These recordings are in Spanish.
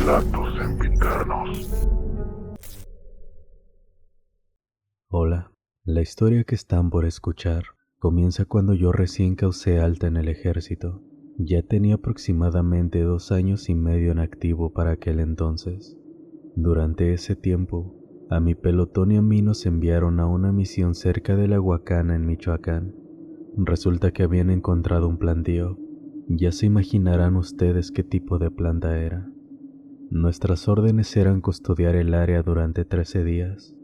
Relatos Sempiternos. Hola, la historia que están por escuchar comienza cuando yo recién causé alta en el ejército. Ya tenía aproximadamente 2 años y medio en activo para aquel entonces. Durante ese tiempo, a mi pelotón y a mí nos enviaron a una misión cerca de la Huacana en Michoacán. Resulta que habían encontrado un plantío. Ya se imaginarán ustedes qué tipo de planta era. Nuestras órdenes eran custodiar el área durante 13 días,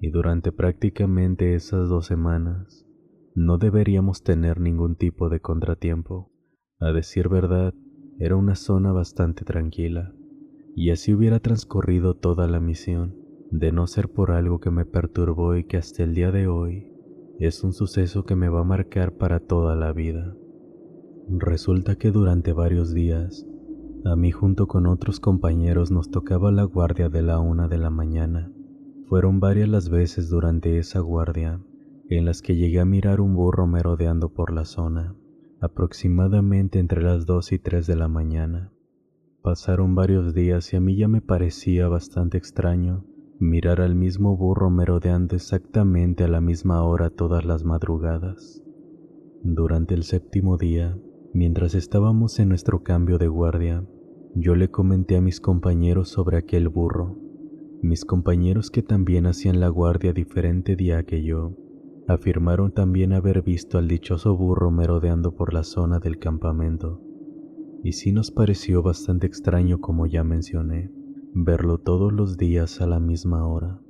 y durante prácticamente esas 2 semanas no deberíamos tener ningún tipo de contratiempo. A decir verdad, era una zona bastante tranquila, y así hubiera transcurrido toda la misión, de no ser por algo que me perturbó y que hasta el día de hoy es un suceso que me va a marcar para toda la vida. Resulta que durante varios días, a mí junto con otros compañeros nos tocaba la guardia de la 1 de la mañana. Fueron varias las veces durante esa guardia en las que llegué a mirar un burro merodeando por la zona, aproximadamente entre las 2 y 3 de la mañana. Pasaron varios días y a mí ya me parecía bastante extraño mirar al mismo burro merodeando exactamente a la misma hora todas las madrugadas. Durante el 7.º día, mientras estábamos en nuestro cambio de guardia, yo le comenté a mis compañeros sobre aquel burro. Mis compañeros, que también hacían la guardia diferente día que yo, afirmaron también haber visto al dichoso burro merodeando por la zona del campamento. Y sí nos pareció bastante extraño, como ya mencioné, verlo todos los días a la misma hora.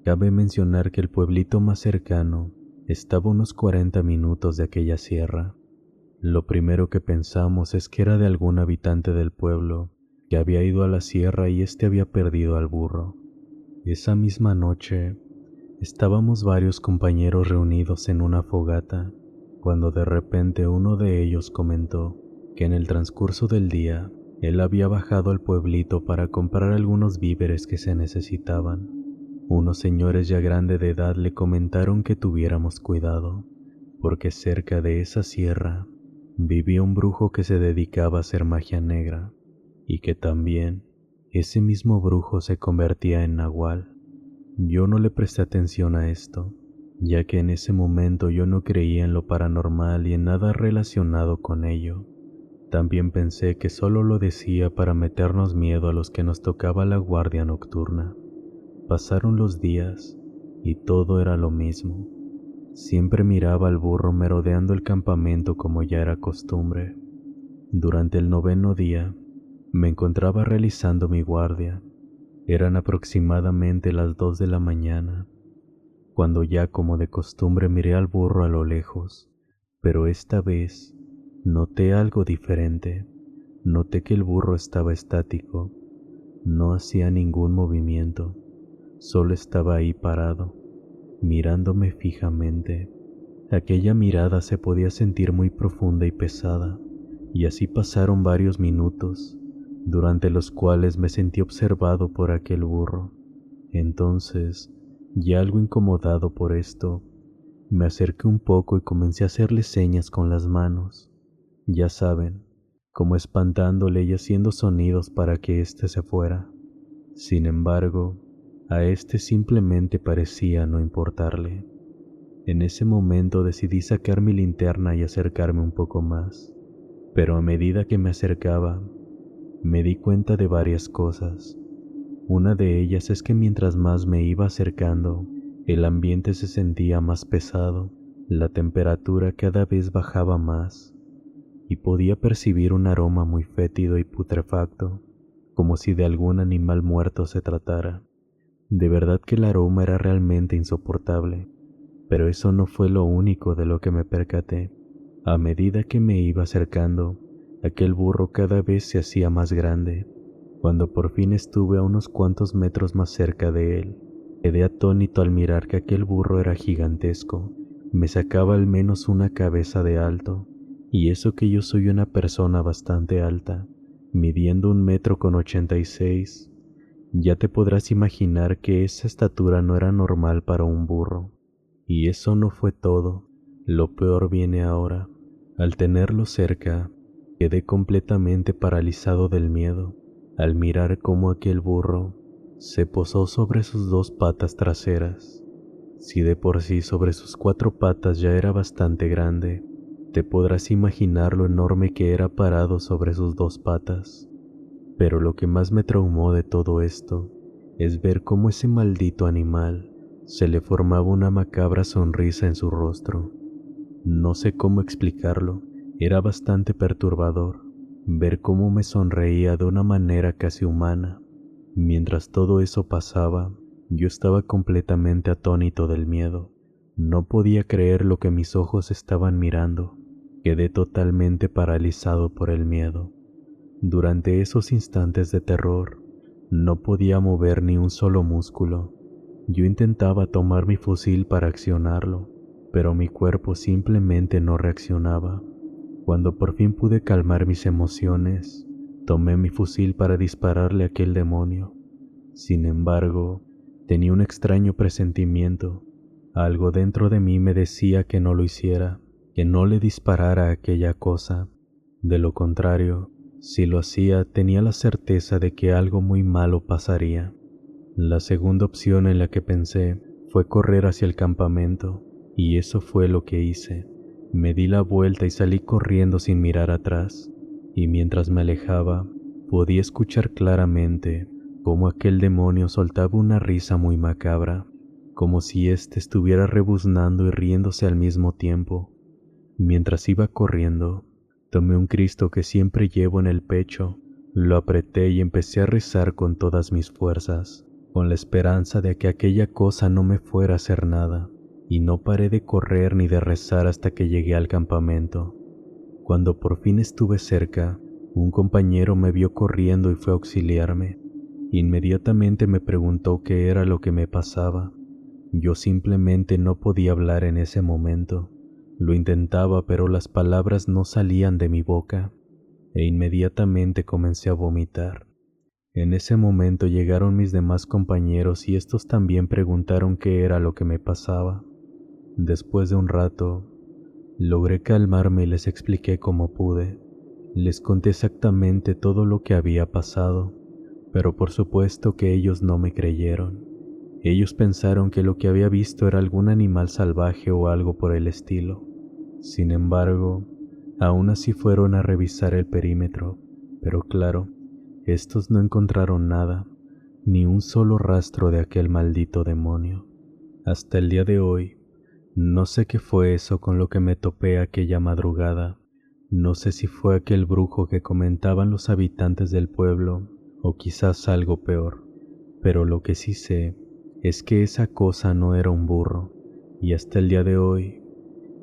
Cabe mencionar que el pueblito más cercano estaba a unos 40 minutos de aquella sierra. Lo primero que pensamos es que era de algún habitante del pueblo que había ido a la sierra y había perdido al burro. Esa misma noche estábamos varios compañeros reunidos en una fogata, cuando de repente uno de ellos comentó que en el transcurso del día él había bajado al pueblito para comprar algunos víveres que se necesitaban. Unos señores ya grande de edad le comentaron que tuviéramos cuidado, porque cerca de esa sierra vivía un brujo que se dedicaba a hacer magia negra, y que también ese mismo brujo se convertía en nahual. Yo no le presté atención a esto, ya que en ese momento yo no creía en lo paranormal y en nada relacionado con ello. También pensé que solo lo decía para meternos miedo a los que nos tocaba la guardia nocturna. Pasaron los días y todo era lo mismo. Siempre miraba al burro merodeando el campamento como ya era costumbre. Durante el 9.º día me encontraba realizando mi guardia. Eran aproximadamente las 2 de la mañana, cuando ya como de costumbre miré al burro a lo lejos, pero esta vez noté algo diferente. Noté que el burro estaba estático, no hacía ningún movimiento, solo estaba ahí parado, mirándome fijamente. Aquella mirada se podía sentir muy profunda y pesada, y así pasaron varios minutos, durante los cuales me sentí observado por aquel burro. Entonces, ya algo incomodado por esto, me acerqué un poco y comencé a hacerle señas con las manos. Ya saben, como espantándole y haciendo sonidos para que éste se fuera. Sin embargo, a éste simplemente parecía no importarle. En ese momento decidí sacar mi linterna y acercarme un poco más, pero a medida que me acercaba, me di cuenta de varias cosas. Una de ellas es que mientras más me iba acercando, el ambiente se sentía más pesado, la temperatura cada vez bajaba más, y podía percibir un aroma muy fétido y putrefacto, como si de algún animal muerto se tratara. De verdad que el aroma era realmente insoportable, pero eso no fue lo único de lo que me percaté. A medida que me iba acercando, aquel burro cada vez se hacía más grande. Cuando por fin estuve a unos cuantos metros más cerca de él, quedé atónito al mirar que aquel burro era gigantesco. Me sacaba al menos una cabeza de alto, y eso que yo soy una persona bastante alta, midiendo 1,86 m. Ya te podrás imaginar que esa estatura no era normal para un burro. Y eso no fue todo. Lo peor viene ahora. Al tenerlo cerca, quedé completamente paralizado del miedo. al mirar cómo aquel burro se posó sobre sus 2 patas traseras. Si de por sí sobre sus 4 patas ya era bastante grande, te podrás imaginar lo enorme que era parado sobre sus 2 patas. Pero lo que más me traumó de todo esto es ver cómo ese maldito animal se le formaba una macabra sonrisa en su rostro. No sé cómo explicarlo, era bastante perturbador ver cómo me sonreía de una manera casi humana. Mientras todo eso pasaba, yo estaba completamente atónito del miedo. No podía creer lo que mis ojos estaban mirando. Quedé totalmente paralizado por el miedo. Durante esos instantes de terror, no podía mover ni un solo músculo. Yo intentaba tomar mi fusil para accionarlo, pero mi cuerpo simplemente no reaccionaba. Cuando por fin pude calmar mis emociones, tomé mi fusil para dispararle a aquel demonio. Sin embargo, tenía un extraño presentimiento. Algo dentro de mí me decía que no lo hiciera, que no le disparara a aquella cosa. De lo contrario, si lo hacía, tenía la certeza de que algo muy malo pasaría. La segunda opción en la que pensé fue correr hacia el campamento, y eso fue lo que hice. Me di la vuelta y salí corriendo sin mirar atrás, y mientras me alejaba, podía escuchar claramente cómo aquel demonio soltaba una risa muy macabra, como si éste estuviera rebuznando y riéndose al mismo tiempo. Mientras iba corriendo, tomé un Cristo que siempre llevo en el pecho, lo apreté y empecé a rezar con todas mis fuerzas, con la esperanza de que aquella cosa no me fuera a hacer nada, y no paré de correr ni de rezar hasta que llegué al campamento. Cuando por fin estuve cerca, un compañero me vio corriendo y fue a auxiliarme. Inmediatamente me preguntó qué era lo que me pasaba. Yo simplemente no podía hablar en ese momento. Lo intentaba, pero las palabras no salían de mi boca, e inmediatamente comencé a vomitar. En ese momento llegaron mis demás compañeros y estos también preguntaron qué era lo que me pasaba. Después de un rato, logré calmarme y les expliqué cómo pude. Les conté exactamente todo lo que había pasado, pero por supuesto que ellos no me creyeron. Ellos pensaron que lo que había visto era algún animal salvaje o algo por el estilo. Sin embargo, aún así fueron a revisar el perímetro, pero claro, estos no encontraron nada, ni un solo rastro de aquel maldito demonio. Hasta el día de hoy, no sé qué fue eso con lo que me topé aquella madrugada. No sé si fue aquel brujo que comentaban los habitantes del pueblo, o quizás algo peor, pero lo que sí sé es que esa cosa no era un burro, y hasta el día de hoy,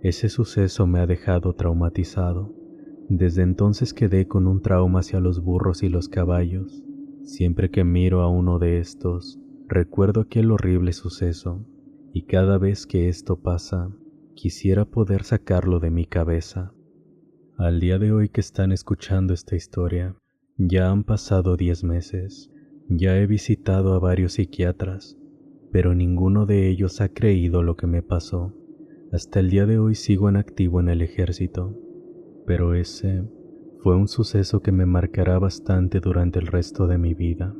ese suceso me ha dejado traumatizado. Desde entonces quedé con un trauma hacia los burros y los caballos. Siempre que miro a uno de estos, recuerdo aquel horrible suceso, y cada vez que esto pasa, quisiera poder sacarlo de mi cabeza. Al día de hoy que están escuchando esta historia, ya han pasado 10 meses. Ya he visitado a varios psiquiatras, pero ninguno de ellos ha creído lo que me pasó. Hasta el día de hoy sigo en activo en el ejército, pero ese fue un suceso que me marcará bastante durante el resto de mi vida.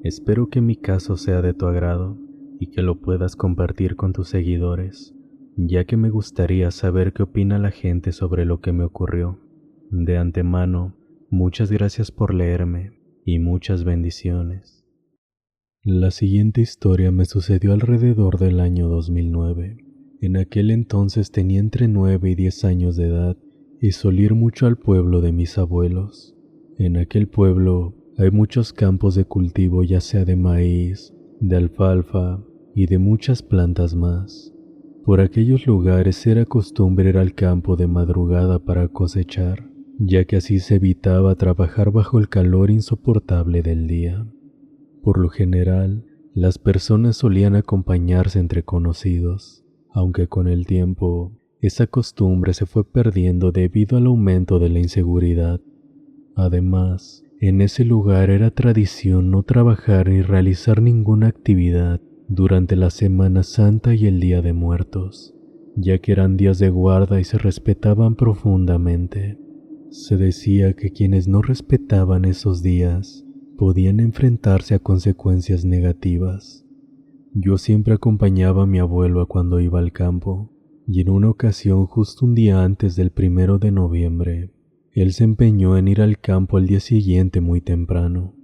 Espero que mi caso sea de tu agrado y que lo puedas compartir con tus seguidores, ya que me gustaría saber qué opina la gente sobre lo que me ocurrió. De antemano, muchas gracias por leerme y muchas bendiciones. La siguiente historia me sucedió alrededor del año 2009. En aquel entonces tenía entre 9 y 10 años de edad y solía ir mucho al pueblo de mis abuelos. En aquel pueblo hay muchos campos de cultivo, ya sea de maíz, de alfalfa y de muchas plantas más. Por aquellos lugares era costumbre ir al campo de madrugada para cosechar, ya que así se evitaba trabajar bajo el calor insoportable del día. Por lo general, las personas solían acompañarse entre conocidos, aunque con el tiempo esa costumbre se fue perdiendo debido al aumento de la inseguridad. Además, en ese lugar era tradición no trabajar ni realizar ninguna actividad durante la Semana Santa y el Día de Muertos, ya que eran días de guarda y se respetaban profundamente. Se decía que quienes no respetaban esos días podían enfrentarse a consecuencias negativas. Yo siempre acompañaba a mi abuelo a cuando iba al campo, y en una ocasión justo un día antes del 1 de noviembre, él se empeñó en ir al campo al día siguiente muy temprano.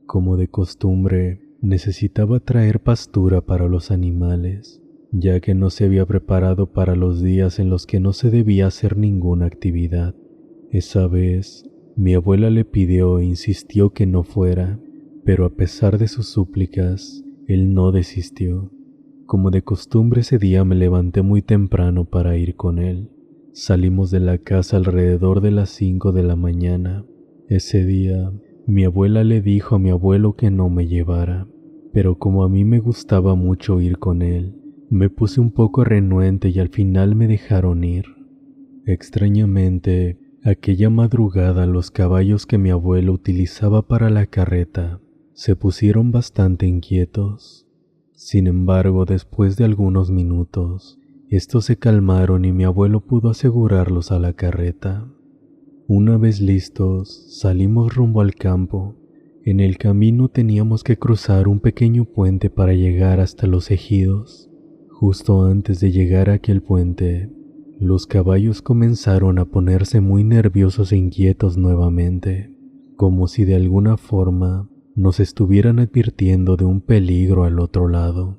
Como de costumbre, necesitaba traer pastura para los animales, ya que no se había preparado para los días en los que no se debía hacer ninguna actividad. Esa vez, mi abuela le pidió e insistió que no fuera, pero a pesar de sus súplicas, él no desistió. Como de costumbre ese día me levanté muy temprano para ir con él. Salimos de la casa alrededor de las 5 de la mañana. Ese día, mi abuela le dijo a mi abuelo que no me llevara, pero como a mí me gustaba mucho ir con él, me puse un poco renuente y al final me dejaron ir. Extrañamente, aquella madrugada los caballos que mi abuelo utilizaba para la carreta se pusieron bastante inquietos. Sin embargo, después de algunos minutos, estos se calmaron y mi abuelo pudo asegurarlos a la carreta. Una vez listos, salimos rumbo al campo. En el camino teníamos que cruzar un pequeño puente para llegar hasta los ejidos. Justo antes de llegar a aquel puente, los caballos comenzaron a ponerse muy nerviosos e inquietos nuevamente, como si de alguna forma nos estuvieran advirtiendo de un peligro al otro lado.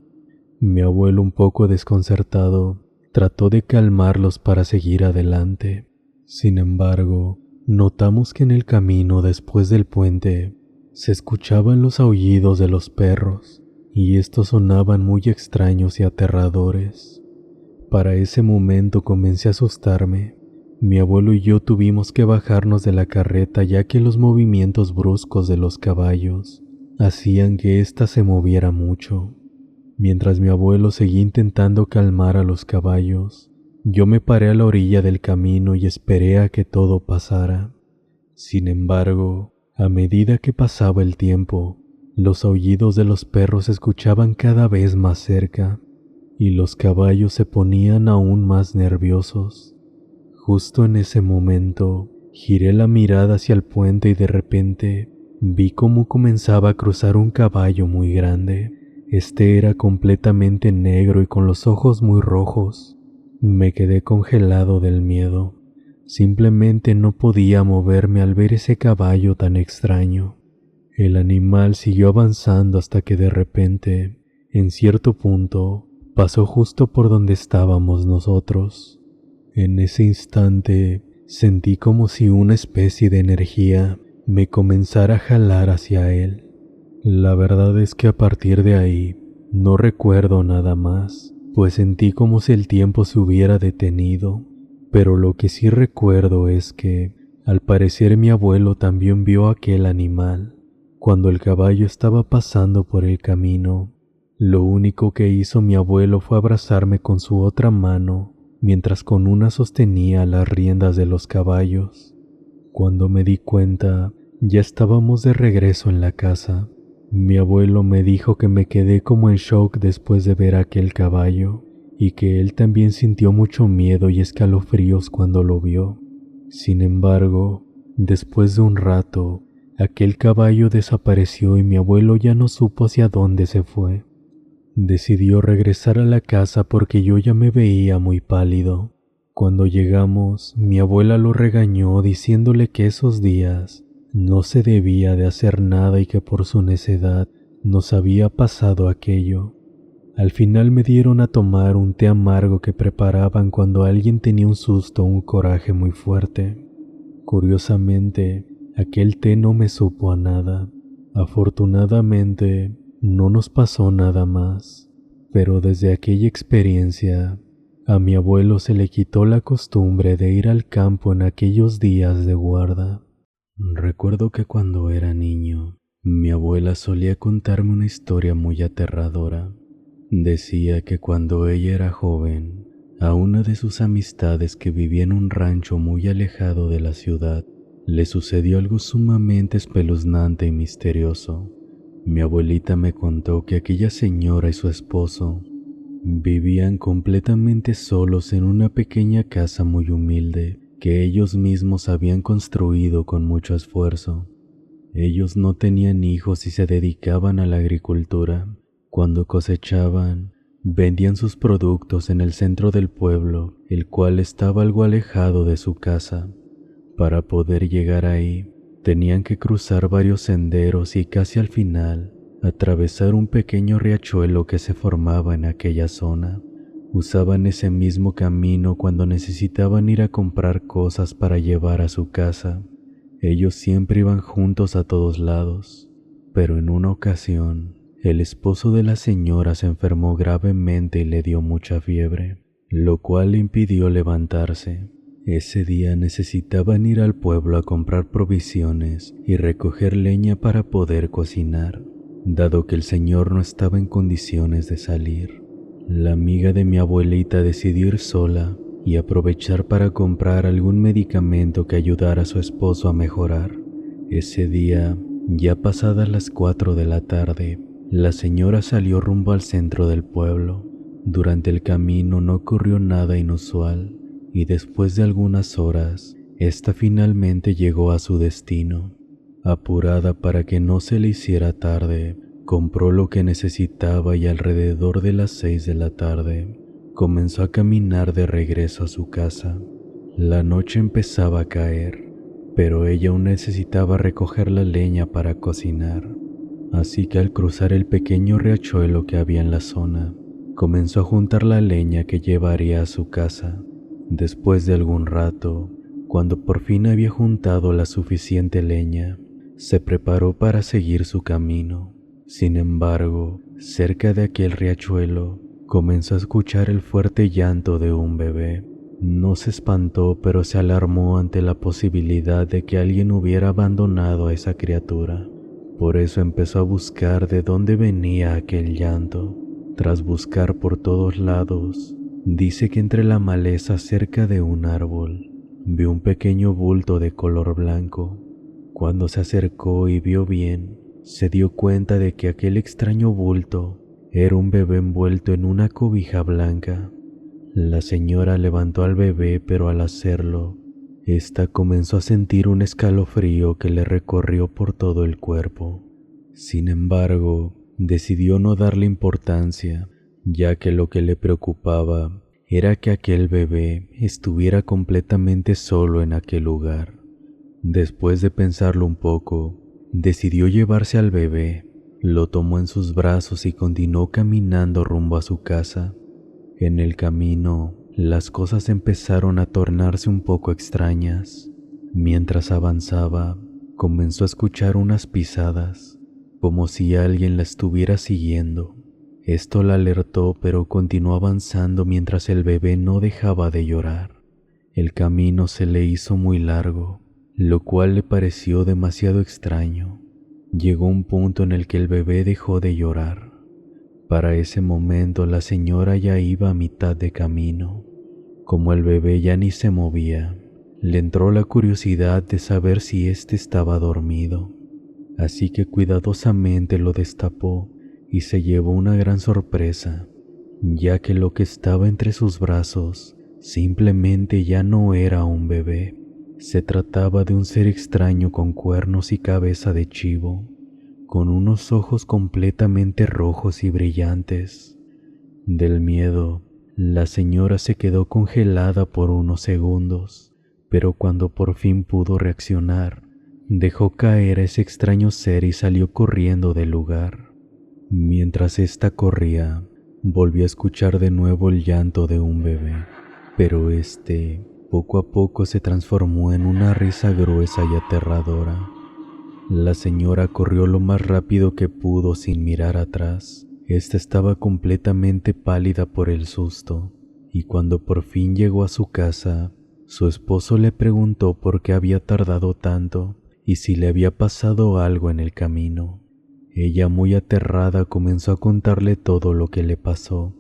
Mi abuelo, un poco desconcertado, trató de calmarlos para seguir adelante. Sin embargo, notamos que en el camino después del puente se escuchaban los aullidos de los perros, y estos sonaban muy extraños y aterradores. Para ese momento comencé a asustarme. Mi abuelo y yo tuvimos que bajarnos de la carreta ya que los movimientos bruscos de los caballos hacían que ésta se moviera mucho. Mientras mi abuelo seguía intentando calmar a los caballos, yo me paré a la orilla del camino y esperé a que todo pasara. Sin embargo, a medida que pasaba el tiempo, los aullidos de los perros se escuchaban cada vez más cerca y los caballos se ponían aún más nerviosos. Justo en ese momento, giré la mirada hacia el puente y de repente vi cómo comenzaba a cruzar un caballo muy grande. Este era completamente negro y con los ojos muy rojos. Me quedé congelado del miedo. Simplemente no podía moverme al ver ese caballo tan extraño. El animal siguió avanzando hasta que de repente, en cierto punto, pasó justo por donde estábamos nosotros. En ese instante, sentí como si una especie de energía me comenzara a jalar hacia él. La verdad es que a partir de ahí, no recuerdo nada más, pues sentí como si el tiempo se hubiera detenido, pero lo que sí recuerdo es que, al parecer mi abuelo también vio aquel animal. Cuando el caballo estaba pasando por el camino, lo único que hizo mi abuelo fue abrazarme con su otra mano, mientras con una sostenía las riendas de los caballos. Cuando me di cuenta, ya estábamos de regreso en la casa. Mi abuelo me dijo que me quedé como en shock después de ver aquel caballo y que él también sintió mucho miedo y escalofríos cuando lo vio. Sin embargo, después de un rato, aquel caballo desapareció y mi abuelo ya no supo hacia dónde se fue. Decidió regresar a la casa porque yo ya me veía muy pálido. Cuando llegamos, mi abuela lo regañó diciéndole que esos días no se debía de hacer nada y que por su necedad nos había pasado aquello. Al final me dieron a tomar un té amargo que preparaban cuando alguien tenía un susto o un coraje muy fuerte. Curiosamente, aquel té no me supo a nada. Afortunadamente, no nos pasó nada más, pero desde aquella experiencia, a mi abuelo se le quitó la costumbre de ir al campo en aquellos días de guarda. Recuerdo que cuando era niño, mi abuela solía contarme una historia muy aterradora. Decía que cuando ella era joven, a una de sus amistades que vivía en un rancho muy alejado de la ciudad, le sucedió algo sumamente espeluznante y misterioso. Mi abuelita me contó que aquella señora y su esposo vivían completamente solos en una pequeña casa muy humilde que ellos mismos habían construido con mucho esfuerzo. Ellos no tenían hijos y se dedicaban a la agricultura. Cuando cosechaban, vendían sus productos en el centro del pueblo, el cual estaba algo alejado de su casa. Para poder llegar ahí, tenían que cruzar varios senderos y casi al final, atravesar un pequeño riachuelo que se formaba en aquella zona. Usaban ese mismo camino cuando necesitaban ir a comprar cosas para llevar a su casa. Ellos siempre iban juntos a todos lados, pero en una ocasión, el esposo de la señora se enfermó gravemente y le dio mucha fiebre, lo cual le impidió levantarse. Ese día necesitaban ir al pueblo a comprar provisiones y recoger leña para poder cocinar, dado que el señor no estaba en condiciones de salir. La amiga de mi abuelita decidió ir sola y aprovechar para comprar algún medicamento que ayudara a su esposo a mejorar. Ese día, ya pasadas las 4 de la tarde, la señora salió rumbo al centro del pueblo. Durante el camino no ocurrió nada inusual y después de algunas horas, esta finalmente llegó a su destino. Apurada para que no se le hiciera tarde, compró lo que necesitaba y alrededor de las 6 de la tarde, comenzó a caminar de regreso a su casa. La noche empezaba a caer, pero ella aún necesitaba recoger la leña para cocinar. Así que al cruzar el pequeño riachuelo que había en la zona, comenzó a juntar la leña que llevaría a su casa. Después de algún rato, cuando por fin había juntado la suficiente leña, se preparó para seguir su camino. Sin embargo, cerca de aquel riachuelo, comenzó a escuchar el fuerte llanto de un bebé. No se espantó, pero se alarmó ante la posibilidad de que alguien hubiera abandonado a esa criatura. Por eso empezó a buscar de dónde venía aquel llanto. Tras buscar por todos lados, dice que entre la maleza cerca de un árbol, vio un pequeño bulto de color blanco. Cuando se acercó y vio bien, se dio cuenta de que aquel extraño bulto era un bebé envuelto en una cobija blanca. La señora levantó al bebé, pero al hacerlo, ésta comenzó a sentir un escalofrío que le recorrió por todo el cuerpo. Sin embargo, decidió no darle importancia, ya que lo que le preocupaba era que aquel bebé estuviera completamente solo en aquel lugar. Después de pensarlo un poco, decidió llevarse al bebé. Lo tomó en sus brazos y continuó caminando rumbo a su casa. En el camino, las cosas empezaron a tornarse un poco extrañas. Mientras avanzaba, comenzó a escuchar unas pisadas, como si alguien la estuviera siguiendo. Esto la alertó, pero continuó avanzando mientras el bebé no dejaba de llorar. El camino se le hizo muy largo, lo cual le pareció demasiado extraño. Llegó un punto en el que el bebé dejó de llorar. Para ese momento la señora ya iba a mitad de camino. Como el bebé ya ni se movía, le entró la curiosidad de saber si éste estaba dormido. Así que cuidadosamente lo destapó y se llevó una gran sorpresa, ya que lo que estaba entre sus brazos simplemente ya no era un bebé. Se trataba de un ser extraño con cuernos y cabeza de chivo, con unos ojos completamente rojos y brillantes. Del miedo, la señora se quedó congelada por unos segundos, pero cuando por fin pudo reaccionar, dejó caer a ese extraño ser y salió corriendo del lugar. Mientras ésta corría, volvió a escuchar de nuevo el llanto de un bebé, pero poco a poco se transformó en una risa gruesa y aterradora. La señora corrió lo más rápido que pudo sin mirar atrás. Esta estaba completamente pálida por el susto, y cuando por fin llegó a su casa, su esposo le preguntó por qué había tardado tanto y si le había pasado algo en el camino. Ella, muy aterrada, comenzó a contarle todo lo que le pasó.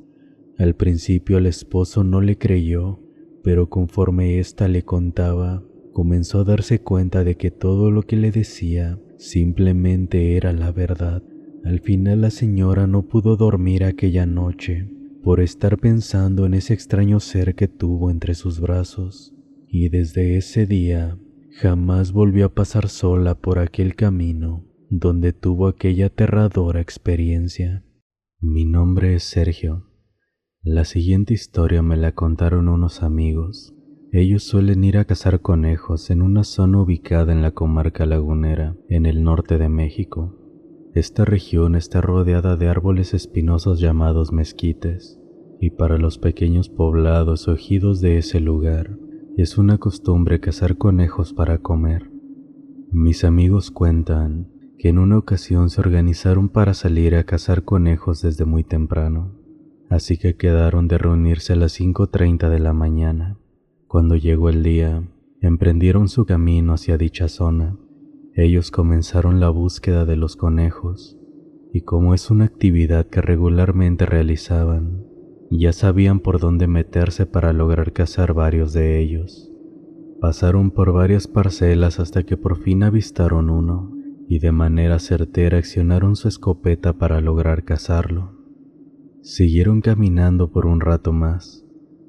Al principio el esposo no le creyó, pero conforme ésta le contaba, comenzó a darse cuenta de que todo lo que le decía simplemente era la verdad. Al final la señora no pudo dormir aquella noche por estar pensando en ese extraño ser que tuvo entre sus brazos, y desde ese día Jamás volvió a pasar sola por aquel camino donde tuvo aquella aterradora experiencia. Mi nombre es Sergio. La siguiente historia me la contaron unos amigos. Ellos suelen ir a cazar conejos en una zona ubicada en la comarca lagunera, en el norte de México. Esta región está rodeada de árboles espinosos llamados mezquites, y para los pequeños poblados o ejidos de ese lugar, es una costumbre cazar conejos para comer. Mis amigos cuentan que en una ocasión se organizaron para salir a cazar conejos desde muy temprano, así que quedaron de reunirse a las 5:30 de la mañana. Cuando llegó el día, emprendieron su camino hacia dicha zona. Ellos comenzaron la búsqueda de los conejos, y como es una actividad que regularmente realizaban, ya sabían por dónde meterse para lograr cazar varios de ellos. Pasaron por varias parcelas hasta que por fin avistaron uno, y de manera certera accionaron su escopeta para lograr cazarlo. Siguieron caminando por un rato más.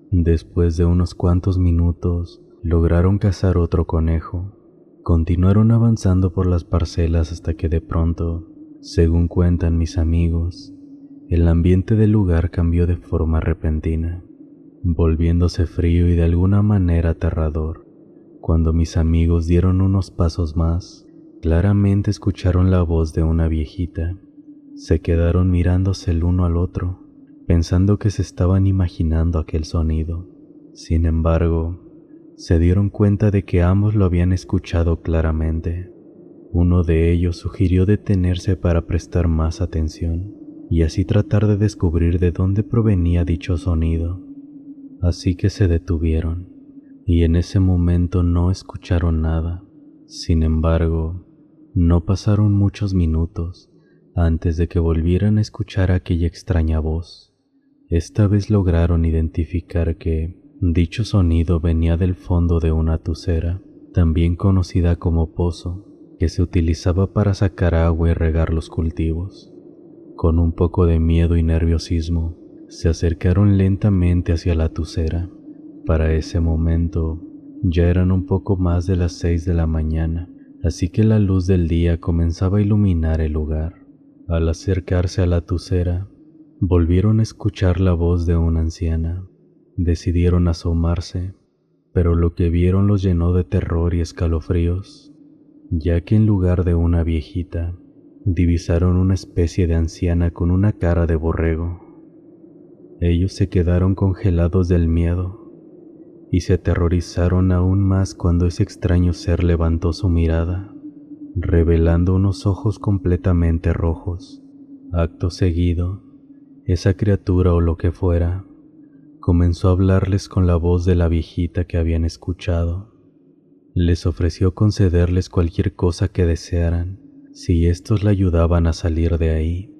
Después de unos cuantos minutos, lograron cazar otro conejo. Continuaron avanzando por las parcelas hasta que de pronto, según cuentan mis amigos, el ambiente del lugar cambió de forma repentina, volviéndose frío y de alguna manera aterrador. Cuando mis amigos dieron unos pasos más, claramente escucharon la voz de una viejita. Se quedaron mirándose el uno al otro, pensando que se estaban imaginando aquel sonido. Sin embargo, se dieron cuenta de que ambos lo habían escuchado claramente. Uno de ellos sugirió detenerse para prestar más atención y así tratar de descubrir de dónde provenía dicho sonido. Así que se detuvieron y en ese momento no escucharon nada. Sin embargo, no pasaron muchos minutos antes de que volvieran a escuchar aquella extraña voz. Esta vez lograron identificar que dicho sonido venía del fondo de una tucera, también conocida como pozo, que se utilizaba para sacar agua y regar los cultivos. Con un poco de miedo y nerviosismo, se acercaron lentamente hacia la tucera. Para ese momento, ya eran un poco más de las 6 de la mañana, así que la luz del día comenzaba a iluminar el lugar. Al acercarse a la tucera, volvieron a escuchar la voz de una anciana. Decidieron asomarse, pero lo que vieron los llenó de terror y escalofríos, ya que en lugar de una viejita, divisaron una especie de anciana con una cara de borrego. Ellos se quedaron congelados del miedo y se aterrorizaron aún más cuando ese extraño ser levantó su mirada, revelando unos ojos completamente rojos. Acto seguido, esa criatura o lo que fuera, comenzó a hablarles con la voz de la viejita que habían escuchado. Les ofreció concederles cualquier cosa que desearan si éstos la ayudaban a salir de ahí,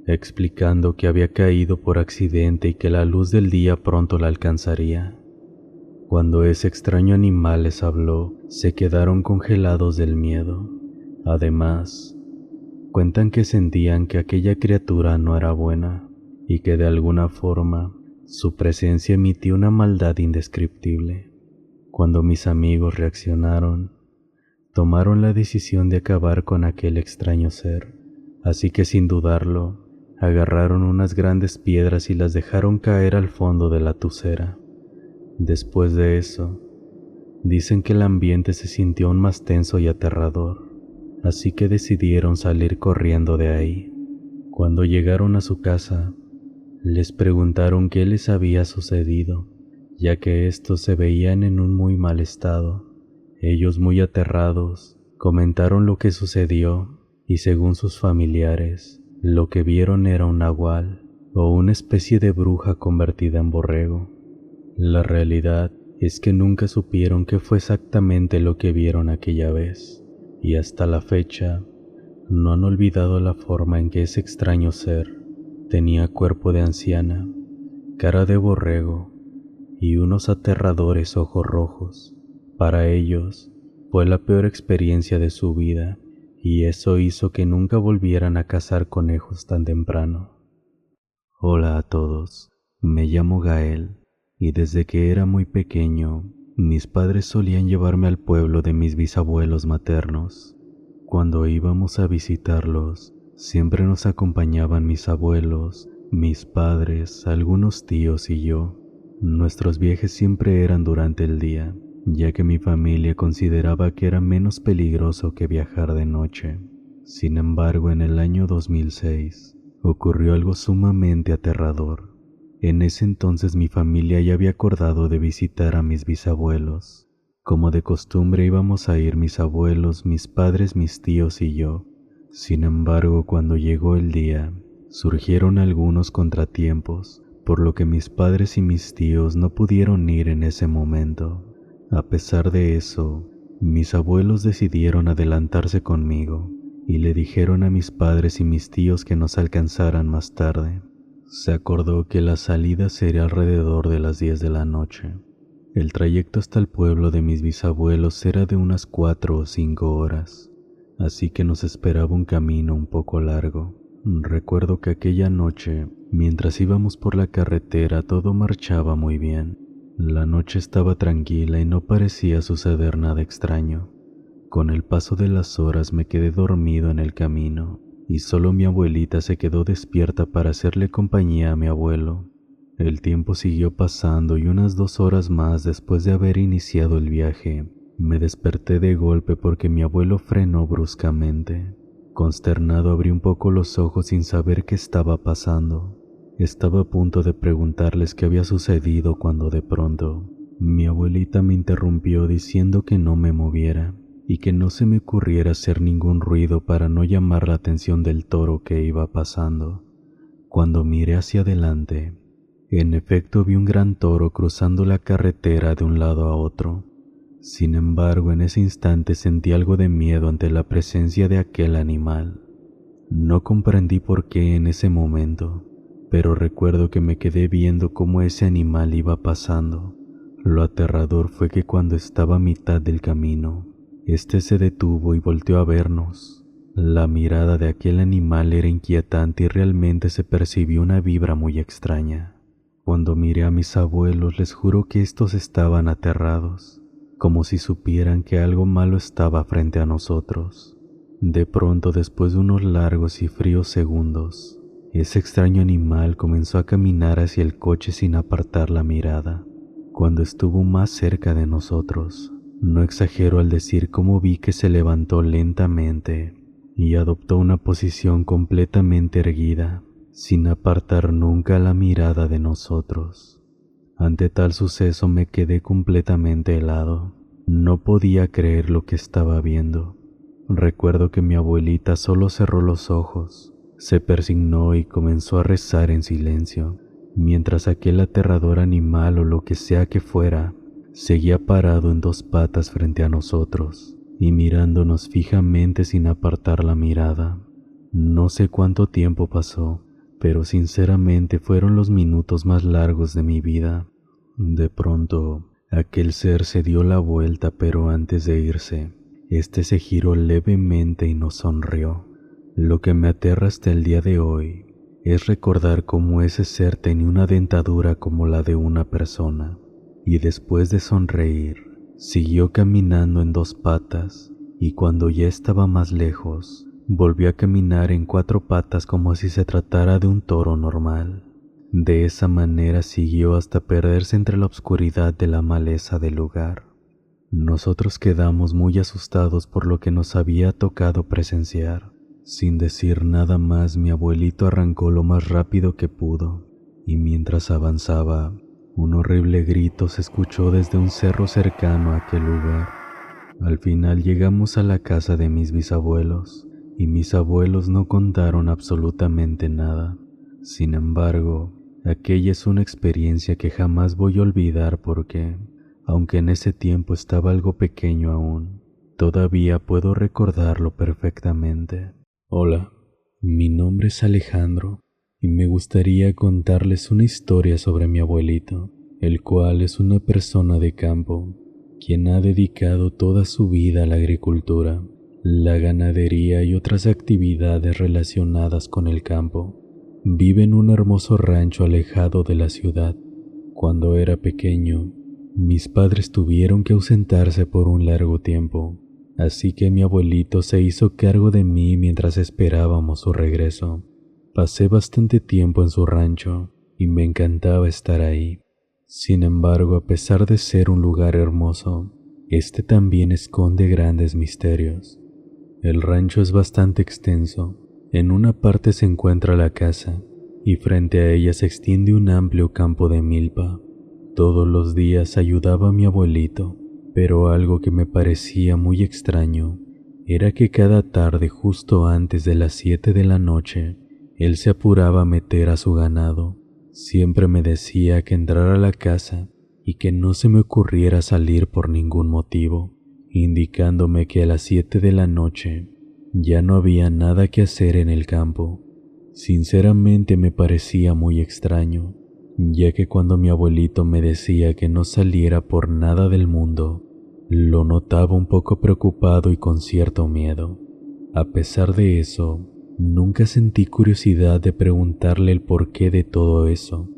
explicando que había caído por accidente y que la luz del día pronto la alcanzaría. Cuando ese extraño animal les habló, se quedaron congelados del miedo. Además, cuentan que sentían que aquella criatura no era buena y que de alguna forma su presencia emitía una maldad indescriptible. Cuando mis amigos reaccionaron, tomaron la decisión de acabar con aquel extraño ser, así que sin dudarlo, agarraron unas grandes piedras y las dejaron caer al fondo de la tucera. Después de eso, dicen que el ambiente se sintió aún más tenso y aterrador, así que decidieron salir corriendo de ahí. Cuando llegaron a su casa, les preguntaron qué les había sucedido, ya que estos se veían en un muy mal estado. Ellos, muy aterrados, comentaron lo que sucedió y según sus familiares, lo que vieron era un nahual o una especie de bruja convertida en borrego. La realidad es que nunca supieron qué fue exactamente lo que vieron aquella vez, y hasta la fecha no han olvidado la forma en que ese extraño ser tenía cuerpo de anciana, cara de borrego y unos aterradores ojos rojos. Para ellos fue la peor experiencia de su vida y eso hizo que nunca volvieran a cazar conejos tan temprano. Hola a todos, me llamo Gael y desde que era muy pequeño mis padres solían llevarme al pueblo de mis bisabuelos maternos. Cuando íbamos a visitarlos, siempre nos acompañaban mis abuelos, mis padres, algunos tíos y yo. Nuestros viajes siempre eran durante el día, ya que mi familia consideraba que era menos peligroso que viajar de noche. Sin embargo, en el año 2006 ocurrió algo sumamente aterrador. En ese entonces mi familia ya había acordado de visitar a mis bisabuelos. Como de costumbre íbamos a ir mis abuelos, mis padres, mis tíos y yo. Sin embargo, cuando llegó el día, surgieron algunos contratiempos, por lo que mis padres y mis tíos no pudieron ir en ese momento. A pesar de eso, mis abuelos decidieron adelantarse conmigo y le dijeron a mis padres y mis tíos que nos alcanzaran más tarde. Se acordó que la salida sería alrededor de las 10 de la noche. El trayecto hasta el pueblo de mis bisabuelos era de unas 4 o 5 horas, así que nos esperaba un camino un poco largo. Recuerdo que aquella noche, mientras íbamos por la carretera, todo marchaba muy bien. La noche estaba tranquila y no parecía suceder nada extraño. Con el paso de las horas me quedé dormido en el camino y solo mi abuelita se quedó despierta para hacerle compañía a mi abuelo. El tiempo siguió pasando y unas 2 horas más después de haber iniciado el viaje, me desperté de golpe porque mi abuelo frenó bruscamente. Consternado abrí un poco los ojos sin saber qué estaba pasando. Estaba a punto de preguntarles qué había sucedido cuando de pronto mi abuelita me interrumpió diciendo que no me moviera y que no se me ocurriera hacer ningún ruido para no llamar la atención del toro que iba pasando. Cuando miré hacia adelante, en efecto vi un gran toro cruzando la carretera de un lado a otro. Sin embargo, en ese instante sentí algo de miedo ante la presencia de aquel animal. No comprendí por qué en ese momento, pero recuerdo que me quedé viendo cómo ese animal iba pasando. Lo aterrador fue que cuando estaba a mitad del camino, este se detuvo y volteó a vernos. La mirada de aquel animal era inquietante y realmente se percibió una vibra muy extraña. Cuando miré a mis abuelos, les juro que estos estaban aterrados, como si supieran que algo malo estaba frente a nosotros. De pronto, después de unos largos y fríos segundos, ese extraño animal comenzó a caminar hacia el coche sin apartar la mirada. Cuando estuvo más cerca de nosotros, no exagero al decir cómo vi que se levantó lentamente y adoptó una posición completamente erguida, sin apartar nunca la mirada de nosotros. Ante tal suceso me quedé completamente helado. No podía creer lo que estaba viendo. Recuerdo que mi abuelita solo cerró los ojos, se persignó y comenzó a rezar en silencio, mientras aquel aterrador animal o lo que sea que fuera, seguía parado en 2 patas frente a nosotros y mirándonos fijamente sin apartar la mirada. No sé cuánto tiempo pasó, pero sinceramente fueron los minutos más largos de mi vida. De pronto, aquel ser se dio la vuelta, pero antes de irse, este se giró levemente y nos sonrió. Lo que me aterra hasta el día de hoy es recordar cómo ese ser tenía una dentadura como la de una persona. Y después de sonreír, siguió caminando en 2 patas y cuando ya estaba más lejos, volvió a caminar en 4 patas como si se tratara de un toro normal. De esa manera siguió hasta perderse entre la oscuridad de la maleza del lugar. Nosotros quedamos muy asustados por lo que nos había tocado presenciar. Sin decir nada más, mi abuelito arrancó lo más rápido que pudo y mientras avanzaba, un horrible grito se escuchó desde un cerro cercano a aquel lugar. Al final llegamos a la casa de mis bisabuelos y mis abuelos no contaron absolutamente nada. Sin embargo, aquella es una experiencia que jamás voy a olvidar porque, aunque en ese tiempo estaba algo pequeño aún, todavía puedo recordarlo perfectamente. Hola, mi nombre es Alejandro y me gustaría contarles una historia sobre mi abuelito, el cual es una persona de campo, quien ha dedicado toda su vida a la agricultura, la ganadería y otras actividades relacionadas con el campo. Vive en un hermoso rancho alejado de la ciudad. Cuando era pequeño, Mis padres tuvieron que ausentarse por un largo tiempo, así que mi abuelito se hizo cargo de mí mientras esperábamos su regreso. Pasé bastante tiempo en su rancho y me encantaba estar ahí. Sin embargo, a pesar de ser un lugar hermoso, este también esconde grandes misterios. El rancho es bastante extenso. En una parte se encuentra la casa y frente a ella se extiende un amplio campo de milpa. Todos los días ayudaba a mi abuelito, pero algo que me parecía muy extraño era que cada tarde justo antes de las 7 de la noche, él se apuraba a meter a su ganado. Siempre me decía que entrara a la casa y que no se me ocurriera salir por ningún motivo, indicándome que a las 7 de la noche ya no había nada que hacer en el campo. Sinceramente me parecía muy extraño, ya que cuando mi abuelito me decía que no saliera por nada del mundo, lo notaba un poco preocupado y con cierto miedo. A pesar de eso, nunca sentí curiosidad de preguntarle el porqué de todo eso,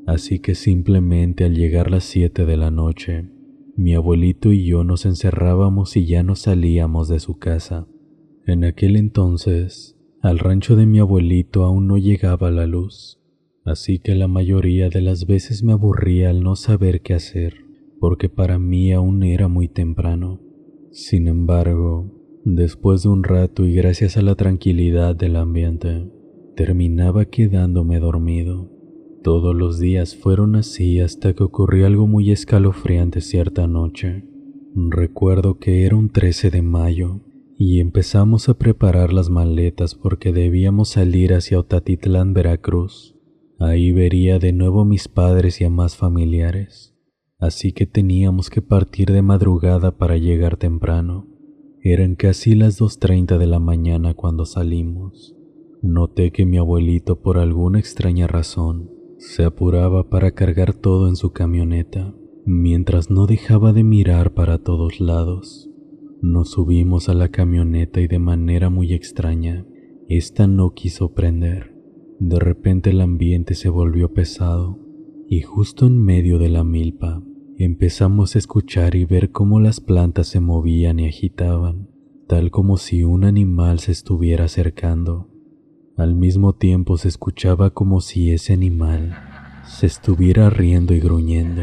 así que simplemente al llegar las 7 de la noche, mi abuelito y yo nos encerrábamos y ya no salíamos de su casa. En aquel entonces, al rancho de mi abuelito aún no llegaba la luz, así que la mayoría de las veces me aburría al no saber qué hacer, porque para mí aún era muy temprano. Sin embargo, después de un rato y gracias a la tranquilidad del ambiente, terminaba quedándome dormido. Todos los días fueron así hasta que ocurrió algo muy escalofriante cierta noche. Recuerdo que era un 13 de mayo y empezamos a preparar las maletas porque debíamos salir hacia Otatitlán, Veracruz. Ahí vería de nuevo a mis padres y a más familiares, así que teníamos que partir de madrugada para llegar temprano. Eran casi las 2:30 de la mañana cuando salimos. Noté que mi abuelito, por alguna extraña razón, se apuraba para cargar todo en su camioneta, mientras no dejaba de mirar para todos lados. Nos subimos a la camioneta y de manera muy extraña, esta no quiso prender. De repente el ambiente se volvió pesado y justo en medio de la milpa empezamos a escuchar y ver cómo las plantas se movían y agitaban, tal como si un animal se estuviera acercando. Al mismo tiempo se escuchaba como si ese animal se estuviera riendo y gruñendo.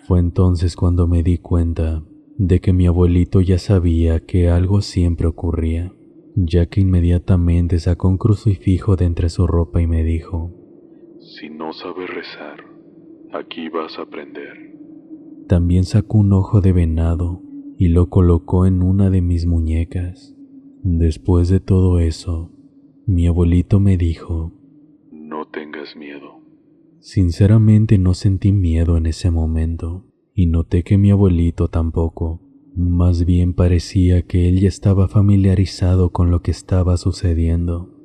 Fue entonces cuando me di cuenta de que mi abuelito ya sabía que algo siempre ocurría, ya que inmediatamente sacó un crucifijo de entre su ropa y me dijo: Si no sabes rezar, aquí vas a aprender. También sacó un ojo de venado y lo colocó en una de mis muñecas. Después de todo eso, mi abuelito me dijo: No tengas miedo. Sinceramente no sentí miedo en ese momento, y noté que mi abuelito tampoco. Más bien parecía que él ya estaba familiarizado con lo que estaba sucediendo.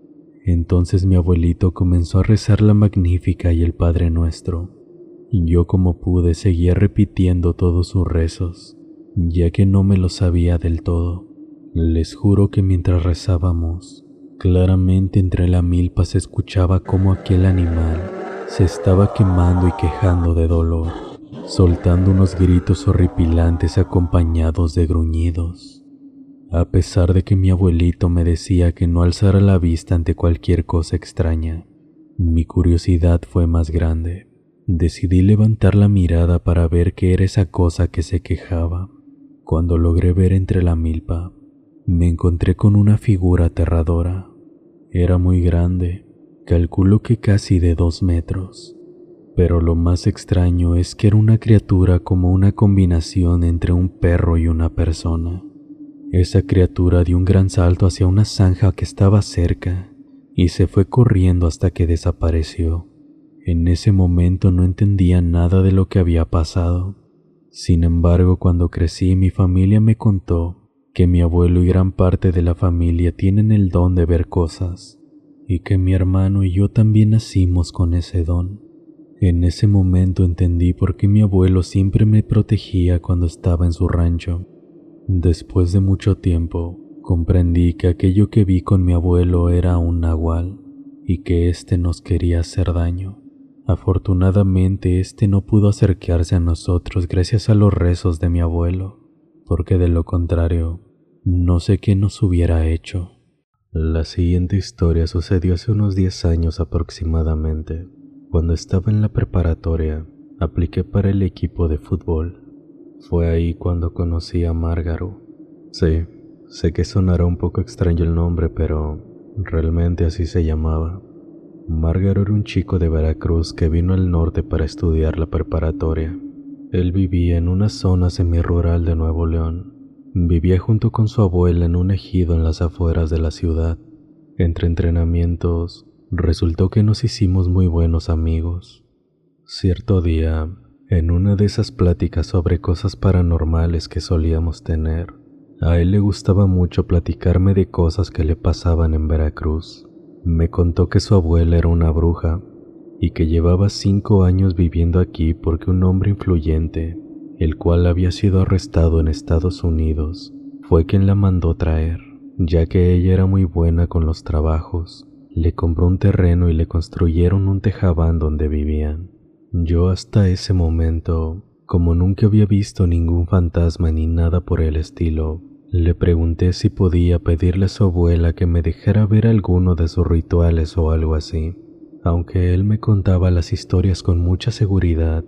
Entonces mi abuelito comenzó a rezar la Magnífica y el Padre Nuestro, y yo como pude seguía repitiendo todos sus rezos, ya que no me lo sabía del todo. Les juro que mientras rezábamos, claramente entre la milpa se escuchaba cómo aquel animal se estaba quemando y quejando de dolor, soltando unos gritos horripilantes acompañados de gruñidos. A pesar de que mi abuelito me decía que no alzara la vista ante cualquier cosa extraña, mi curiosidad fue más grande. Decidí levantar la mirada para ver qué era esa cosa que se quejaba. Cuando logré ver entre la milpa, me encontré con una figura aterradora. Era muy grande, calculo que casi de 2 metros. Pero lo más extraño es que era una criatura como una combinación entre un perro y una persona. Esa criatura dio un gran salto hacia una zanja que estaba cerca y se fue corriendo hasta que desapareció. En ese momento no entendía nada de lo que había pasado. Sin embargo, cuando crecí, mi familia me contó que mi abuelo y gran parte de la familia tienen el don de ver cosas, y que mi hermano y yo también nacimos con ese don. En ese momento entendí por qué mi abuelo siempre me protegía cuando estaba en su rancho. Después de mucho tiempo, comprendí que aquello que vi con mi abuelo era un nahual y que éste nos quería hacer daño. Afortunadamente, este no pudo acercarse a nosotros gracias a los rezos de mi abuelo, porque de lo contrario, no sé qué nos hubiera hecho. La siguiente historia sucedió hace unos 10 años aproximadamente. Cuando estaba en la preparatoria, apliqué para el equipo de fútbol. Fue ahí cuando conocí a Márgaro. Sí, sé que sonará un poco extraño el nombre, pero realmente así se llamaba. Márgaro era un chico de Veracruz que vino al norte para estudiar la preparatoria. Él vivía en una zona semirural de Nuevo León. Vivía junto con su abuela en un ejido en las afueras de la ciudad. Entre entrenamientos, resultó que nos hicimos muy buenos amigos. Cierto día, en una de esas pláticas sobre cosas paranormales que solíamos tener, a él le gustaba mucho platicarme de cosas que le pasaban en Veracruz. Me contó que su abuela era una bruja y que llevaba 5 años viviendo aquí porque un hombre influyente, el cual había sido arrestado en Estados Unidos, fue quien la mandó traer, ya que ella era muy buena con los trabajos. Le compró un terreno y le construyeron un tejabán donde vivían. Yo hasta ese momento, como nunca había visto ningún fantasma ni nada por el estilo, le pregunté si podía pedirle a su abuela que me dejara ver alguno de sus rituales o algo así. Aunque él me contaba las historias con mucha seguridad,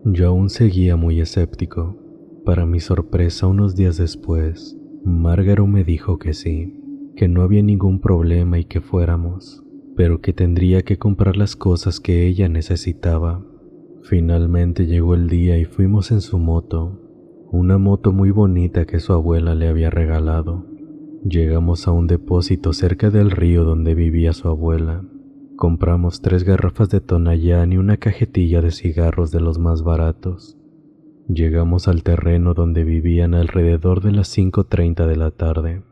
yo aún seguía muy escéptico. Para mi sorpresa, unos días después, Márgaro me dijo que sí, que no había ningún problema y que fuéramos, pero que tendría que comprar las cosas que ella necesitaba. Finalmente llegó el día y fuimos en su moto, una moto muy bonita que su abuela le había regalado. Llegamos a un depósito cerca del río donde vivía su abuela. Compramos 3 garrafas de Tonayán y una cajetilla de cigarros de los más baratos. Llegamos al terreno donde vivían alrededor de las 5:30 de la tarde.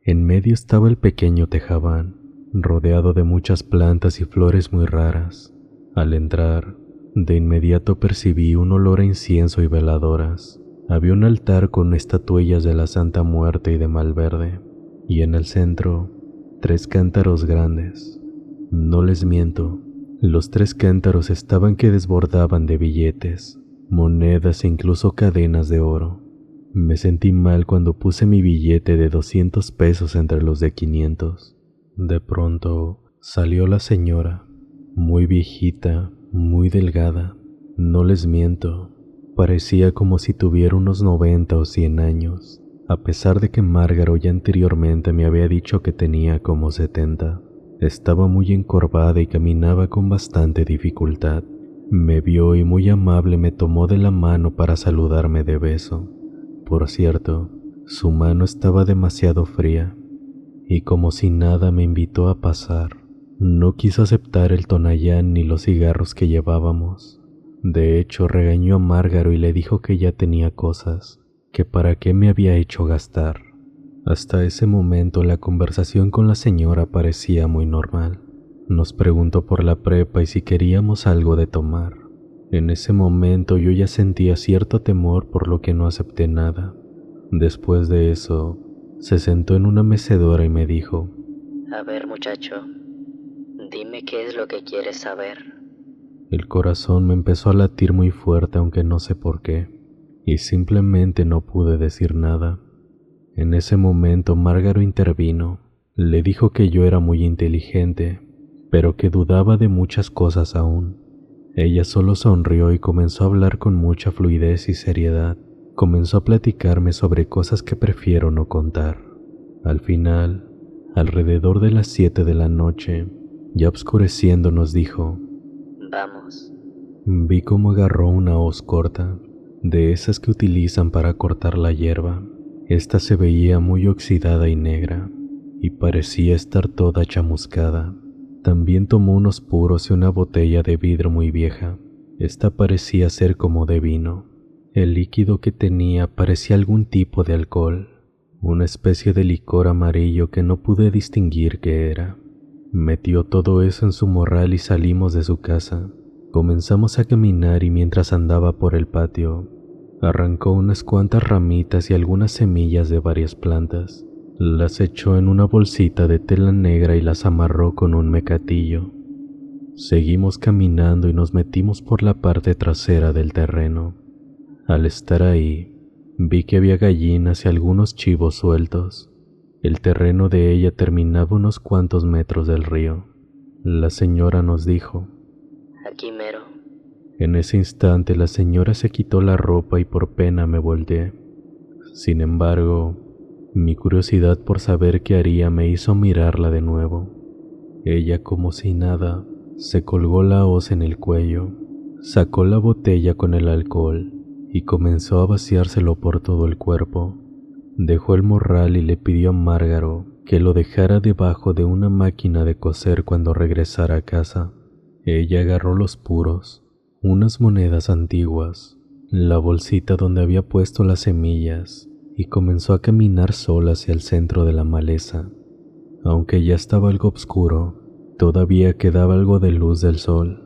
En medio estaba el pequeño tejabán, rodeado de muchas plantas y flores muy raras. Al entrar, de inmediato percibí un olor a incienso y veladoras. Había un altar con estatuillas de la Santa Muerte y de Malverde, y en el centro, 3 cántaros grandes. No les miento, los 3 cántaros estaban que desbordaban de billetes, monedas e incluso cadenas de oro. Me sentí mal cuando puse mi billete de 200 pesos entre los de 500. De pronto salió la señora, muy viejita, muy delgada. No les miento, parecía como si tuviera unos 90 o 100 años, a pesar de que Márgaro ya anteriormente me había dicho que tenía como 70. Estaba muy encorvada y caminaba con bastante dificultad. Me vio y muy amable me tomó de la mano para saludarme de beso. Por cierto, su mano estaba demasiado fría, y como si nada me invitó a pasar. No quiso aceptar el Tonayán ni los cigarros que llevábamos. De hecho, regañó a Márgaro y le dijo que ya tenía cosas, que para qué me había hecho gastar. Hasta ese momento la conversación con la señora parecía muy normal. Nos preguntó por la prepa y si queríamos algo de tomar. En ese momento yo ya sentía cierto temor, por lo que no acepté nada. Después de eso, se sentó en una mecedora y me dijo: A ver, muchacho, dime qué es lo que quieres saber. El corazón me empezó a latir muy fuerte, aunque no sé por qué, y simplemente no pude decir nada. En ese momento Márgaro intervino. Le dijo que yo era muy inteligente, pero que dudaba de muchas cosas aún. Ella solo sonrió y comenzó a hablar con mucha fluidez y seriedad. Comenzó a platicarme sobre cosas que prefiero no contar. Al final, alrededor de las 7 de la noche, ya oscureciendo, nos dijo: Vamos. Vi cómo agarró una hoz corta, de esas que utilizan para cortar la hierba. Esta se veía muy oxidada y negra, y parecía estar toda chamuscada. También tomó unos puros y una botella de vidrio muy vieja. Esta parecía ser como de vino. El líquido que tenía parecía algún tipo de alcohol, una especie de licor amarillo que no pude distinguir qué era. Metió todo eso en su morral y salimos de su casa. Comenzamos a caminar y mientras andaba por el patio, arrancó unas cuantas ramitas y algunas semillas de varias plantas. Las echó en una bolsita de tela negra y las amarró con un mecatillo. Seguimos caminando y nos metimos por la parte trasera del terreno. Al estar ahí, vi que había gallinas y algunos chivos sueltos. El terreno de ella terminaba unos cuantos metros del río. La señora nos dijo: Aquí mero. En ese instante la señora se quitó la ropa y por pena me volteé. Sin embargo, mi curiosidad por saber qué haría me hizo mirarla de nuevo. Ella, como si nada, se colgó la hoz en el cuello, sacó la botella con el alcohol y comenzó a vaciárselo por todo el cuerpo. Dejó el morral y le pidió a Márgaro que lo dejara debajo de una máquina de coser cuando regresara a casa. Ella agarró los puros, unas monedas antiguas, la bolsita donde había puesto las semillas y comenzó a caminar sola hacia el centro de la maleza. Aunque ya estaba algo oscuro, todavía quedaba algo de luz del sol,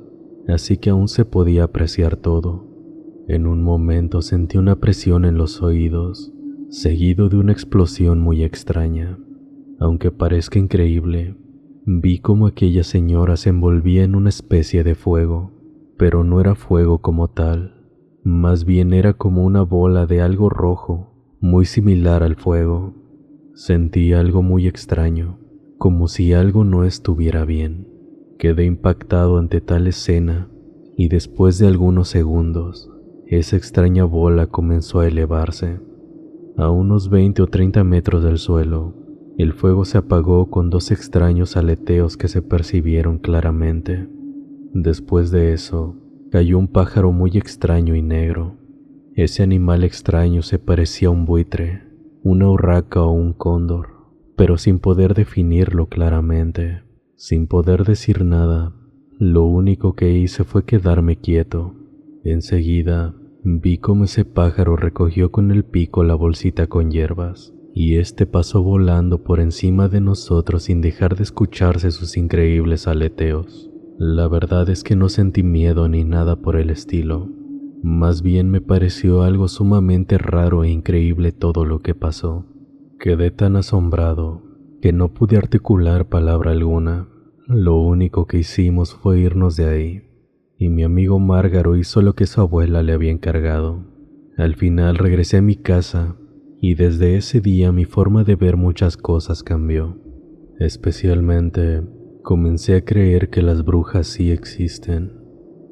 así que aún se podía apreciar todo. En un momento sentí una presión en los oídos, seguido de una explosión muy extraña. Aunque parezca increíble, vi como aquella señora se envolvía en una especie de fuego, pero no era fuego como tal, más bien era como una bola de algo rojo, muy similar al fuego. Sentí algo muy extraño, como si algo no estuviera bien. Quedé impactado ante tal escena y después de algunos segundos, esa extraña bola comenzó a elevarse. A unos 20 o 30 metros del suelo, el fuego se apagó con dos extraños aleteos que se percibieron claramente. Después de eso, cayó un pájaro muy extraño y negro. Ese animal extraño se parecía a un buitre, una urraca o un cóndor, pero sin poder definirlo claramente. Sin poder decir nada, lo único que hice fue quedarme quieto. Enseguida, vi cómo ese pájaro recogió con el pico la bolsita con hierbas, y este pasó volando por encima de nosotros sin dejar de escucharse sus increíbles aleteos. La verdad es que no sentí miedo ni nada por el estilo. Más bien me pareció algo sumamente raro e increíble todo lo que pasó. Quedé tan asombrado que no pude articular palabra alguna. Lo único que hicimos fue irnos de ahí, y mi amigo Márgaro hizo lo que su abuela le había encargado. Al final regresé a mi casa, y desde ese día mi forma de ver muchas cosas cambió. Especialmente, comencé a creer que las brujas sí existen.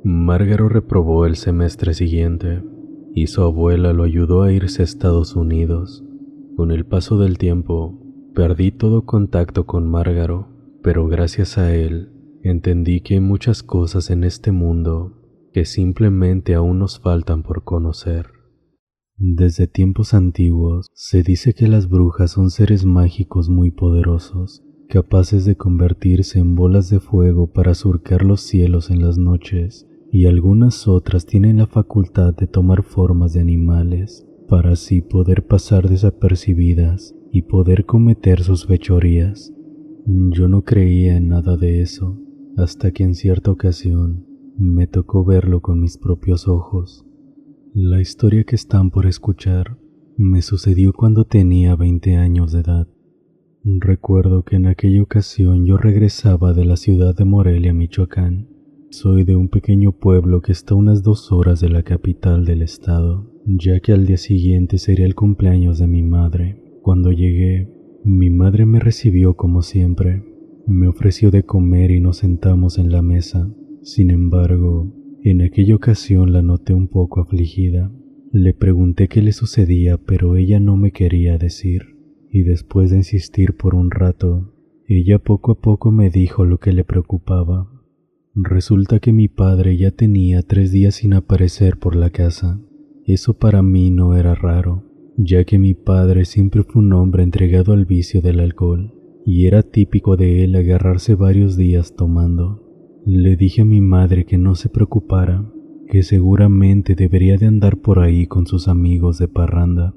Márgaro reprobó el semestre siguiente, y su abuela lo ayudó a irse a Estados Unidos. Con el paso del tiempo, perdí todo contacto con Márgaro, pero gracias a él, entendí que hay muchas cosas en este mundo que simplemente aún nos faltan por conocer. Desde tiempos antiguos se dice que las brujas son seres mágicos muy poderosos, capaces de convertirse en bolas de fuego para surcar los cielos en las noches, y algunas otras tienen la facultad de tomar formas de animales para así poder pasar desapercibidas y poder cometer sus fechorías. Yo no creía en nada de eso, hasta que en cierta ocasión me tocó verlo con mis propios ojos. La historia que están por escuchar me sucedió cuando tenía 20 años de edad. Recuerdo que en aquella ocasión yo regresaba de la ciudad de Morelia, Michoacán. Soy de un pequeño pueblo que está a unas 2 horas de la capital del estado, ya que al día siguiente sería el cumpleaños de mi madre. Cuando llegué, mi madre me recibió como siempre. Me ofreció de comer y nos sentamos en la mesa. Sin embargo, en aquella ocasión la noté un poco afligida. Le pregunté qué le sucedía, pero ella no me quería decir. Y después de insistir por un rato, ella poco a poco me dijo lo que le preocupaba. Resulta que mi padre ya tenía 3 días sin aparecer por la casa. Eso para mí no era raro, ya que mi padre siempre fue un hombre entregado al vicio del alcohol, y era típico de él agarrarse varios días tomando. Le dije a mi madre que no se preocupara, que seguramente debería de andar por ahí con sus amigos de parranda,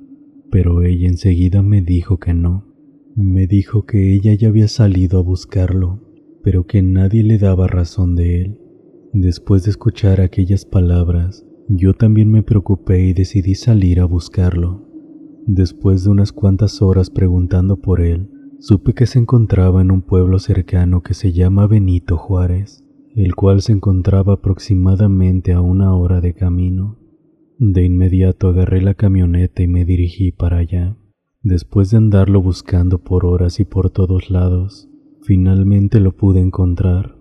pero ella enseguida me dijo que no. Me dijo que ella ya había salido a buscarlo, pero que nadie le daba razón de él. Después de escuchar aquellas palabras, yo también me preocupé y decidí salir a buscarlo. Después de unas cuantas horas preguntando por él, supe que se encontraba en un pueblo cercano que se llama Benito Juárez. el cual se encontraba aproximadamente a 1 hora de camino. De inmediato agarré la camioneta y me dirigí para allá. Después de andarlo buscando por horas y por todos lados, finalmente lo pude encontrar,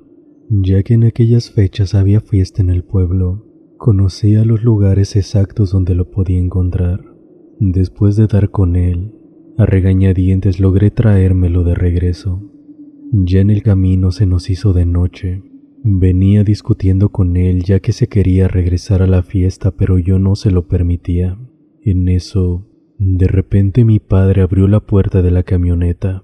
ya que en aquellas fechas había fiesta en el pueblo. Conocía los lugares exactos donde lo podía encontrar. Después de dar con él, a regañadientes logré traérmelo de regreso. Ya en el camino se nos hizo de noche. Venía discutiendo con él ya que se quería regresar a la fiesta, pero yo no se lo permitía. En eso, de repente mi padre abrió la puerta de la camioneta,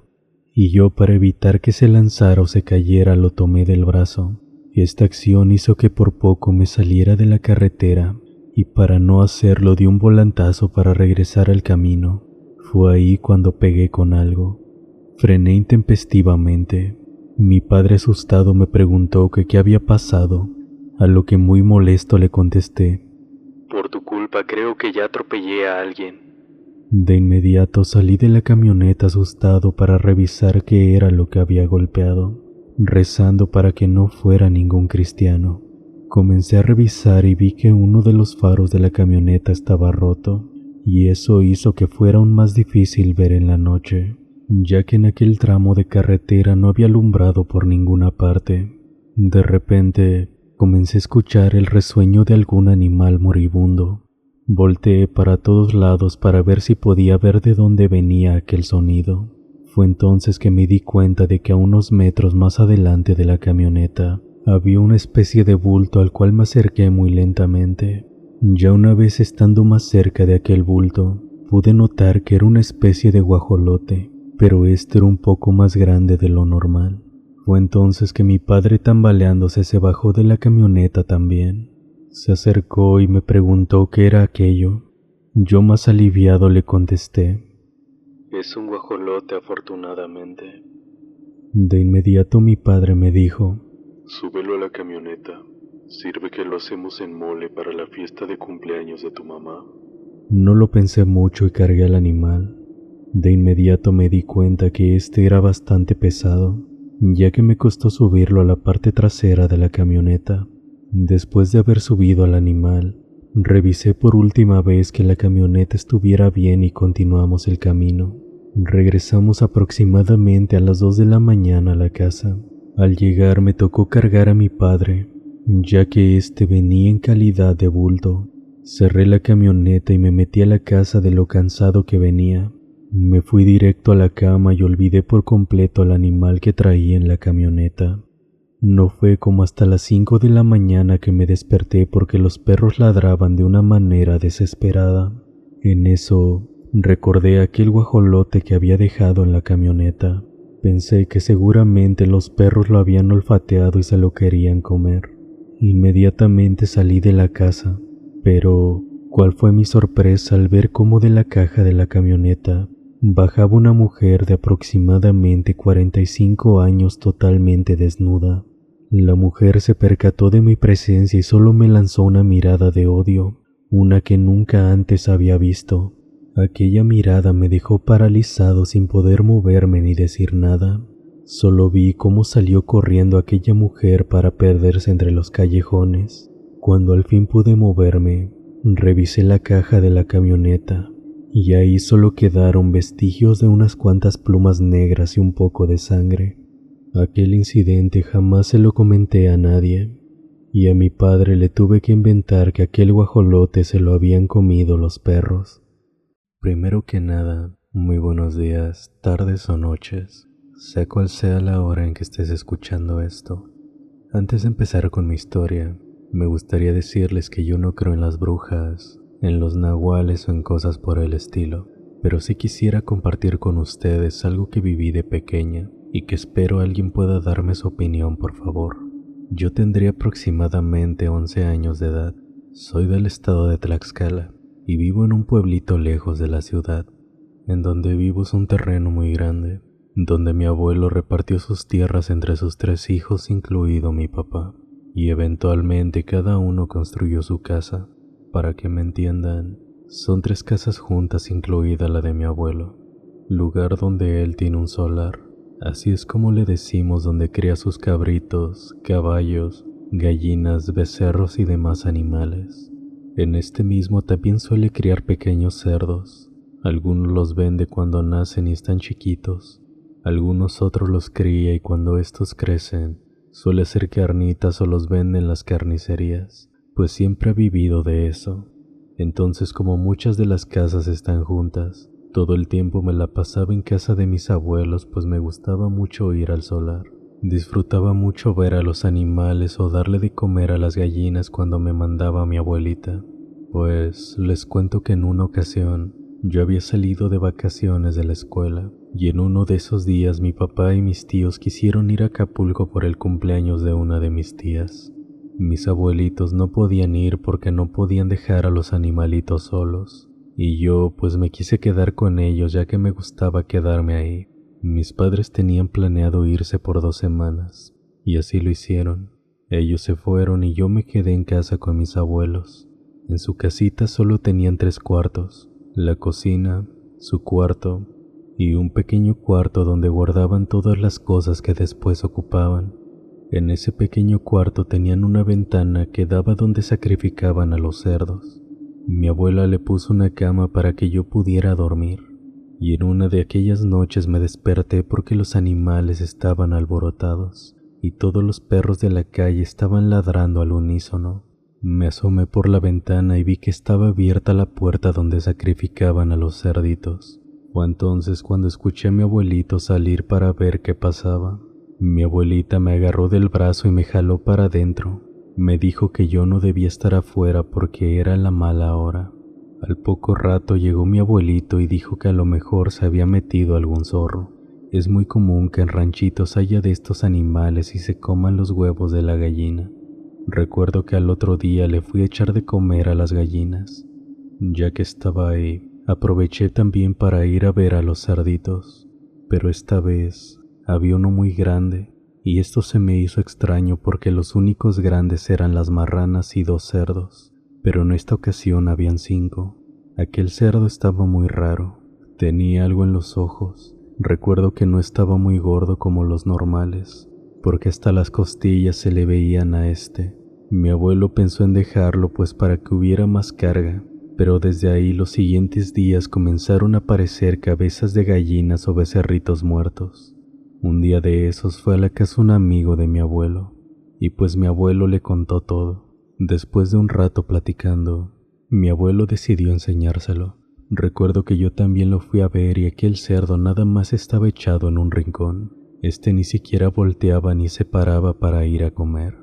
y yo, para evitar que se lanzara o se cayera, lo tomé del brazo. Esta acción hizo que por poco me saliera de la carretera, y para no hacerlo di un volantazo para regresar al camino. Fue ahí cuando pegué con algo. Frené intempestivamente. Mi padre asustado me preguntó que qué había pasado, a lo que muy molesto le contesté: Por tu culpa creo que ya atropellé a alguien. De inmediato salí de la camioneta asustado para revisar qué era lo que había golpeado, rezando para que no fuera ningún cristiano. Comencé a revisar y vi que uno de los faros de la camioneta estaba roto, y eso hizo que fuera aún más difícil ver en la noche, ya que en aquel tramo de carretera no había alumbrado por ninguna parte. De repente, comencé a escuchar el resueño de algún animal moribundo. Volteé para todos lados para ver si podía ver de dónde venía aquel sonido. Fue entonces que me di cuenta de que a unos metros más adelante de la camioneta había una especie de bulto al cual me acerqué muy lentamente. Ya una vez estando más cerca de aquel bulto, pude notar que era una especie de guajolote, pero este era un poco más grande de lo normal. Fue entonces que mi padre, tambaleándose, se bajó de la camioneta también. Se acercó y me preguntó qué era aquello. Yo, más aliviado, le contesté: Es un guajolote, afortunadamente. De inmediato mi padre me dijo: Súbelo a la camioneta. Sirve que lo hacemos en mole para la fiesta de cumpleaños de tu mamá. No lo pensé mucho y cargué al animal. De inmediato me di cuenta que este era bastante pesado, ya que me costó subirlo a la parte trasera de la camioneta. Después de haber subido al animal, revisé por última vez que la camioneta estuviera bien y continuamos el camino. Regresamos aproximadamente a las 2 de la mañana a la casa. Al llegar me tocó cargar a mi padre, ya que éste venía en calidad de bulto. Cerré la camioneta y me metí a la casa de lo cansado que venía. Me fui directo a la cama y olvidé por completo al animal que traía en la camioneta. No fue como hasta las 5 de la mañana que me desperté porque los perros ladraban de una manera desesperada. En eso, recordé aquel guajolote que había dejado en la camioneta. Pensé que seguramente los perros lo habían olfateado y se lo querían comer. Inmediatamente salí de la casa, pero ¿cuál fue mi sorpresa al ver cómo de la caja de la camioneta bajaba una mujer de aproximadamente 45 años totalmente desnuda? La mujer se percató de mi presencia y solo me lanzó una mirada de odio, una que nunca antes había visto. Aquella mirada me dejó paralizado sin poder moverme ni decir nada. Solo vi cómo salió corriendo aquella mujer para perderse entre los callejones. Cuando al fin pude moverme, revisé la caja de la camioneta y ahí solo quedaron vestigios de unas cuantas plumas negras y un poco de sangre. Aquel incidente jamás se lo comenté a nadie, y a mi padre le tuve que inventar que aquel guajolote se lo habían comido los perros. Primero que nada, muy buenos días, tardes o noches, sea cual sea la hora en que estés escuchando esto. Antes de empezar con mi historia, me gustaría decirles que yo no creo en las brujas, en los nahuales o en cosas por el estilo, pero sí quisiera compartir con ustedes algo que viví de pequeña y que espero alguien pueda darme su opinión, por favor. Yo tendría aproximadamente 11 años de edad. Soy del estado de Tlaxcala y vivo en un pueblito lejos de la ciudad. En donde vivo es un terreno muy grande, donde mi abuelo repartió sus tierras entre sus 3 hijos, incluido mi papá, y eventualmente cada uno construyó su casa. Para que me entiendan, son 3 casas juntas, incluida la de mi abuelo, lugar donde él tiene un solar. Así es como le decimos donde cría sus cabritos, caballos, gallinas, becerros y demás animales. En este mismo también suele criar pequeños cerdos. Algunos los vende cuando nacen y están chiquitos. Algunos otros los cría y cuando estos crecen, suele hacer carnitas o los vende en las carnicerías, pues siempre ha vivido de eso. Entonces, como muchas de las casas están juntas, todo el tiempo me la pasaba en casa de mis abuelos, pues me gustaba mucho ir al solar. Disfrutaba mucho ver a los animales o darle de comer a las gallinas cuando me mandaba mi abuelita. Pues les cuento que en una ocasión yo había salido de vacaciones de la escuela y en uno de esos días mi papá y mis tíos quisieron ir a Acapulco por el cumpleaños de una de mis tías. Mis abuelitos no podían ir porque no podían dejar a los animalitos solos, y yo pues me quise quedar con ellos ya que me gustaba quedarme ahí. Mis padres tenían planeado irse por 2 semanas, y así lo hicieron. Ellos se fueron y yo me quedé en casa con mis abuelos. En su casita solo tenían 3 cuartos, la cocina, su cuarto y un pequeño cuarto donde guardaban todas las cosas que después ocupaban. En ese pequeño cuarto tenían una ventana que daba donde sacrificaban a los cerdos. Mi abuela le puso una cama para que yo pudiera dormir, y en una de aquellas noches me desperté porque los animales estaban alborotados y todos los perros de la calle estaban ladrando al unísono. Me asomé por la ventana y vi que estaba abierta la puerta donde sacrificaban a los cerditos. Fue entonces cuando escuché a mi abuelito salir para ver qué pasaba. Mi abuelita me agarró del brazo y me jaló para adentro. Me dijo que yo no debía estar afuera porque era la mala hora. Al poco rato llegó mi abuelito y dijo que a lo mejor se había metido algún zorro. Es muy común que en ranchitos haya de estos animales y se coman los huevos de la gallina. Recuerdo que al otro día le fui a echar de comer a las gallinas. Ya que estaba ahí, aproveché también para ir a ver a los cerditos, pero esta vez había uno muy grande, y esto se me hizo extraño porque los únicos grandes eran las marranas y 2 cerdos, pero en esta ocasión habían 5. Aquel cerdo estaba muy raro, tenía algo en los ojos. Recuerdo que no estaba muy gordo como los normales, porque hasta las costillas se le veían a este. Mi abuelo pensó en dejarlo pues para que hubiera más carga, pero desde ahí los siguientes días comenzaron a aparecer cabezas de gallinas o becerritos muertos. Un día de esos fue a la casa un amigo de mi abuelo, y pues mi abuelo le contó todo. Después de un rato platicando, mi abuelo decidió enseñárselo. Recuerdo que yo también lo fui a ver y aquel cerdo nada más estaba echado en un rincón. Este ni siquiera volteaba ni se paraba para ir a comer.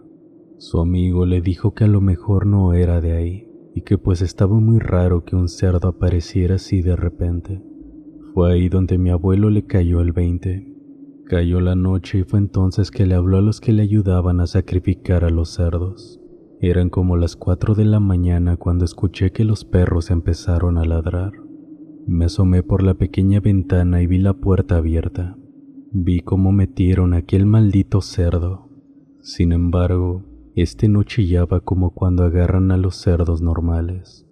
Su amigo le dijo que a lo mejor no era de ahí, y que pues estaba muy raro que un cerdo apareciera así de repente. Fue ahí donde mi abuelo le cayó el 20. Cayó la noche y fue entonces que le habló a los que le ayudaban a sacrificar a los cerdos. Eran como las 4 de la mañana cuando escuché que los perros empezaron a ladrar. Me asomé por la pequeña ventana y vi la puerta abierta. Vi cómo metieron a aquel maldito cerdo. Sin embargo, este no chillaba como cuando agarran a los cerdos normales.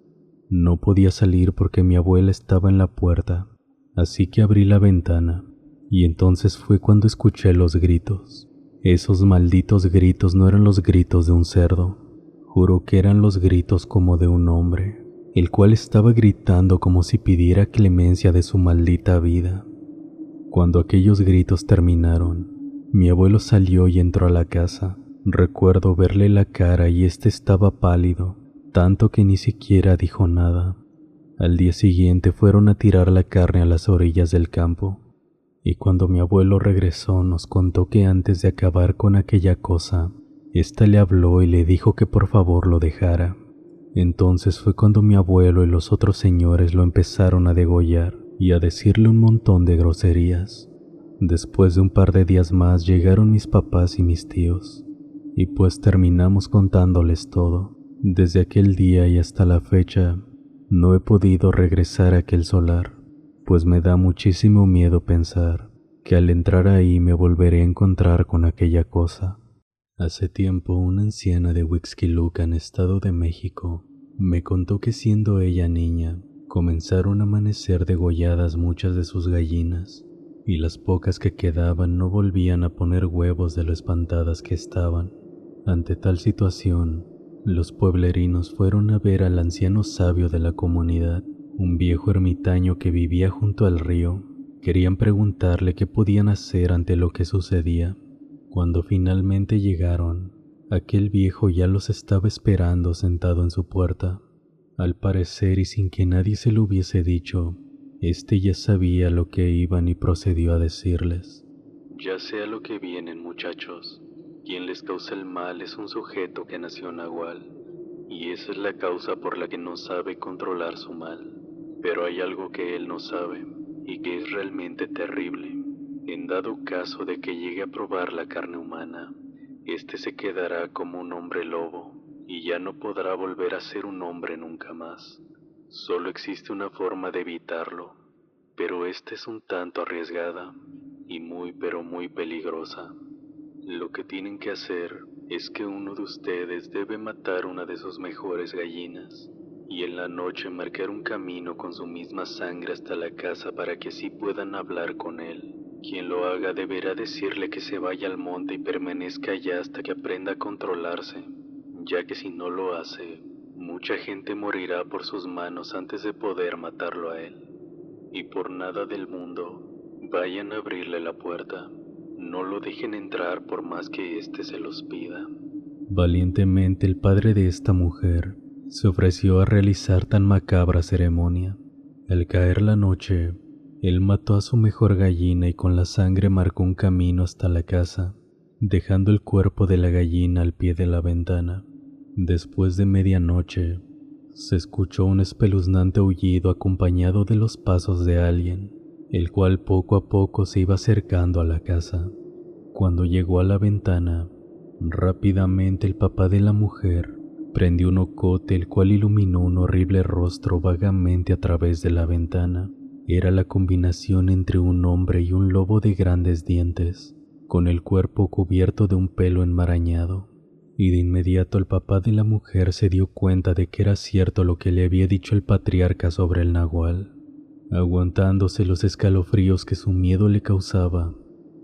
No podía salir porque mi abuela estaba en la puerta, así que abrí la ventana. Y entonces fue cuando escuché los gritos. Esos malditos gritos no eran los gritos de un cerdo. Juro que eran los gritos como de un hombre, el cual estaba gritando como si pidiera clemencia de su maldita vida. Cuando aquellos gritos terminaron, mi abuelo salió y entró a la casa. Recuerdo verle la cara y este estaba pálido, tanto que ni siquiera dijo nada. Al día siguiente fueron a tirar la carne a las orillas del campo. Y cuando mi abuelo regresó nos contó que antes de acabar con aquella cosa, ésta le habló y le dijo que por favor lo dejara. Entonces fue cuando mi abuelo y los otros señores lo empezaron a degollar y a decirle un montón de groserías. Después de un par de días más llegaron mis papás y mis tíos, y pues terminamos contándoles todo. Desde aquel día y hasta la fecha, no he podido regresar a aquel solar, pues me da muchísimo miedo pensar que al entrar ahí me volveré a encontrar con aquella cosa. Hace tiempo una anciana de Huixquilucan, Estado de México, me contó que siendo ella niña, comenzaron a amanecer degolladas muchas de sus gallinas. y las pocas que quedaban no volvían a poner huevos de lo espantadas que estaban. Ante tal situación, los pueblerinos fueron a ver al anciano sabio de la comunidad, un viejo ermitaño que vivía junto al río. Querían preguntarle qué podían hacer ante lo que sucedía. Cuando finalmente llegaron, aquel viejo ya los estaba esperando sentado en su puerta. Al parecer, y sin que nadie se lo hubiese dicho, este ya sabía lo que iban y procedió a decirles. Ya sé a lo que vienen, muchachos. Quien les causa el mal es un sujeto que nació nahual, y esa es la causa por la que no sabe controlar su mal. Pero hay algo que él no sabe, y que es realmente terrible. En dado caso de que llegue a probar la carne humana, este se quedará como un hombre lobo, y ya no podrá volver a ser un hombre nunca más. Solo existe una forma de evitarlo, pero esta es un tanto arriesgada, y muy pero muy peligrosa. Lo que tienen que hacer es que uno de ustedes debe matar una de sus mejores gallinas, y en la noche marcar un camino con su misma sangre hasta la casa para que así puedan hablar con él. Quien lo haga deberá decirle que se vaya al monte y permanezca allá hasta que aprenda a controlarse, ya que si no lo hace, mucha gente morirá por sus manos antes de poder matarlo a él. Y por nada del mundo, vayan a abrirle la puerta. No lo dejen entrar por más que éste se los pida. Valientemente el padre de esta mujer se ofreció a realizar tan macabra ceremonia. Al caer la noche, él mató a su mejor gallina y con la sangre marcó un camino hasta la casa, dejando el cuerpo de la gallina al pie de la ventana. Después de medianoche, se escuchó un espeluznante aullido acompañado de los pasos de alguien, el cual poco a poco se iba acercando a la casa. Cuando llegó a la ventana, rápidamente el papá de la mujer prendió un ocote el cual iluminó un horrible rostro vagamente a través de la ventana. Era la combinación entre un hombre y un lobo de grandes dientes, con el cuerpo cubierto de un pelo enmarañado. Y de inmediato el papá de la mujer se dio cuenta de que era cierto lo que le había dicho el patriarca sobre el nahual. Aguantándose los escalofríos que su miedo le causaba,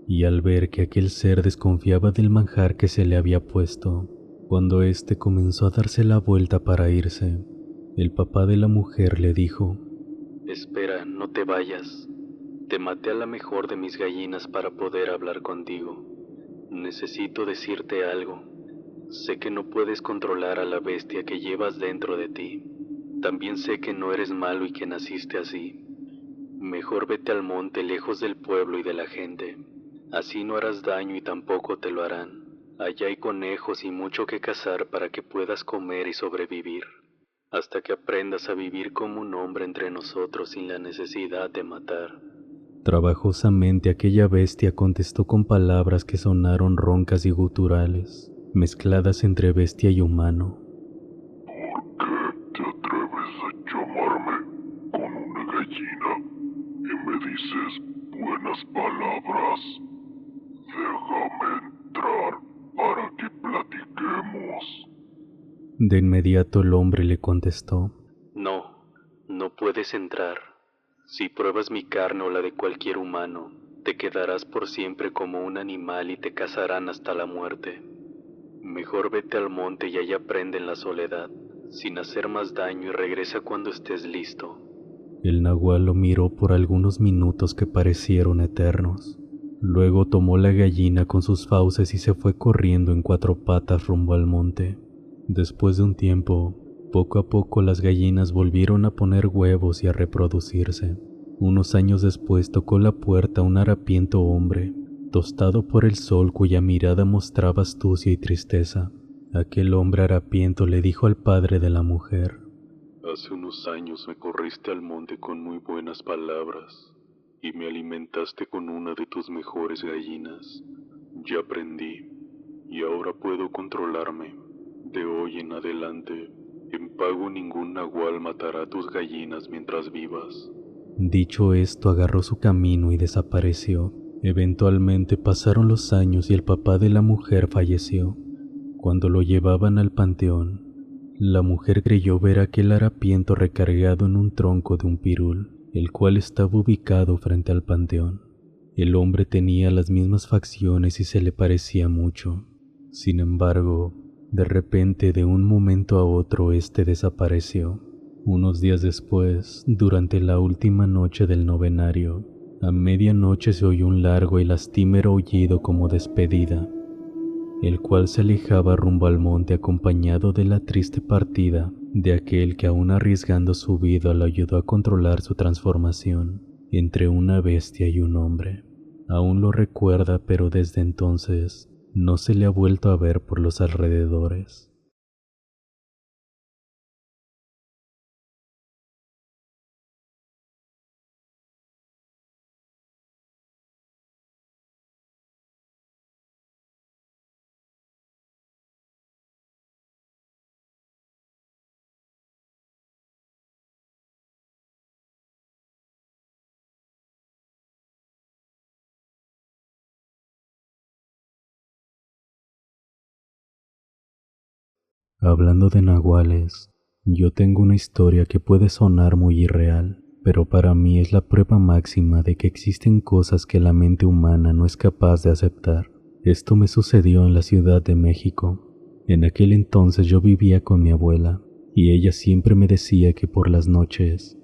y al ver que aquel ser desconfiaba del manjar que se le había puesto, cuando éste comenzó a darse la vuelta para irse, el papá de la mujer le dijo: Espera, no te vayas. Te maté a la mejor de mis gallinas para poder hablar contigo. Necesito decirte algo. Sé que no puedes controlar a la bestia que llevas dentro de ti. También sé que no eres malo y que naciste así. Mejor vete al monte lejos del pueblo y de la gente. Así no harás daño y tampoco te lo harán. Allá hay conejos y mucho que cazar para que puedas comer y sobrevivir, hasta que aprendas a vivir como un hombre entre nosotros sin la necesidad de matar. Trabajosamente aquella bestia contestó con palabras que sonaron roncas y guturales, mezcladas entre bestia y humano. ¿Por qué te atreves a llamarme con una gallina y me dices buenas palabras? Déjame entrar para que platiquemos. De inmediato el hombre le contestó: No, no puedes entrar. Si pruebas mi carne o la de cualquier humano, te quedarás por siempre como un animal y te cazarán hasta la muerte. Mejor vete al monte y allá aprende en la soledad, sin hacer más daño, y regresa cuando estés listo. El nahual lo miró por algunos minutos que parecieron eternos. Luego tomó la gallina con sus fauces y se fue corriendo en 4 patas rumbo al monte. Después de un tiempo, poco a poco las gallinas volvieron a poner huevos y a reproducirse. Unos años después tocó la puerta un harapiento hombre, tostado por el sol, cuya mirada mostraba astucia y tristeza. Aquel hombre harapiento le dijo al padre de la mujer: Hace unos años me corriste al monte con muy buenas palabras y me alimentaste con una de tus mejores gallinas. Ya aprendí y ahora puedo controlarme. De hoy en adelante, en pago ningún nahual matará tus gallinas mientras vivas. Dicho esto, agarró su camino y desapareció. Eventualmente pasaron los años y el papá de la mujer falleció. Cuando lo llevaban al panteón, la mujer creyó ver aquel harapiento recargado en un tronco de un pirul, el cual estaba ubicado frente al panteón. El hombre tenía las mismas facciones y se le parecía mucho. Sin embargo, de repente, de un momento a otro, este desapareció. Unos días después, durante la última noche del novenario, a medianoche se oyó un largo y lastimero aullido como despedida, el cual se alejaba rumbo al monte acompañado de la triste partida de aquel que, aún arriesgando su vida, lo ayudó a controlar su transformación entre una bestia y un hombre. Aún lo recuerda, pero desde entonces no se le ha vuelto a ver por los alrededores. Hablando de nahuales, yo tengo una historia que puede sonar muy irreal, pero para mí es la prueba máxima de que existen cosas que la mente humana no es capaz de aceptar. Esto me sucedió en la Ciudad de México. En aquel entonces yo vivía con mi abuela, y ella siempre me decía que por las noches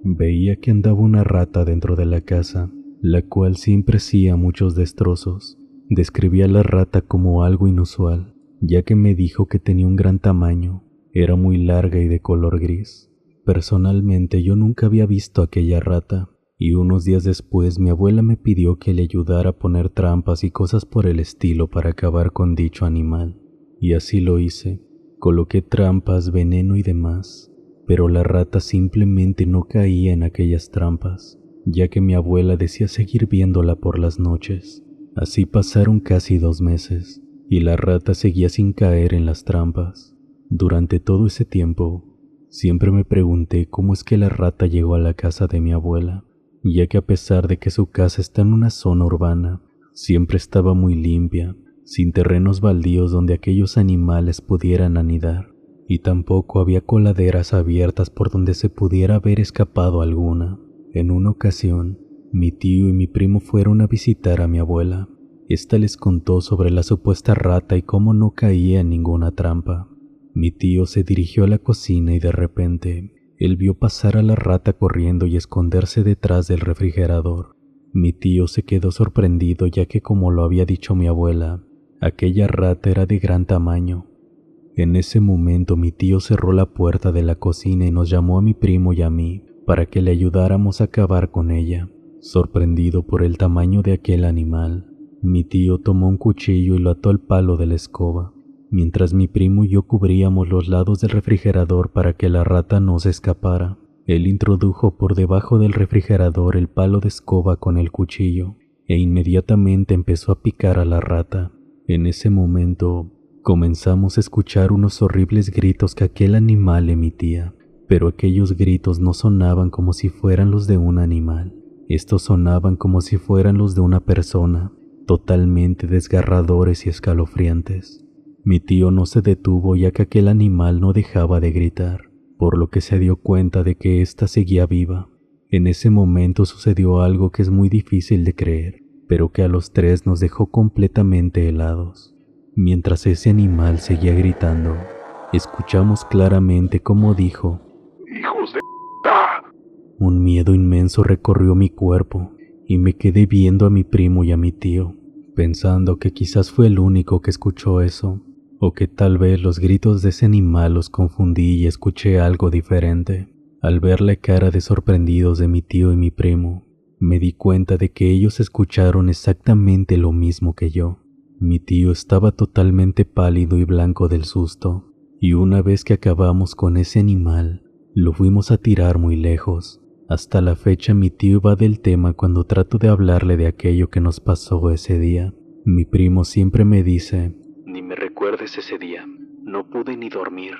veía que andaba una rata dentro de la casa, la cual siempre hacía muchos destrozos. Describía a la rata como algo inusual, ya que me dijo que tenía un gran tamaño, era muy larga y de color gris. Personalmente yo nunca había visto aquella rata, y unos días después mi abuela me pidió que le ayudara a poner trampas y cosas por el estilo para acabar con dicho animal. Y así lo hice. Coloqué trampas, veneno y demás, pero la rata simplemente no caía en aquellas trampas, ya que mi abuela decía seguir viéndola por las noches. Así pasaron casi 2 meses, y la rata seguía sin caer en las trampas. Durante todo ese tiempo, siempre me pregunté cómo es que la rata llegó a la casa de mi abuela, ya que a pesar de que su casa está en una zona urbana, siempre estaba muy limpia, sin terrenos baldíos donde aquellos animales pudieran anidar, y tampoco había coladeras abiertas por donde se pudiera haber escapado alguna. En una ocasión, mi tío y mi primo fueron a visitar a mi abuela. Esta les contó sobre la supuesta rata y cómo no caía en ninguna trampa. Mi tío se dirigió a la cocina y de repente, él vio pasar a la rata corriendo y esconderse detrás del refrigerador. Mi tío se quedó sorprendido ya que, como lo había dicho mi abuela, aquella rata era de gran tamaño. En ese momento mi tío cerró la puerta de la cocina y nos llamó a mi primo y a mí para que le ayudáramos a acabar con ella. Sorprendido por el tamaño de aquel animal, mi tío tomó un cuchillo y lo ató al palo de la escoba, mientras mi primo y yo cubríamos los lados del refrigerador para que la rata no se escapara. Él introdujo por debajo del refrigerador el palo de escoba con el cuchillo e inmediatamente empezó a picar a la rata. En ese momento comenzamos a escuchar unos horribles gritos que aquel animal emitía, pero aquellos gritos no sonaban como si fueran los de un animal. Estos sonaban como si fueran los de una persona, totalmente desgarradores y escalofriantes. Mi tío no se detuvo ya que aquel animal no dejaba de gritar, por lo que se dio cuenta de que ésta seguía viva. En ese momento sucedió algo que es muy difícil de creer, pero que a los tres nos dejó completamente helados. Mientras ese animal seguía gritando, escuchamos claramente cómo dijo: ¡Hijos de p***! Un miedo inmenso recorrió mi cuerpo y me quedé viendo a mi primo y a mi tío, pensando que quizás fue el único que escuchó eso, o que tal vez los gritos de ese animal los confundí y escuché algo diferente. Al ver la cara de sorprendidos de mi tío y mi primo, me di cuenta de que ellos escucharon exactamente lo mismo que yo. Mi tío estaba totalmente pálido y blanco del susto, y una vez que acabamos con ese animal, lo fuimos a tirar muy lejos. Hasta la fecha mi tío va del tema cuando trato de hablarle de aquello que nos pasó ese día. Mi primo siempre me dice: Ni me recuerdes ese día, no pude ni dormir.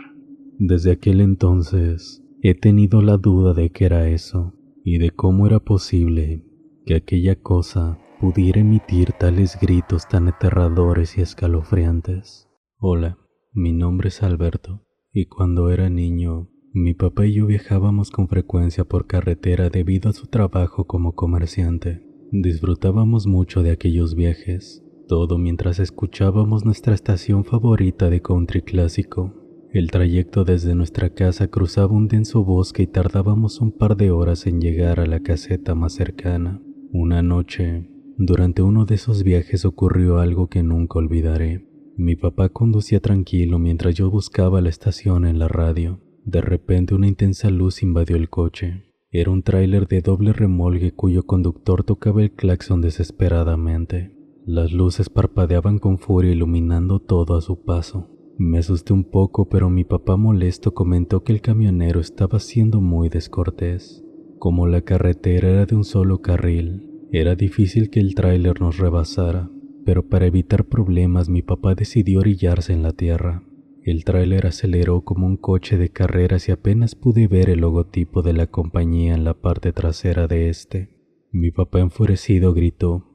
Desde aquel entonces he tenido la duda de qué era eso y de cómo era posible que aquella cosa pudiera emitir tales gritos tan aterradores y escalofriantes. Hola, mi nombre es Alberto, y cuando era niño, mi papá y yo viajábamos con frecuencia por carretera debido a su trabajo como comerciante. Disfrutábamos mucho de aquellos viajes, todo mientras escuchábamos nuestra estación favorita de country clásico. El trayecto desde nuestra casa cruzaba un denso bosque y tardábamos un par de horas en llegar a la caseta más cercana. Una noche, durante uno de esos viajes ocurrió algo que nunca olvidaré. Mi papá conducía tranquilo mientras yo buscaba la estación en la radio. De repente una intensa luz invadió el coche. Era un tráiler de doble remolque cuyo conductor tocaba el claxon desesperadamente. Las luces parpadeaban con furia iluminando todo a su paso. Me asusté un poco, pero mi papá molesto comentó que el camionero estaba siendo muy descortés. Como la carretera era de un solo carril, era difícil que el tráiler nos rebasara, pero para evitar problemas mi papá decidió orillarse en la tierra. El tráiler aceleró como un coche de carreras y apenas pude ver el logotipo de la compañía en la parte trasera de este. Mi papá enfurecido gritó: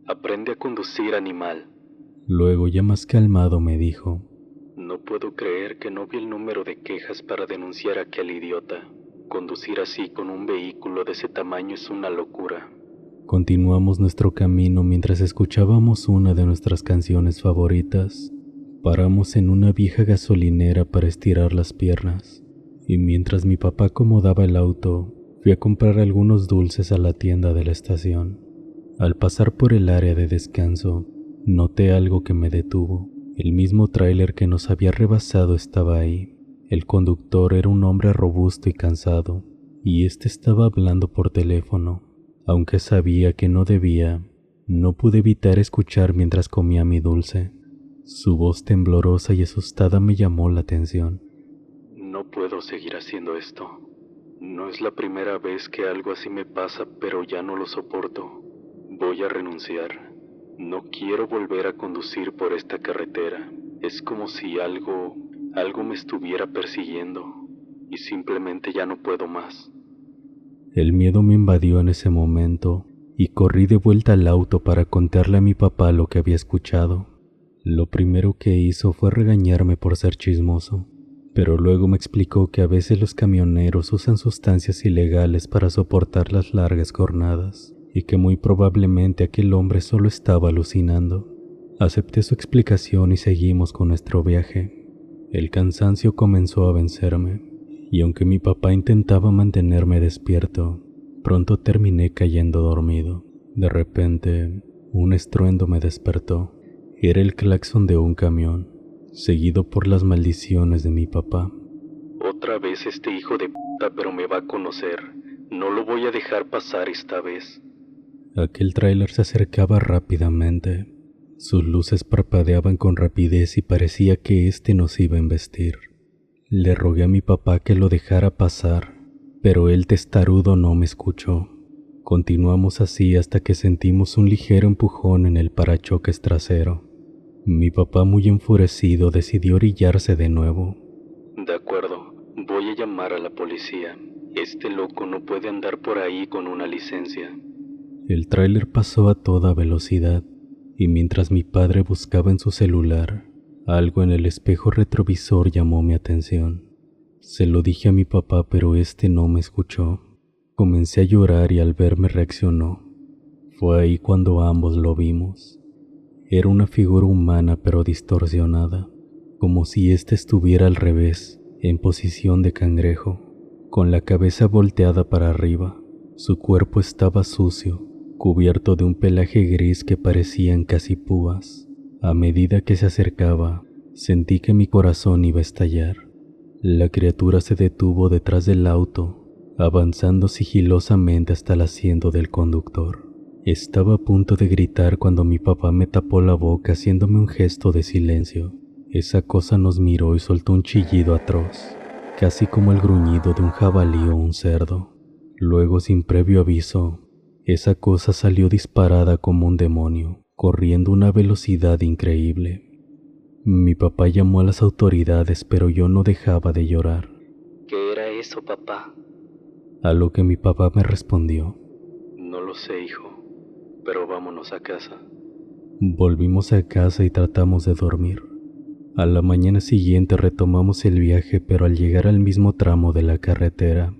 «Aprende a conducir, animal». Luego, ya más calmado, me dijo: «No puedo creer que no vi el número de quejas para denunciar a aquel idiota. Conducir así con un vehículo de ese tamaño es una locura». Continuamos nuestro camino mientras escuchábamos una de nuestras canciones favoritas. Paramos en una vieja gasolinera para estirar las piernas, y mientras mi papá acomodaba el auto, fui a comprar algunos dulces a la tienda de la estación. Al pasar por el área de descanso, noté algo que me detuvo. El mismo tráiler que nos había rebasado estaba ahí. El conductor era un hombre robusto y cansado, y este estaba hablando por teléfono. Aunque sabía que no debía, no pude evitar escuchar mientras comía mi dulce. Su voz temblorosa y asustada me llamó la atención. «No puedo seguir haciendo esto. No es la primera vez que algo así me pasa, pero ya no lo soporto. Voy a renunciar. No quiero volver a conducir por esta carretera. Es como si algo me estuviera persiguiendo, y simplemente ya no puedo más». El miedo me invadió en ese momento, y corrí de vuelta al auto para contarle a mi papá lo que había escuchado. Lo primero que hizo fue regañarme por ser chismoso, pero luego me explicó que a veces los camioneros usan sustancias ilegales para soportar las largas jornadas, y que muy probablemente aquel hombre solo estaba alucinando. Acepté su explicación y seguimos con nuestro viaje. El cansancio comenzó a vencerme, y aunque mi papá intentaba mantenerme despierto, pronto terminé cayendo dormido. De repente, un estruendo me despertó. Era el claxon de un camión, seguido por las maldiciones de mi papá. «Otra vez este hijo de puta, pero me va a conocer. No lo voy a dejar pasar esta vez». Aquel tráiler se acercaba rápidamente. Sus luces parpadeaban con rapidez y parecía que éste nos iba a embestir. Le rogué a mi papá que lo dejara pasar, pero el testarudo no me escuchó. Continuamos así hasta que sentimos un ligero empujón en el parachoques trasero. Mi papá, muy enfurecido, decidió orillarse de nuevo. «De acuerdo, voy a llamar a la policía. Este loco no puede andar por ahí con una licencia». El tráiler pasó a toda velocidad, y mientras mi padre buscaba en su celular, algo en el espejo retrovisor llamó mi atención. Se lo dije a mi papá, pero este no me escuchó. Comencé a llorar y al verme reaccionó. Fue ahí cuando ambos lo vimos. Era una figura humana pero distorsionada, como si éste estuviera al revés, en posición de cangrejo, con la cabeza volteada para arriba. Su cuerpo estaba sucio, cubierto de un pelaje gris que parecían casi púas. A medida que se acercaba, sentí que mi corazón iba a estallar. La criatura se detuvo detrás del auto, avanzando sigilosamente hasta el asiento del conductor. Estaba a punto de gritar cuando mi papá me tapó la boca haciéndome un gesto de silencio. Esa cosa nos miró y soltó un chillido atroz, casi como el gruñido de un jabalí o un cerdo. Luego, sin previo aviso, esa cosa salió disparada como un demonio, corriendo a una velocidad increíble. Mi papá llamó a las autoridades, pero yo no dejaba de llorar. ¿Qué era eso, papá? A lo que mi papá me respondió: «No lo sé, hijo, pero vámonos a casa». Volvimos a casa y tratamos de dormir. A la mañana siguiente retomamos el viaje, pero al llegar al mismo tramo de la carretera,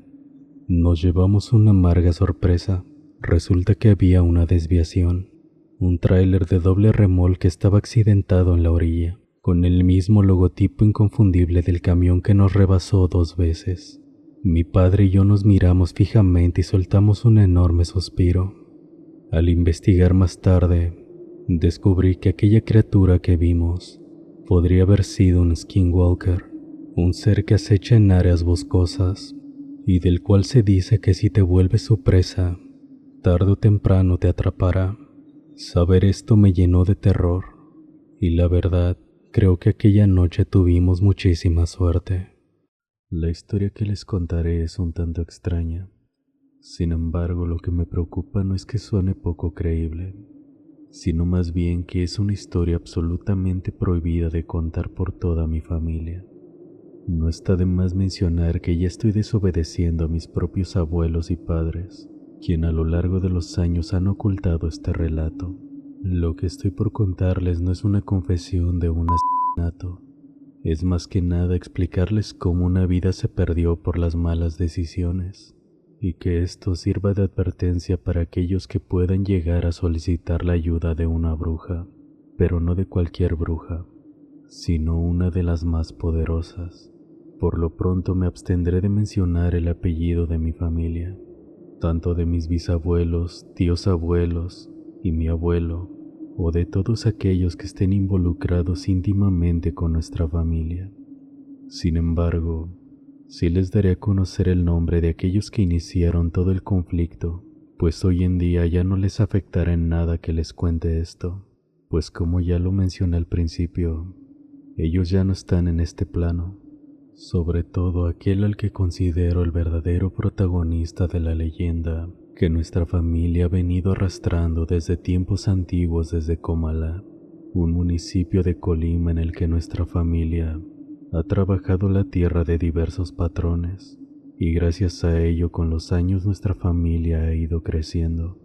nos llevamos una amarga sorpresa. Resulta que había una desviación. Un tráiler de doble remolque estaba accidentado en la orilla, con el mismo logotipo inconfundible del camión que nos rebasó 2 veces. Mi padre y yo nos miramos fijamente y soltamos un enorme suspiro. Al investigar más tarde, descubrí que aquella criatura que vimos podría haber sido un skinwalker, un ser que acecha en áreas boscosas y del cual se dice que si te vuelves su presa, tarde o temprano te atrapará. Saber esto me llenó de terror y la verdad, creo que aquella noche tuvimos muchísima suerte. La historia que les contaré es un tanto extraña. Sin embargo, lo que me preocupa no es que suene poco creíble, sino más bien que es una historia absolutamente prohibida de contar por toda mi familia. No está de más mencionar que ya estoy desobedeciendo a mis propios abuelos y padres, quien a lo largo de los años han ocultado este relato. Lo que estoy por contarles no es una confesión de un asesinato, es más que nada explicarles cómo una vida se perdió por las malas decisiones, y que esto sirva de advertencia para aquellos que puedan llegar a solicitar la ayuda de una bruja, pero no de cualquier bruja, sino una de las más poderosas. Por lo pronto me abstendré de mencionar el apellido de mi familia, tanto de mis bisabuelos, tíos abuelos y mi abuelo, o de todos aquellos que estén involucrados íntimamente con nuestra familia. Sin embargo, sí les daré a conocer el nombre de aquellos que iniciaron todo el conflicto, pues hoy en día ya no les afectará en nada que les cuente esto, pues como ya lo mencioné al principio, ellos ya no están en este plano. Sobre todo aquel al que considero el verdadero protagonista de la leyenda que nuestra familia ha venido arrastrando desde tiempos antiguos desde Comala, un municipio de Colima en el que nuestra familia ha trabajado la tierra de diversos patrones y gracias a ello con los años nuestra familia ha ido creciendo.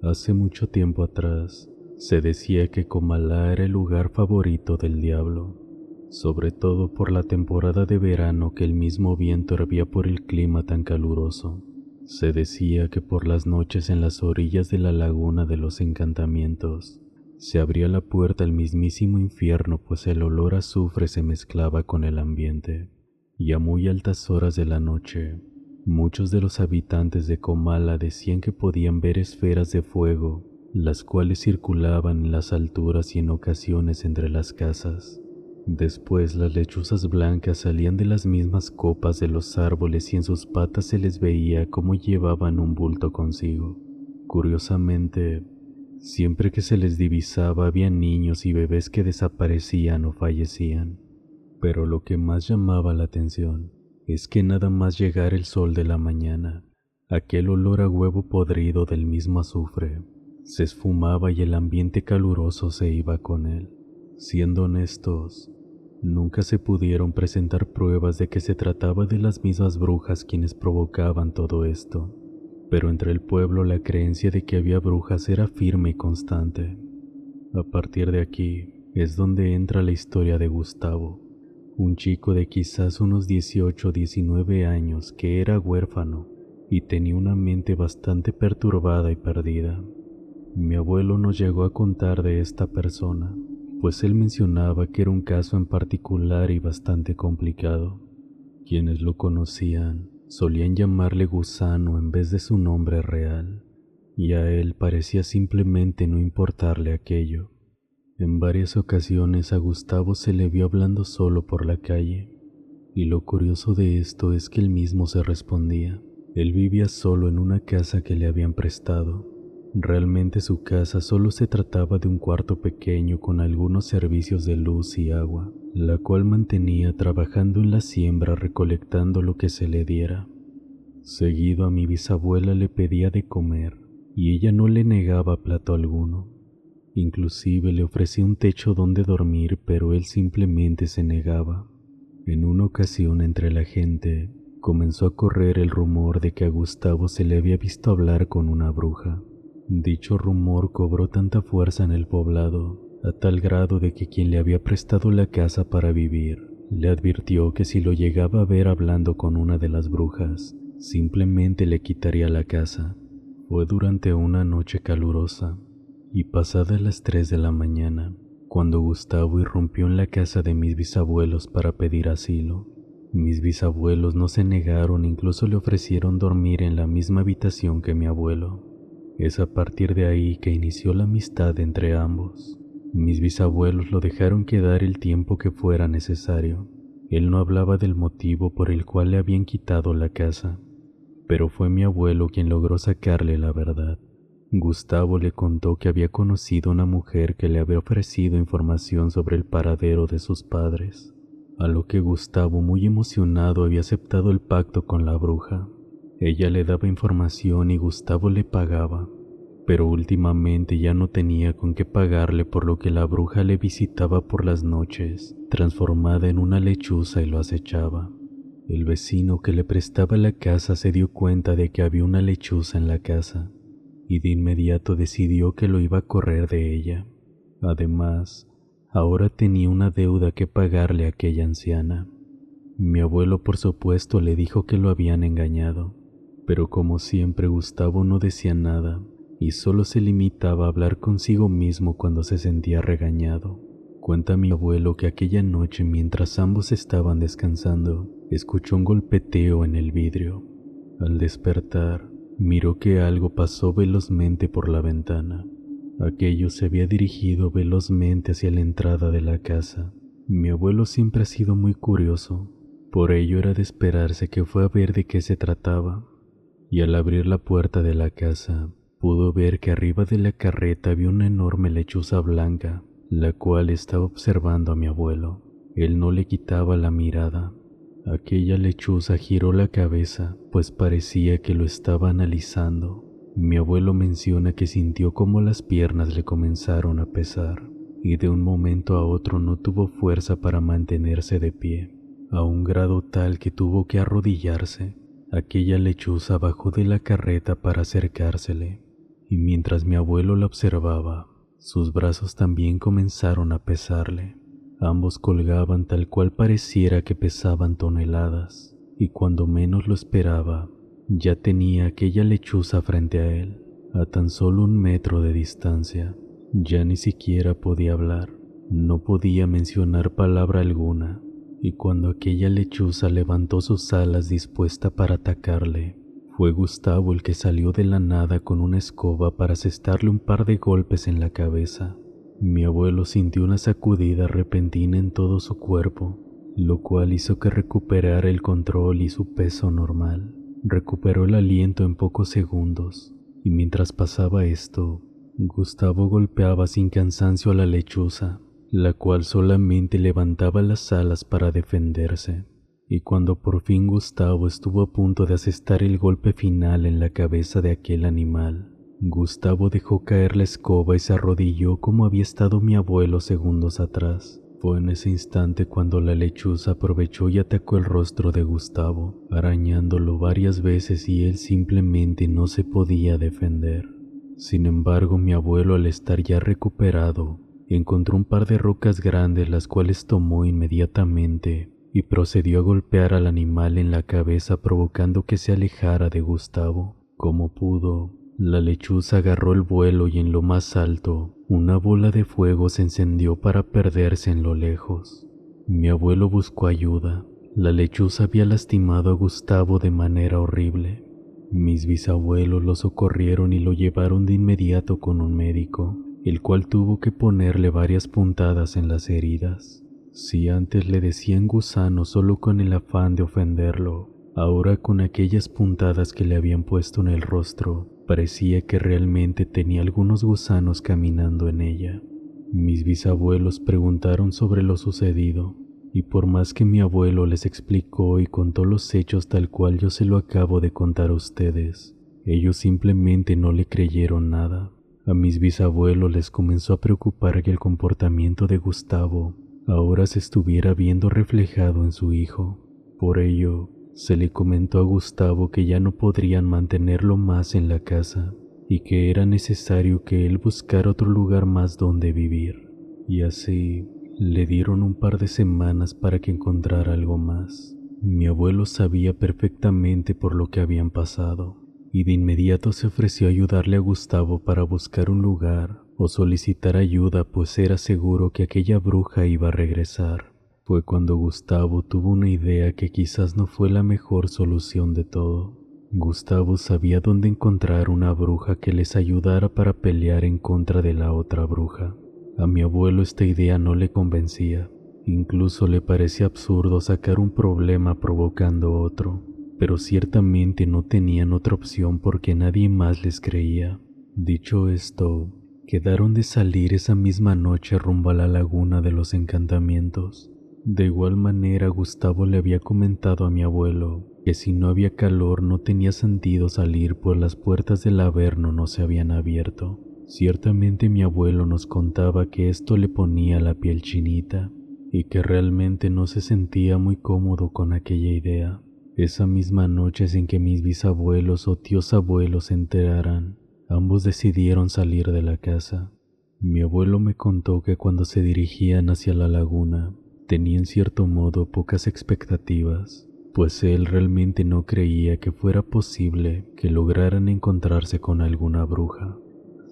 Hace mucho tiempo atrás se decía que Comala era el lugar favorito del diablo, sobre todo por la temporada de verano que el mismo viento hervía por el clima tan caluroso. Se decía que por las noches en las orillas de la laguna de los encantamientos se abría la puerta al mismísimo infierno, pues el olor a azufre se mezclaba con el ambiente, y a muy altas horas de la noche, muchos de los habitantes de Comala decían que podían ver esferas de fuego, las cuales circulaban en las alturas y en ocasiones entre las casas. Después las lechuzas blancas salían de las mismas copas de los árboles y en sus patas se les veía cómo llevaban un bulto consigo. Curiosamente, siempre que se les divisaba había niños y bebés que desaparecían o fallecían. Pero lo que más llamaba la atención es que nada más llegar el sol de la mañana, aquel olor a huevo podrido del mismo azufre se esfumaba y el ambiente caluroso se iba con él. Siendo honestos, nunca se pudieron presentar pruebas de que se trataba de las mismas brujas quienes provocaban todo esto, pero entre el pueblo la creencia de que había brujas era firme y constante. A partir de aquí es donde entra la historia de Gustavo, un chico de quizás unos 18 o 19 años que era huérfano y tenía una mente bastante perturbada y perdida. Mi abuelo nos llegó a contar de esta persona, pues él mencionaba que era un caso en particular y bastante complicado. Quienes lo conocían solían llamarle Gusano en vez de su nombre real, y a él parecía simplemente no importarle aquello. En varias ocasiones a Gustavo se le vio hablando solo por la calle, y lo curioso de esto es que él mismo se respondía. Él vivía solo en una casa que le habían prestado. Realmente su casa solo se trataba de un cuarto pequeño con algunos servicios de luz y agua, la cual mantenía trabajando en la siembra recolectando lo que se le diera. Seguido a mi bisabuela le pedía de comer y ella no le negaba plato alguno. Inclusive le ofrecía un techo donde dormir, pero él simplemente se negaba. En una ocasión entre la gente comenzó a correr el rumor de que a Gustavo se le había visto hablar con una bruja. Dicho rumor cobró tanta fuerza en el poblado, a tal grado de que quien le había prestado la casa para vivir, le advirtió que si lo llegaba a ver hablando con una de las brujas, simplemente le quitaría la casa. Fue durante una noche calurosa y pasadas las 3 de la mañana, cuando Gustavo irrumpió en la casa de mis bisabuelos para pedir asilo. Mis bisabuelos no se negaron, incluso le ofrecieron dormir en la misma habitación que mi abuelo. Es a partir de ahí que inició la amistad entre ambos. Mis bisabuelos lo dejaron quedar el tiempo que fuera necesario. Él no hablaba del motivo por el cual le habían quitado la casa, pero fue mi abuelo quien logró sacarle la verdad. Gustavo le contó que había conocido a una mujer que le había ofrecido información sobre el paradero de sus padres, a lo que Gustavo, muy emocionado, había aceptado el pacto con la bruja. Ella le daba información y Gustavo le pagaba, pero últimamente ya no tenía con qué pagarle, por lo que la bruja le visitaba por las noches, transformada en una lechuza, y lo acechaba. El vecino que le prestaba la casa se dio cuenta de que había una lechuza en la casa y de inmediato decidió que lo iba a correr de ella. Además, ahora tenía una deuda que pagarle a aquella anciana. Mi abuelo, por supuesto, le dijo que lo habían engañado, pero como siempre Gustavo no decía nada y solo se limitaba a hablar consigo mismo cuando se sentía regañado. Cuenta mi abuelo que aquella noche, mientras ambos estaban descansando, escuchó un golpeteo en el vidrio. Al despertar, miró que algo pasó velozmente por la ventana. Aquello se había dirigido velozmente hacia la entrada de la casa. Mi abuelo siempre ha sido muy curioso, por ello era de esperarse que fue a ver de qué se trataba, y al abrir la puerta de la casa, pudo ver que arriba de la carreta había una enorme lechuza blanca, la cual estaba observando a mi abuelo. Él no le quitaba la mirada. Aquella lechuza giró la cabeza, pues parecía que lo estaba analizando. Mi abuelo menciona que sintió como las piernas le comenzaron a pesar, y de un momento a otro no tuvo fuerza para mantenerse de pie, a un grado tal que tuvo que arrodillarse. Aquella lechuza bajó de la carreta para acercársele, y mientras mi abuelo la observaba, sus brazos también comenzaron a pesarle. Ambos colgaban tal cual pareciera que pesaban toneladas, y cuando menos lo esperaba, ya tenía aquella lechuza frente a él, a tan solo 1 metro de distancia. Ya ni siquiera podía hablar, no podía mencionar palabra alguna, y cuando aquella lechuza levantó sus alas dispuesta para atacarle, fue Gustavo el que salió de la nada con una escoba para asestarle un par de golpes en la cabeza. Mi abuelo sintió una sacudida repentina en todo su cuerpo, lo cual hizo que recuperara el control y su peso normal. Recuperó el aliento en pocos segundos, y mientras pasaba esto, Gustavo golpeaba sin cansancio a la lechuza, la cual solamente levantaba las alas para defenderse. Y cuando por fin Gustavo estuvo a punto de asestar el golpe final en la cabeza de aquel animal, Gustavo dejó caer la escoba y se arrodilló como había estado mi abuelo segundos atrás. Fue en ese instante cuando la lechuza aprovechó y atacó el rostro de Gustavo, arañándolo varias veces, y él simplemente no se podía defender. Sin embargo, mi abuelo, al estar ya recuperado, encontró un par de rocas grandes, las cuales tomó inmediatamente y procedió a golpear al animal en la cabeza, provocando que se alejara de Gustavo. Como pudo, la lechuza agarró el vuelo y en lo más alto, una bola de fuego se encendió para perderse en lo lejos. Mi abuelo buscó ayuda. La lechuza había lastimado a Gustavo de manera horrible. Mis bisabuelos lo socorrieron y lo llevaron de inmediato con un médico, el cual tuvo que ponerle varias puntadas en las heridas. Si antes le decían gusano solo con el afán de ofenderlo, ahora con aquellas puntadas que le habían puesto en el rostro, parecía que realmente tenía algunos gusanos caminando en ella. Mis bisabuelos preguntaron sobre lo sucedido, y por más que mi abuelo les explicó y contó los hechos tal cual yo se lo acabo de contar a ustedes, ellos simplemente no le creyeron nada. A mis bisabuelos les comenzó a preocupar que el comportamiento de Gustavo ahora se estuviera viendo reflejado en su hijo. Por ello, se le comentó a Gustavo que ya no podrían mantenerlo más en la casa y que era necesario que él buscara otro lugar más donde vivir. Y así le dieron un par de semanas para que encontrara algo más. Mi abuelo sabía perfectamente por lo que habían pasado. y de inmediato se ofreció a ayudarle a Gustavo para buscar un lugar o solicitar ayuda, pues era seguro que aquella bruja iba a regresar. Fue cuando Gustavo tuvo una idea que quizás no fue la mejor solución de todo. Gustavo sabía dónde encontrar una bruja que les ayudara para pelear en contra de la otra bruja. A mi abuelo esta idea no le convencía. Incluso le parecía absurdo sacar un problema provocando otro, pero ciertamente no tenían otra opción porque nadie más les creía. Dicho esto, quedaron de salir esa misma noche rumbo a la laguna de los encantamientos. De igual manera, Gustavo le había comentado a mi abuelo que si no había calor no tenía sentido salir, pues las puertas del Averno no se habían abierto. Ciertamente mi abuelo nos contaba que esto le ponía la piel chinita y que realmente no se sentía muy cómodo con aquella idea. Esa misma noche, sin que mis bisabuelos o tíos abuelos se enteraran, ambos decidieron salir de la casa. Mi abuelo me contó que cuando se dirigían hacia la laguna, tenía en cierto modo pocas expectativas, pues él realmente no creía que fuera posible que lograran encontrarse con alguna bruja.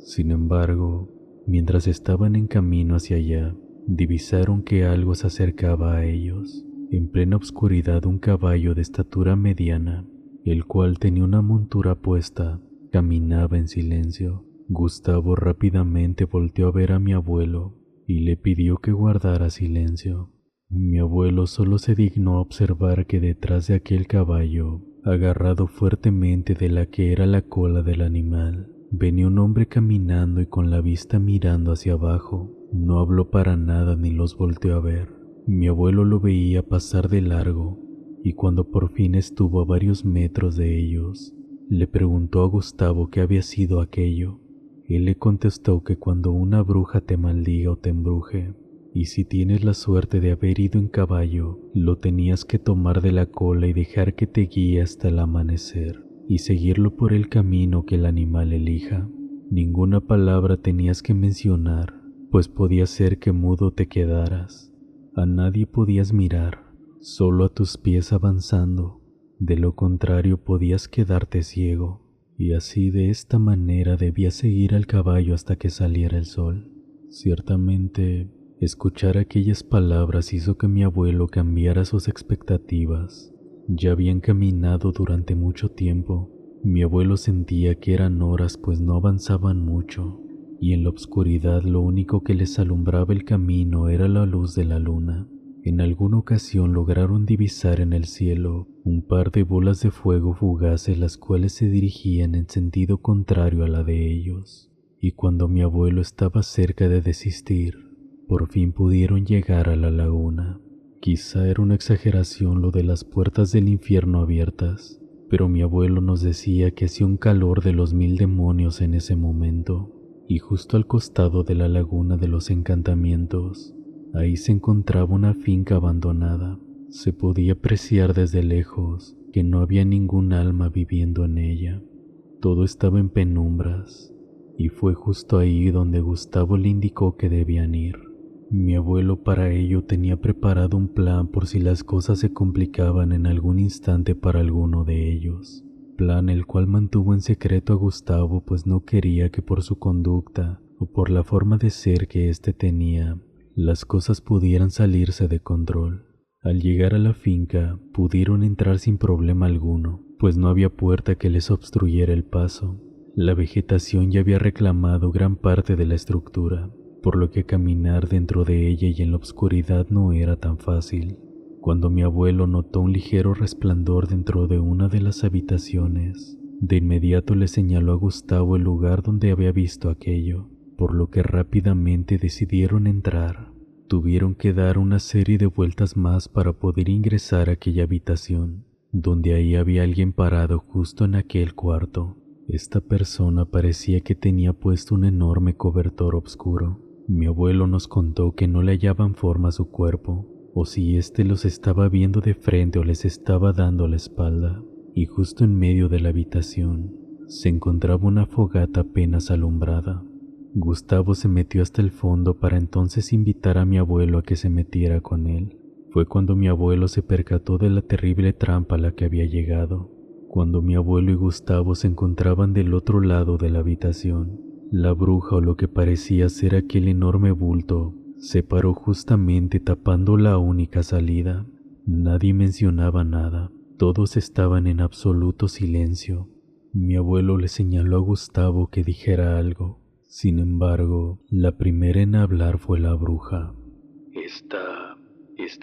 Sin embargo, mientras estaban en camino hacia allá, divisaron que algo se acercaba a ellos. En plena oscuridad, un caballo de estatura mediana, el cual tenía una montura puesta, caminaba en silencio. Gustavo rápidamente volteó a ver a mi abuelo y le pidió que guardara silencio. Mi abuelo solo se dignó a observar que detrás de aquel caballo, agarrado fuertemente de la que era la cola del animal, venía un hombre caminando y con la vista mirando hacia abajo. No habló para nada ni los volteó a ver. Mi abuelo lo veía pasar de largo y cuando por fin estuvo a varios metros de ellos, le preguntó a Gustavo qué había sido aquello. Él le contestó que cuando una bruja te maldiga o te embruje, y si tienes la suerte de haber ido en caballo, lo tenías que tomar de la cola y dejar que te guíe hasta el amanecer, y seguirlo por el camino que el animal elija. Ninguna palabra tenías que mencionar, pues podía ser que mudo te quedaras. A nadie podías mirar, solo a tus pies avanzando. De lo contrario podías quedarte ciego, y así de esta manera debías seguir al caballo hasta que saliera el sol. Ciertamente, escuchar aquellas palabras hizo que mi abuelo cambiara sus expectativas. Ya habían caminado durante mucho tiempo. Mi abuelo sentía que eran horas, pues no avanzaban mucho, y en la oscuridad lo único que les alumbraba el camino era la luz de la luna. En alguna ocasión lograron divisar en el cielo un par de bolas de fuego fugaces, las cuales se dirigían en sentido contrario a la de ellos, y cuando mi abuelo estaba cerca de desistir, por fin pudieron llegar a la laguna. Quizá era una exageración lo de las puertas del infierno abiertas, pero mi abuelo nos decía que hacía un calor de los 1000 demonios en ese momento, y justo al costado de la laguna de los encantamientos, ahí se encontraba una finca abandonada. Se podía apreciar desde lejos que no había ningún alma viviendo en ella. Todo estaba en penumbras, y fue justo ahí donde Gustavo le indicó que debían ir. Mi abuelo para ello tenía preparado un plan por si las cosas se complicaban en algún instante para alguno de ellos. Plan el cual mantuvo en secreto a Gustavo, pues no quería que por su conducta o por la forma de ser que éste tenía, las cosas pudieran salirse de control. Al llegar a la finca, pudieron entrar sin problema alguno, pues no había puerta que les obstruyera el paso. La vegetación ya había reclamado gran parte de la estructura, por lo que caminar dentro de ella y en la oscuridad no era tan fácil. Cuando mi abuelo notó un ligero resplandor dentro de una de las habitaciones, de inmediato le señaló a Gustavo el lugar donde había visto aquello, por lo que rápidamente decidieron entrar. Tuvieron que dar una serie de vueltas más para poder ingresar a aquella habitación, donde ahí había alguien parado justo en aquel cuarto. Esta persona parecía que tenía puesto un enorme cobertor oscuro. Mi abuelo nos contó que no le hallaban forma a su cuerpo, o si éste los estaba viendo de frente o les estaba dando la espalda, y justo en medio de la habitación se encontraba una fogata apenas alumbrada. Gustavo se metió hasta el fondo para entonces invitar a mi abuelo a que se metiera con él. Fue cuando mi abuelo se percató de la terrible trampa a la que había llegado. Cuando mi abuelo y Gustavo se encontraban del otro lado de la habitación, la bruja, o lo que parecía ser aquel enorme bulto, se paró justamente tapando la única salida. Nadie mencionaba nada, todos estaban en absoluto silencio. Mi abuelo le señaló a Gustavo que dijera algo. Sin embargo, la primera en hablar fue la bruja. Esta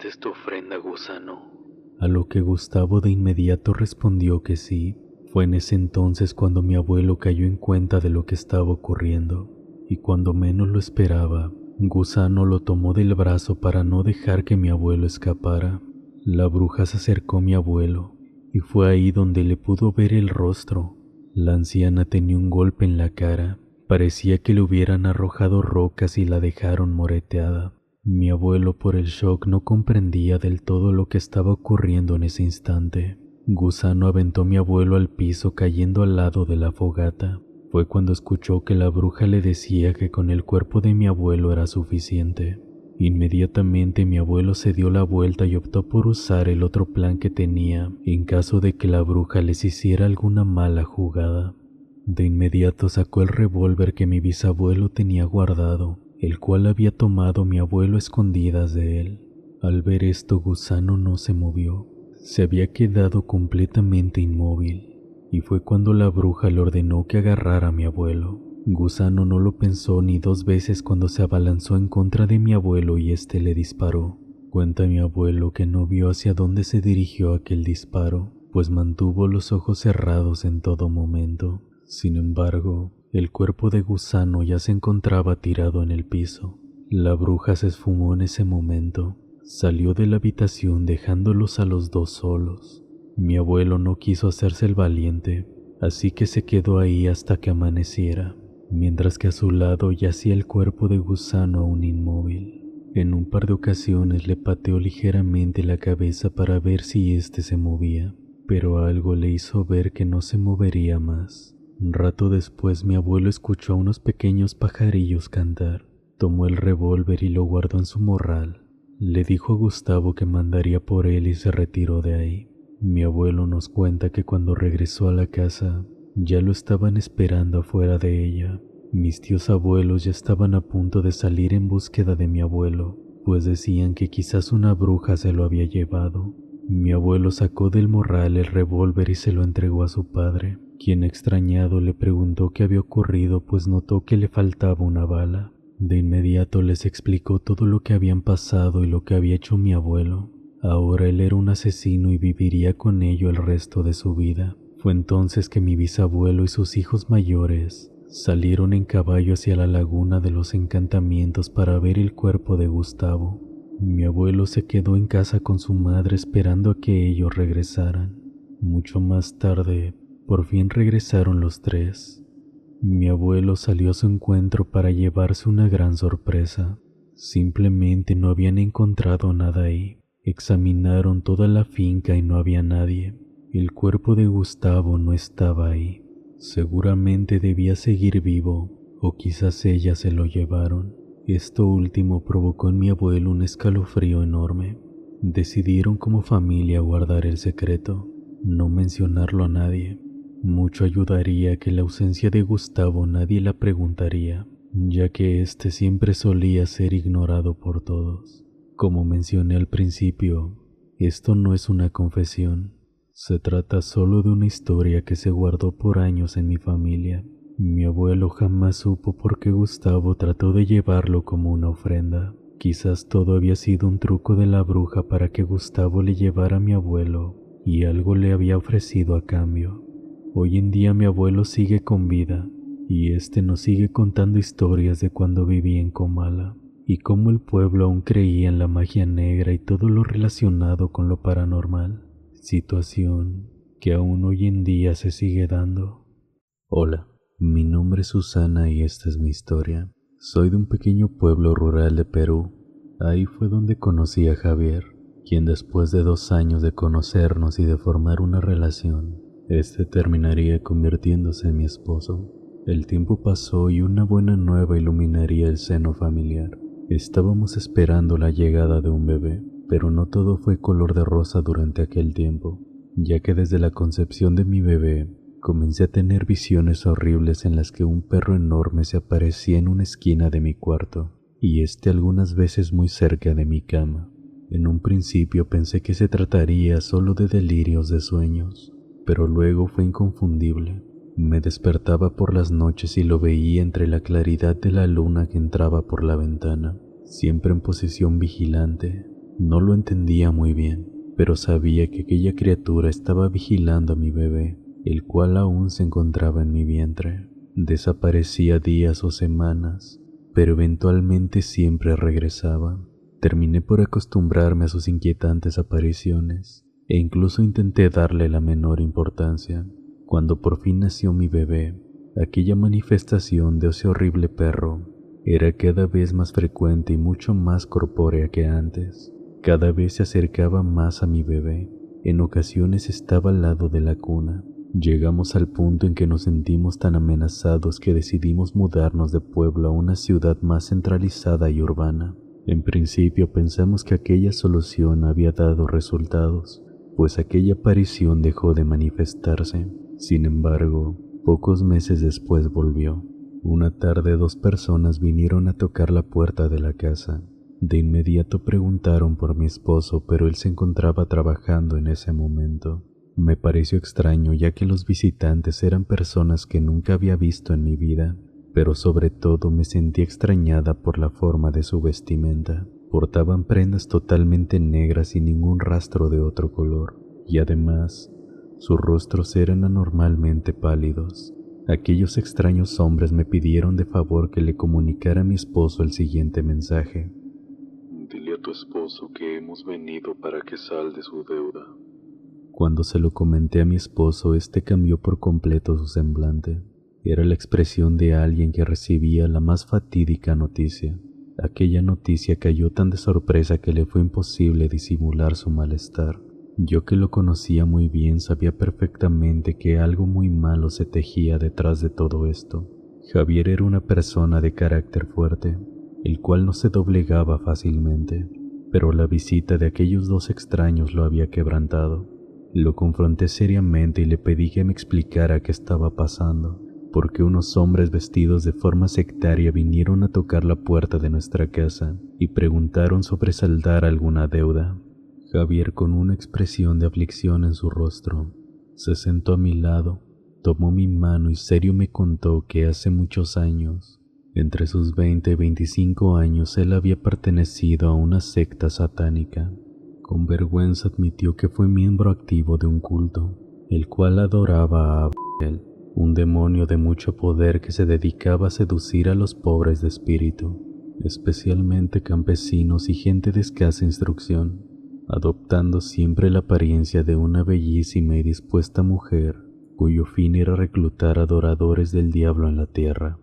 es tu ofrenda, gusano. A lo que Gustavo de inmediato respondió que sí. Fue en ese entonces cuando mi abuelo cayó en cuenta de lo que estaba ocurriendo, y cuando menos lo esperaba, Gusano lo tomó del brazo para no dejar que mi abuelo escapara. La bruja se acercó a mi abuelo, y fue ahí donde le pudo ver el rostro. La anciana tenía un golpe en la cara, parecía que le hubieran arrojado rocas y la dejaron moreteada. Mi abuelo, por el shock, no comprendía del todo lo que estaba ocurriendo en ese instante. Gusano aventó a mi abuelo al piso, cayendo al lado de la fogata. Fue cuando escuchó que la bruja le decía que con el cuerpo de mi abuelo era suficiente. Inmediatamente mi abuelo se dio la vuelta y optó por usar el otro plan que tenía en caso de que la bruja les hiciera alguna mala jugada. De inmediato sacó el revólver que mi bisabuelo tenía guardado, el cual había tomado mi abuelo a escondidas de él. Al ver esto, Gusano no se movió. Se había quedado completamente inmóvil, y fue cuando la bruja le ordenó que agarrara a mi abuelo. Gusano no lo pensó ni dos veces cuando se abalanzó en contra de mi abuelo y éste le disparó. Cuenta mi abuelo que no vio hacia dónde se dirigió aquel disparo, pues mantuvo los ojos cerrados en todo momento. Sin embargo, el cuerpo de Gusano ya se encontraba tirado en el piso. La bruja se esfumó en ese momento. Salió de la habitación dejándolos a los dos solos. Mi abuelo no quiso hacerse el valiente, así que se quedó ahí hasta que amaneciera, mientras que a su lado yacía el cuerpo de Gusano aún inmóvil. En un par de ocasiones le pateó ligeramente la cabeza para ver si éste se movía, pero algo le hizo ver que no se movería más. Un rato después mi abuelo escuchó a unos pequeños pajarillos cantar. Tomó el revólver y lo guardó en su morral. Le dijo a Gustavo que mandaría por él y se retiró de ahí. Mi abuelo nos cuenta que cuando regresó a la casa, ya lo estaban esperando afuera de ella. Mis tíos abuelos ya estaban a punto de salir en búsqueda de mi abuelo, pues decían que quizás una bruja se lo había llevado. Mi abuelo sacó del morral el revólver y se lo entregó a su padre, quien extrañado le preguntó qué había ocurrido, pues notó que le faltaba una bala. De inmediato les explicó todo lo que habían pasado y lo que había hecho mi abuelo. Ahora él era un asesino y viviría con ello el resto de su vida. Fue entonces que mi bisabuelo y sus hijos mayores salieron en caballo hacia la laguna de los encantamientos para ver el cuerpo de Gustavo. Mi abuelo se quedó en casa con su madre esperando a que ellos regresaran. Mucho más tarde, por fin regresaron los tres. Mi abuelo salió a su encuentro para llevarse una gran sorpresa. Simplemente no habían encontrado nada ahí. Examinaron toda la finca y no había nadie. El cuerpo de Gustavo no estaba ahí. Seguramente debía seguir vivo, o quizás ellas se lo llevaron. Esto último provocó en mi abuelo un escalofrío enorme. Decidieron como familia guardar el secreto, no mencionarlo a nadie. Mucho ayudaría que la ausencia de Gustavo nadie la preguntaría, ya que éste siempre solía ser ignorado por todos. Como mencioné al principio, esto no es una confesión. Se trata solo de una historia que se guardó por años en mi familia. Mi abuelo jamás supo por qué Gustavo trató de llevarlo como una ofrenda. Quizás todo había sido un truco de la bruja para que Gustavo le llevara a mi abuelo y algo le había ofrecido a cambio. Hoy en día mi abuelo sigue con vida y este nos sigue contando historias de cuando vivía en Comala y cómo el pueblo aún creía en la magia negra y todo lo relacionado con lo paranormal, situación que aún hoy en día se sigue dando. Hola, mi nombre es Susana y esta es mi historia. Soy de un pequeño pueblo rural de Perú. Ahí fue donde conocí a Javier, quien después de 2 años de conocernos y de formar una relación, terminaría convirtiéndose en mi esposo. El tiempo pasó y una buena nueva iluminaría el seno familiar. Estábamos esperando la llegada de un bebé, pero no todo fue color de rosa durante aquel tiempo. ya que desde la concepción de mi bebé comencé a tener visiones horribles en las que un perro enorme se aparecía en una esquina de mi cuarto y algunas veces muy cerca de mi cama. En un principio pensé que se trataría solo de delirios de sueños, pero luego fue inconfundible. Me despertaba por las noches y lo veía entre la claridad de la luna que entraba por la ventana, siempre en posición vigilante. No lo entendía muy bien, pero sabía que aquella criatura estaba vigilando a mi bebé, el cual aún se encontraba en mi vientre. Desaparecía días o semanas, pero eventualmente siempre regresaba. Terminé por acostumbrarme a sus inquietantes apariciones, e incluso intenté darle la menor importancia. Cuando por fin nació mi bebé, aquella manifestación de ese horrible perro era cada vez más frecuente y mucho más corpórea que antes. Cada vez se acercaba más a mi bebé. En ocasiones estaba al lado de la cuna. Llegamos al punto en que nos sentimos tan amenazados que decidimos mudarnos de pueblo a una ciudad más centralizada y urbana. En principio pensamos que aquella solución había dado resultados, pues aquella aparición dejó de manifestarse. Sin embargo, pocos meses después volvió. Una tarde 2 personas vinieron a tocar la puerta de la casa. De inmediato preguntaron por mi esposo, pero él se encontraba trabajando en ese momento. Me pareció extraño, ya que los visitantes eran personas que nunca había visto en mi vida, pero sobre todo me sentí extrañada por la forma de su vestimenta. Portaban prendas totalmente negras sin ningún rastro de otro color, y además, sus rostros eran anormalmente pálidos. Aquellos extraños hombres me pidieron de favor que le comunicara a mi esposo el siguiente mensaje. Dile a tu esposo que hemos venido para que salde su deuda. Cuando se lo comenté a mi esposo, cambió por completo su semblante. Era la expresión de alguien que recibía la más fatídica noticia. Aquella noticia cayó tan de sorpresa que le fue imposible disimular su malestar. Yo, que lo conocía muy bien, sabía perfectamente que algo muy malo se tejía detrás de todo esto. Javier era una persona de carácter fuerte, el cual no se doblegaba fácilmente, pero la visita de aquellos 2 extraños lo había quebrantado. Lo confronté seriamente y le pedí que me explicara qué estaba pasando, porque unos hombres vestidos de forma sectaria vinieron a tocar la puerta de nuestra casa y preguntaron sobre saldar alguna deuda. Javier, con una expresión de aflicción en su rostro, se sentó a mi lado, tomó mi mano y serio me contó que hace muchos años, entre sus 20 y 25 años, él había pertenecido a una secta satánica. Con vergüenza admitió que fue miembro activo de un culto, el cual adoraba a Abel, un demonio de mucho poder que se dedicaba a seducir a los pobres de espíritu, especialmente campesinos y gente de escasa instrucción, adoptando siempre la apariencia de una bellísima y dispuesta mujer, cuyo fin era reclutar adoradores del diablo en la tierra.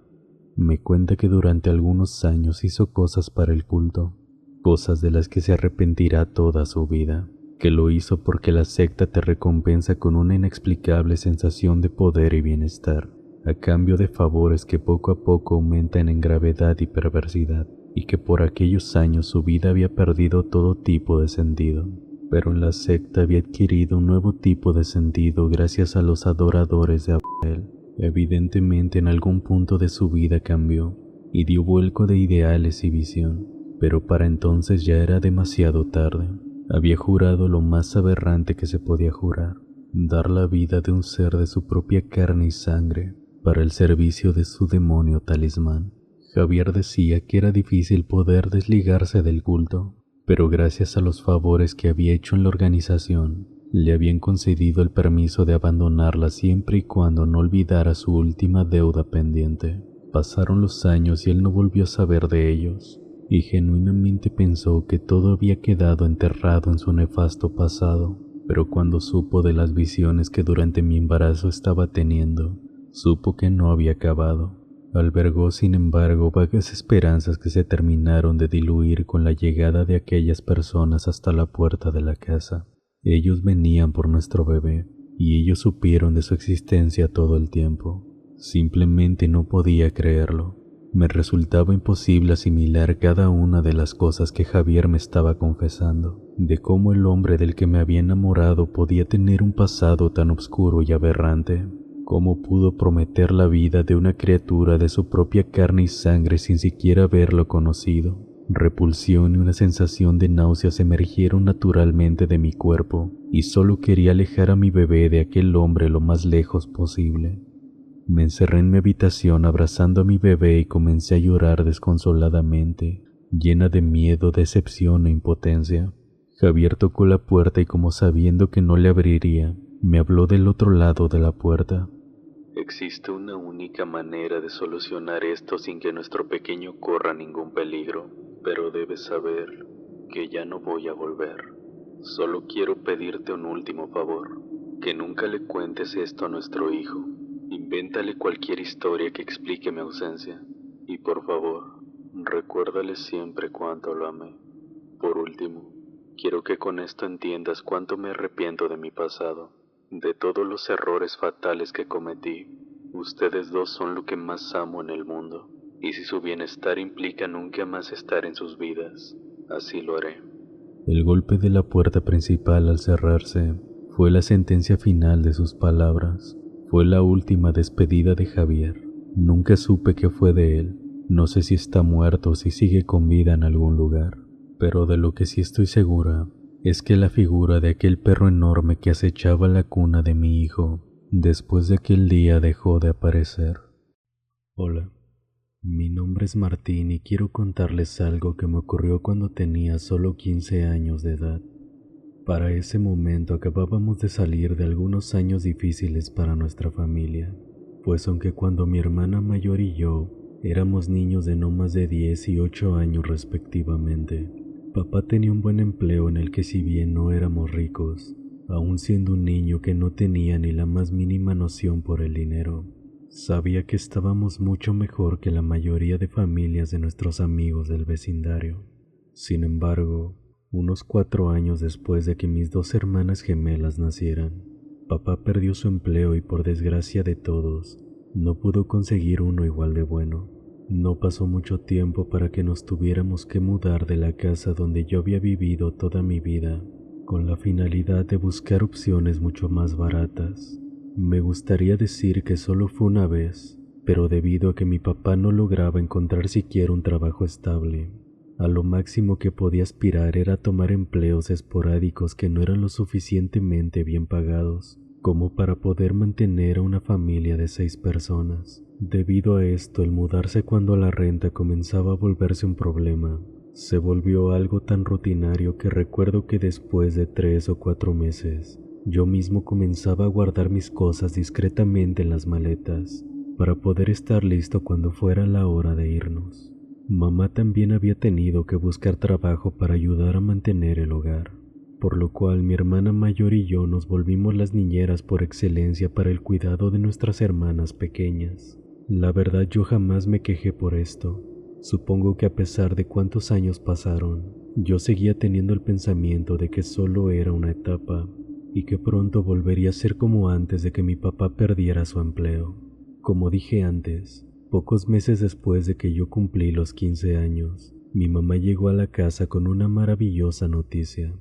Me cuenta que durante algunos años hizo cosas para el culto, cosas de las que se arrepentirá toda su vida, que lo hizo porque la secta te recompensa con una inexplicable sensación de poder y bienestar, a cambio de favores que poco a poco aumentan en gravedad y perversidad, y que por aquellos años su vida había perdido todo tipo de sentido. Pero en la secta había adquirido un nuevo tipo de sentido gracias a los adoradores de Abel. Evidentemente en algún punto de su vida cambió y dio vuelco de ideales y visión, pero para entonces ya era demasiado tarde. Había jurado lo más aberrante que se podía jurar: dar la vida de un ser de su propia carne y sangre para el servicio de su demonio talismán. Javier decía que era difícil poder desligarse del culto, pero gracias a los favores que había hecho en la organización, le habían concedido el permiso de abandonarla siempre y cuando no olvidara su última deuda pendiente. Pasaron los años y él no volvió a saber de ellos, y genuinamente pensó que todo había quedado enterrado en su nefasto pasado. Pero cuando supo de las visiones que durante mi embarazo estaba teniendo, supo que no había acabado. Albergó, sin embargo, vagas esperanzas que se terminaron de diluir con la llegada de aquellas personas hasta la puerta de la casa. Ellos venían por nuestro bebé, y ellos supieron de su existencia todo el tiempo. Simplemente no podía creerlo. Me resultaba imposible asimilar cada una de las cosas que Javier me estaba confesando, de cómo el hombre del que me había enamorado podía tener un pasado tan oscuro y aberrante. Cómo pudo prometer la vida de una criatura de su propia carne y sangre sin siquiera haberlo conocido. Repulsión y una sensación de náuseas emergieron naturalmente de mi cuerpo, y solo quería alejar a mi bebé de aquel hombre lo más lejos posible. Me encerré en mi habitación abrazando a mi bebé y comencé a llorar desconsoladamente, llena de miedo, decepción e impotencia. Javier tocó la puerta y, como sabiendo que no le abriría, me habló del otro lado de la puerta. Existe una única manera de solucionar esto sin que nuestro pequeño corra ningún peligro, pero debes saber que ya no voy a volver. Solo quiero pedirte un último favor, que nunca le cuentes esto a nuestro hijo. Invéntale cualquier historia que explique mi ausencia, y por favor, recuérdale siempre cuánto lo amé. Por último, quiero que con esto entiendas cuánto me arrepiento de mi pasado, de todos los errores fatales que cometí. Ustedes dos son lo que más amo en el mundo, y si su bienestar implica nunca más estar en sus vidas, así lo haré. El golpe de la puerta principal al cerrarse fue la sentencia final de sus palabras. Fue la última despedida de Javier. Nunca supe qué fue de él. No sé si está muerto o si sigue con vida en algún lugar, pero de lo que sí estoy segura es que la figura de aquel perro enorme que acechaba la cuna de mi hijo después de aquel día dejó de aparecer. Hola, mi nombre es Martín y quiero contarles algo que me ocurrió cuando tenía solo 15 años de edad. Para ese momento acabábamos de salir de algunos años difíciles para nuestra familia, pues aunque cuando mi hermana mayor y yo éramos niños de no más de 10 y 8 años respectivamente, papá tenía un buen empleo en el que, si bien no éramos ricos, aún siendo un niño que no tenía ni la más mínima noción por el dinero, sabía que estábamos mucho mejor que la mayoría de familias de nuestros amigos del vecindario. Sin embargo, unos 4 años después de que mis 2 hermanas gemelas nacieran, papá perdió su empleo y, por desgracia de todos, no pudo conseguir uno igual de bueno. No pasó mucho tiempo para que nos tuviéramos que mudar de la casa donde yo había vivido toda mi vida, con la finalidad de buscar opciones mucho más baratas. Me gustaría decir que solo fue una vez, pero debido a que mi papá no lograba encontrar siquiera un trabajo estable, a lo máximo que podía aspirar era tomar empleos esporádicos que no eran lo suficientemente bien pagados como para poder mantener a una familia de 6 personas. Debido a esto, el mudarse cuando la renta comenzaba a volverse un problema se volvió algo tan rutinario que recuerdo que después de 3 o 4 meses, yo mismo comenzaba a guardar mis cosas discretamente en las maletas para poder estar listo cuando fuera la hora de irnos. Mamá también había tenido que buscar trabajo para ayudar a mantener el hogar, por lo cual mi hermana mayor y yo nos volvimos las niñeras por excelencia para el cuidado de nuestras hermanas pequeñas. La verdad, yo jamás me quejé por esto. Supongo que a pesar de cuántos años pasaron, yo seguía teniendo el pensamiento de que solo era una etapa y que pronto volvería a ser como antes de que mi papá perdiera su empleo. Como dije antes, pocos meses después de que yo cumplí los 15 años, mi mamá llegó a la casa con una maravillosa noticia.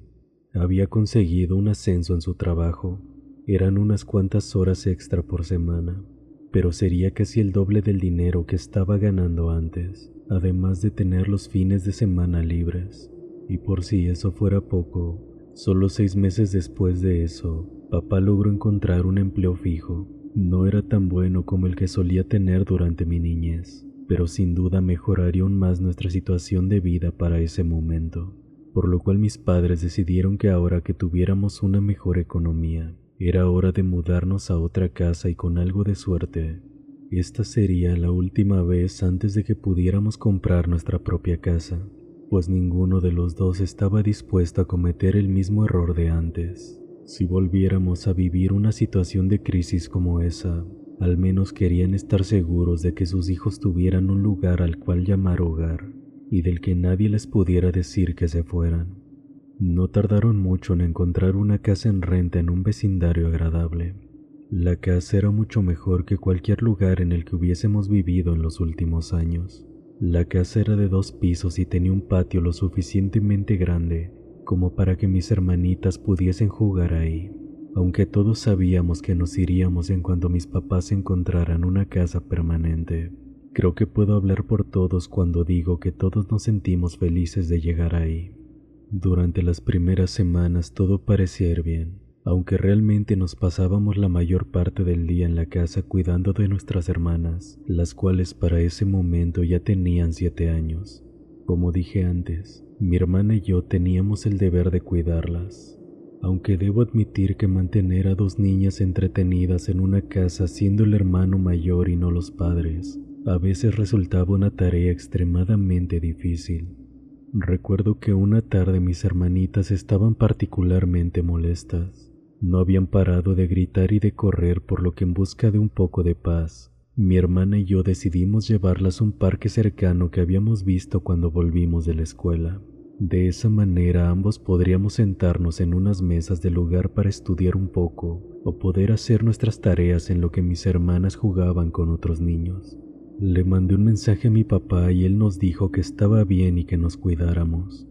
Había conseguido un ascenso en su trabajo. Eran unas cuantas horas extra por semana, pero sería casi el doble del dinero que estaba ganando antes, además de tener los fines de semana libres. Y por si eso fuera poco, solo 6 meses después de eso, papá logró encontrar un empleo fijo. No era tan bueno como el que solía tener durante mi niñez, pero sin duda mejoraría aún más nuestra situación de vida para ese momento, por lo cual mis padres decidieron que ahora que tuviéramos una mejor economía, era hora de mudarnos a otra casa y, con algo de suerte, esta sería la última vez antes de que pudiéramos comprar nuestra propia casa, pues ninguno de los dos estaba dispuesto a cometer el mismo error de antes. Si volviéramos a vivir una situación de crisis como esa, al menos querían estar seguros de que sus hijos tuvieran un lugar al cual llamar hogar y del que nadie les pudiera decir que se fueran. No tardaron mucho en encontrar una casa en renta en un vecindario agradable. La casa era mucho mejor que cualquier lugar en el que hubiésemos vivido en los últimos años. La casa era de 2 pisos y tenía un patio lo suficientemente grande como para que mis hermanitas pudiesen jugar ahí, aunque todos sabíamos que nos iríamos en cuanto mis papás encontraran una casa permanente. Creo que puedo hablar por todos cuando digo que todos nos sentimos felices de llegar ahí. Durante las primeras semanas todo parecía ir bien, aunque realmente nos pasábamos la mayor parte del día en la casa cuidando de nuestras hermanas, las cuales para ese momento ya tenían 7 años. Como dije antes, mi hermana y yo teníamos el deber de cuidarlas, aunque debo admitir que mantener a 2 niñas entretenidas en una casa siendo el hermano mayor y no los padres, a veces resultaba una tarea extremadamente difícil. Recuerdo que una tarde mis hermanitas estaban particularmente molestas. No habían parado de gritar y de correr, por lo que en busca de un poco de paz, mi hermana y yo decidimos llevarlas a un parque cercano que habíamos visto cuando volvimos de la escuela. De esa manera ambos podríamos sentarnos en unas mesas del lugar para estudiar un poco o poder hacer nuestras tareas en lo que mis hermanas jugaban con otros niños. Le mandé un mensaje a mi papá y él nos dijo que estaba bien y que nos cuidáramos.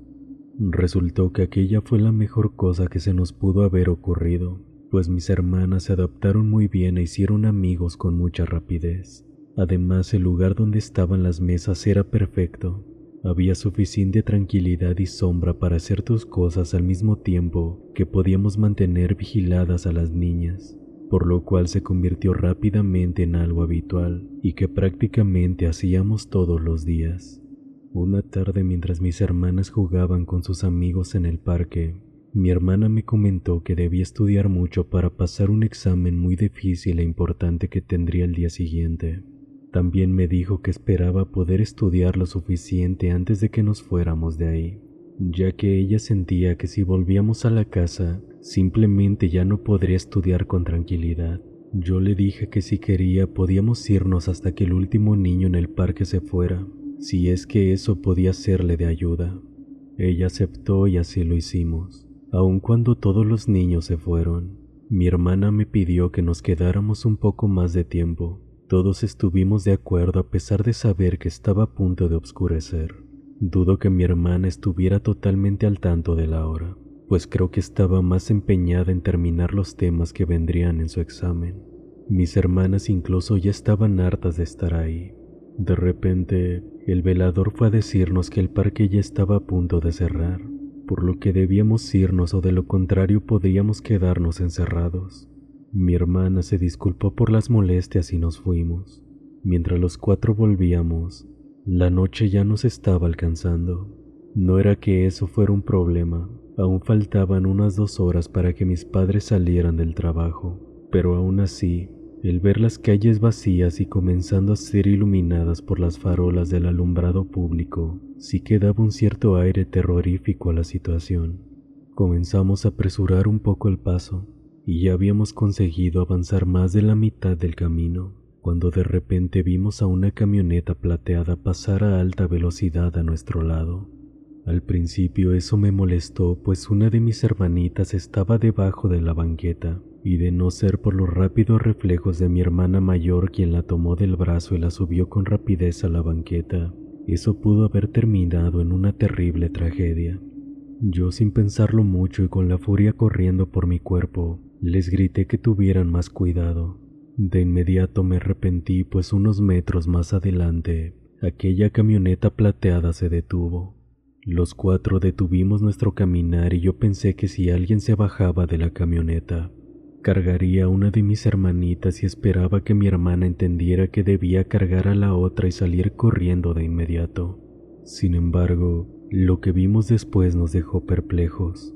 Resultó que aquella fue la mejor cosa que se nos pudo haber ocurrido, pues mis hermanas se adaptaron muy bien e hicieron amigos con mucha rapidez. Además, el lugar donde estaban las mesas era perfecto. Había suficiente tranquilidad y sombra para hacer tus cosas al mismo tiempo que podíamos mantener vigiladas a las niñas, por lo cual se convirtió rápidamente en algo habitual y que prácticamente hacíamos todos los días. Una tarde, mientras mis hermanas jugaban con sus amigos en el parque, mi hermana me comentó que debía estudiar mucho para pasar un examen muy difícil e importante que tendría el día siguiente. También me dijo que esperaba poder estudiar lo suficiente antes de que nos fuéramos de ahí, ya que ella sentía que si volvíamos a la casa, simplemente ya no podría estudiar con tranquilidad. Yo le dije que si quería podíamos irnos hasta que el último niño en el parque se fuera, si es que eso podía serle de ayuda. Ella aceptó y así lo hicimos. Aun cuando todos los niños se fueron, mi hermana me pidió que nos quedáramos un poco más de tiempo. Todos estuvimos de acuerdo a pesar de saber que estaba a punto de oscurecer. Dudo que mi hermana estuviera totalmente al tanto de la hora, pues creo que estaba más empeñada en terminar los temas que vendrían en su examen. Mis hermanas incluso ya estaban hartas de estar ahí. De repente, el velador fue a decirnos que el parque ya estaba a punto de cerrar, por lo que debíamos irnos o de lo contrario podríamos quedarnos encerrados. Mi hermana se disculpó por las molestias y nos fuimos. Mientras los 4 volvíamos, la noche ya nos estaba alcanzando. No era que eso fuera un problema, aún faltaban unas 2 horas para que mis padres salieran del trabajo, pero aún así, el ver las calles vacías y comenzando a ser iluminadas por las farolas del alumbrado público, sí que daba un cierto aire terrorífico a la situación. Comenzamos a apresurar un poco el paso, y ya habíamos conseguido avanzar más de la mitad del camino, cuando de repente vimos a una camioneta plateada pasar a alta velocidad a nuestro lado. Al principio eso me molestó, pues una de mis hermanitas estaba debajo de la banqueta, y de no ser por los rápidos reflejos de mi hermana mayor quien la tomó del brazo y la subió con rapidez a la banqueta, eso pudo haber terminado en una terrible tragedia. Yo, sin pensarlo mucho y con la furia corriendo por mi cuerpo, les grité que tuvieran más cuidado. De inmediato me arrepentí, pues unos metros más adelante, aquella camioneta plateada se detuvo. Los 4 detuvimos nuestro caminar y yo pensé que si alguien se bajaba de la camioneta, cargaría a una de mis hermanitas y esperaba que mi hermana entendiera que debía cargar a la otra y salir corriendo de inmediato. Sin embargo, lo que vimos después nos dejó perplejos.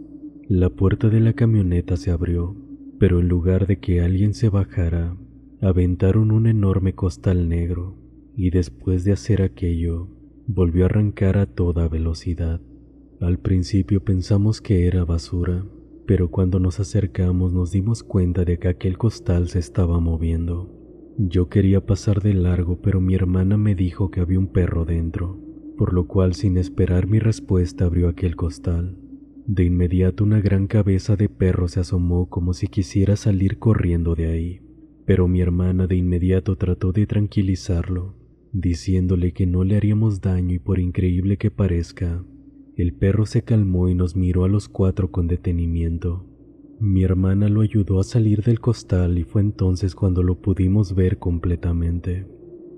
La puerta de la camioneta se abrió, pero en lugar de que alguien se bajara, aventaron un enorme costal negro, y después de hacer aquello, volvió a arrancar a toda velocidad. Al principio pensamos que era basura, pero cuando nos acercamos nos dimos cuenta de que aquel costal se estaba moviendo. Yo quería pasar de largo, pero mi hermana me dijo que había un perro dentro, por lo cual sin esperar mi respuesta abrió aquel costal. De inmediato una gran cabeza de perro se asomó como si quisiera salir corriendo de ahí. pero mi hermana de inmediato trató de tranquilizarlo, diciéndole que no le haríamos daño y por increíble que parezca, el perro se calmó y nos miró a los cuatro con detenimiento. Mi hermana lo ayudó a salir del costal y fue entonces cuando lo pudimos ver completamente.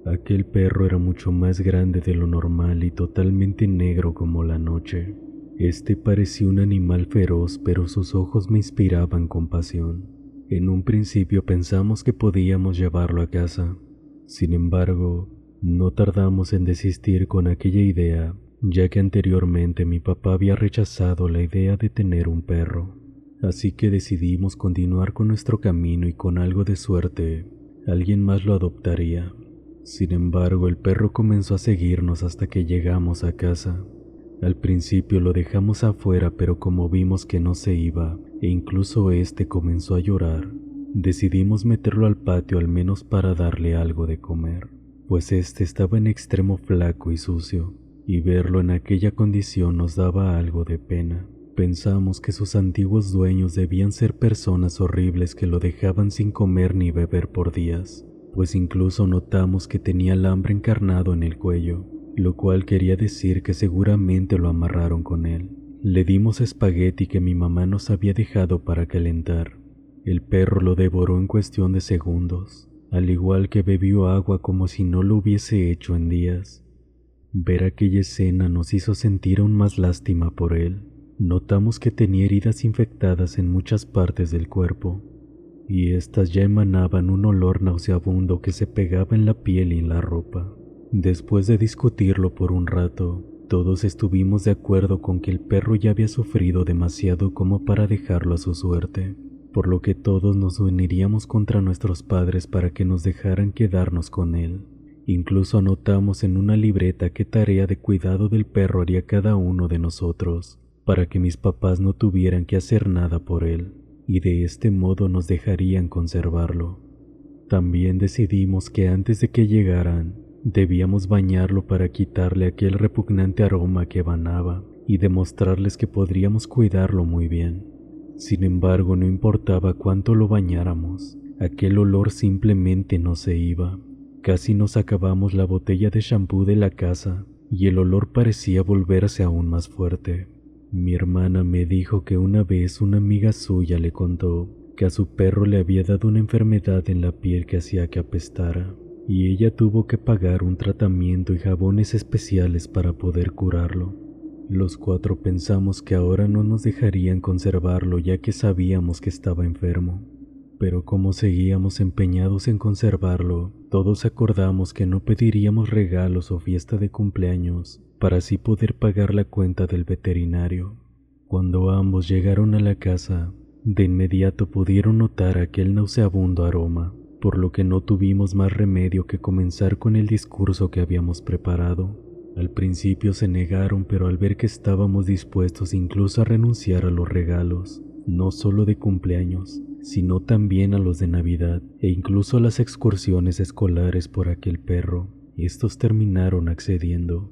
Aquel perro era mucho más grande de lo normal y totalmente negro como la noche. Este parecía un animal feroz, pero sus ojos me inspiraban compasión. En un principio pensamos que podíamos llevarlo a casa. Sin embargo, no tardamos en desistir con aquella idea, ya que anteriormente mi papá había rechazado la idea de tener un perro. Así que decidimos continuar con nuestro camino y con algo de suerte, alguien más lo adoptaría. Sin embargo, el perro comenzó a seguirnos hasta que llegamos a casa. Al principio lo dejamos afuera, pero como vimos que no se iba, e incluso este comenzó a llorar, decidimos meterlo al patio al menos para darle algo de comer, pues este estaba en extremo flaco y sucio, y verlo en aquella condición nos daba algo de pena. Pensamos que sus antiguos dueños debían ser personas horribles que lo dejaban sin comer ni beber por días, pues incluso notamos que tenía alambre encarnado en el cuello, lo cual quería decir que seguramente lo amarraron con él. Le dimos espagueti que mi mamá nos había dejado para calentar. El perro lo devoró en cuestión de segundos, al igual que bebió agua como si no lo hubiese hecho en días. Ver aquella escena nos hizo sentir aún más lástima por él. Notamos que tenía heridas infectadas en muchas partes del cuerpo, y éstas ya emanaban un olor nauseabundo que se pegaba en la piel y en la ropa. Después de discutirlo por un rato, todos estuvimos de acuerdo con que el perro ya había sufrido demasiado como para dejarlo a su suerte, por lo que todos nos uniríamos contra nuestros padres para que nos dejaran quedarnos con él. Incluso anotamos en una libreta qué tarea de cuidado del perro haría cada uno de nosotros, para que mis papás no tuvieran que hacer nada por él, y de este modo nos dejarían conservarlo. También decidimos que antes de que llegaran, debíamos bañarlo para quitarle aquel repugnante aroma que emanaba y demostrarles que podríamos cuidarlo muy bien. Sin embargo, no importaba cuánto lo bañáramos, aquel olor simplemente no se iba. Casi nos acabamos la botella de shampoo de la casa y el olor parecía volverse aún más fuerte. Mi hermana me dijo que una vez una amiga suya le contó que a su perro le había dado una enfermedad en la piel que hacía que apestara, y ella tuvo que pagar un tratamiento y jabones especiales para poder curarlo. Los cuatro pensamos que ahora no nos dejarían conservarlo ya que sabíamos que estaba enfermo, pero como seguíamos empeñados en conservarlo, todos acordamos que no pediríamos regalos o fiesta de cumpleaños para así poder pagar la cuenta del veterinario. Cuando ambos llegaron a la casa, de inmediato pudieron notar aquel nauseabundo aroma, por lo que no tuvimos más remedio que comenzar con el discurso que habíamos preparado. Al principio se negaron, pero al ver que estábamos dispuestos incluso a renunciar a los regalos, no solo de cumpleaños, sino también a los de Navidad e incluso a las excursiones escolares por aquel perro, estos terminaron accediendo.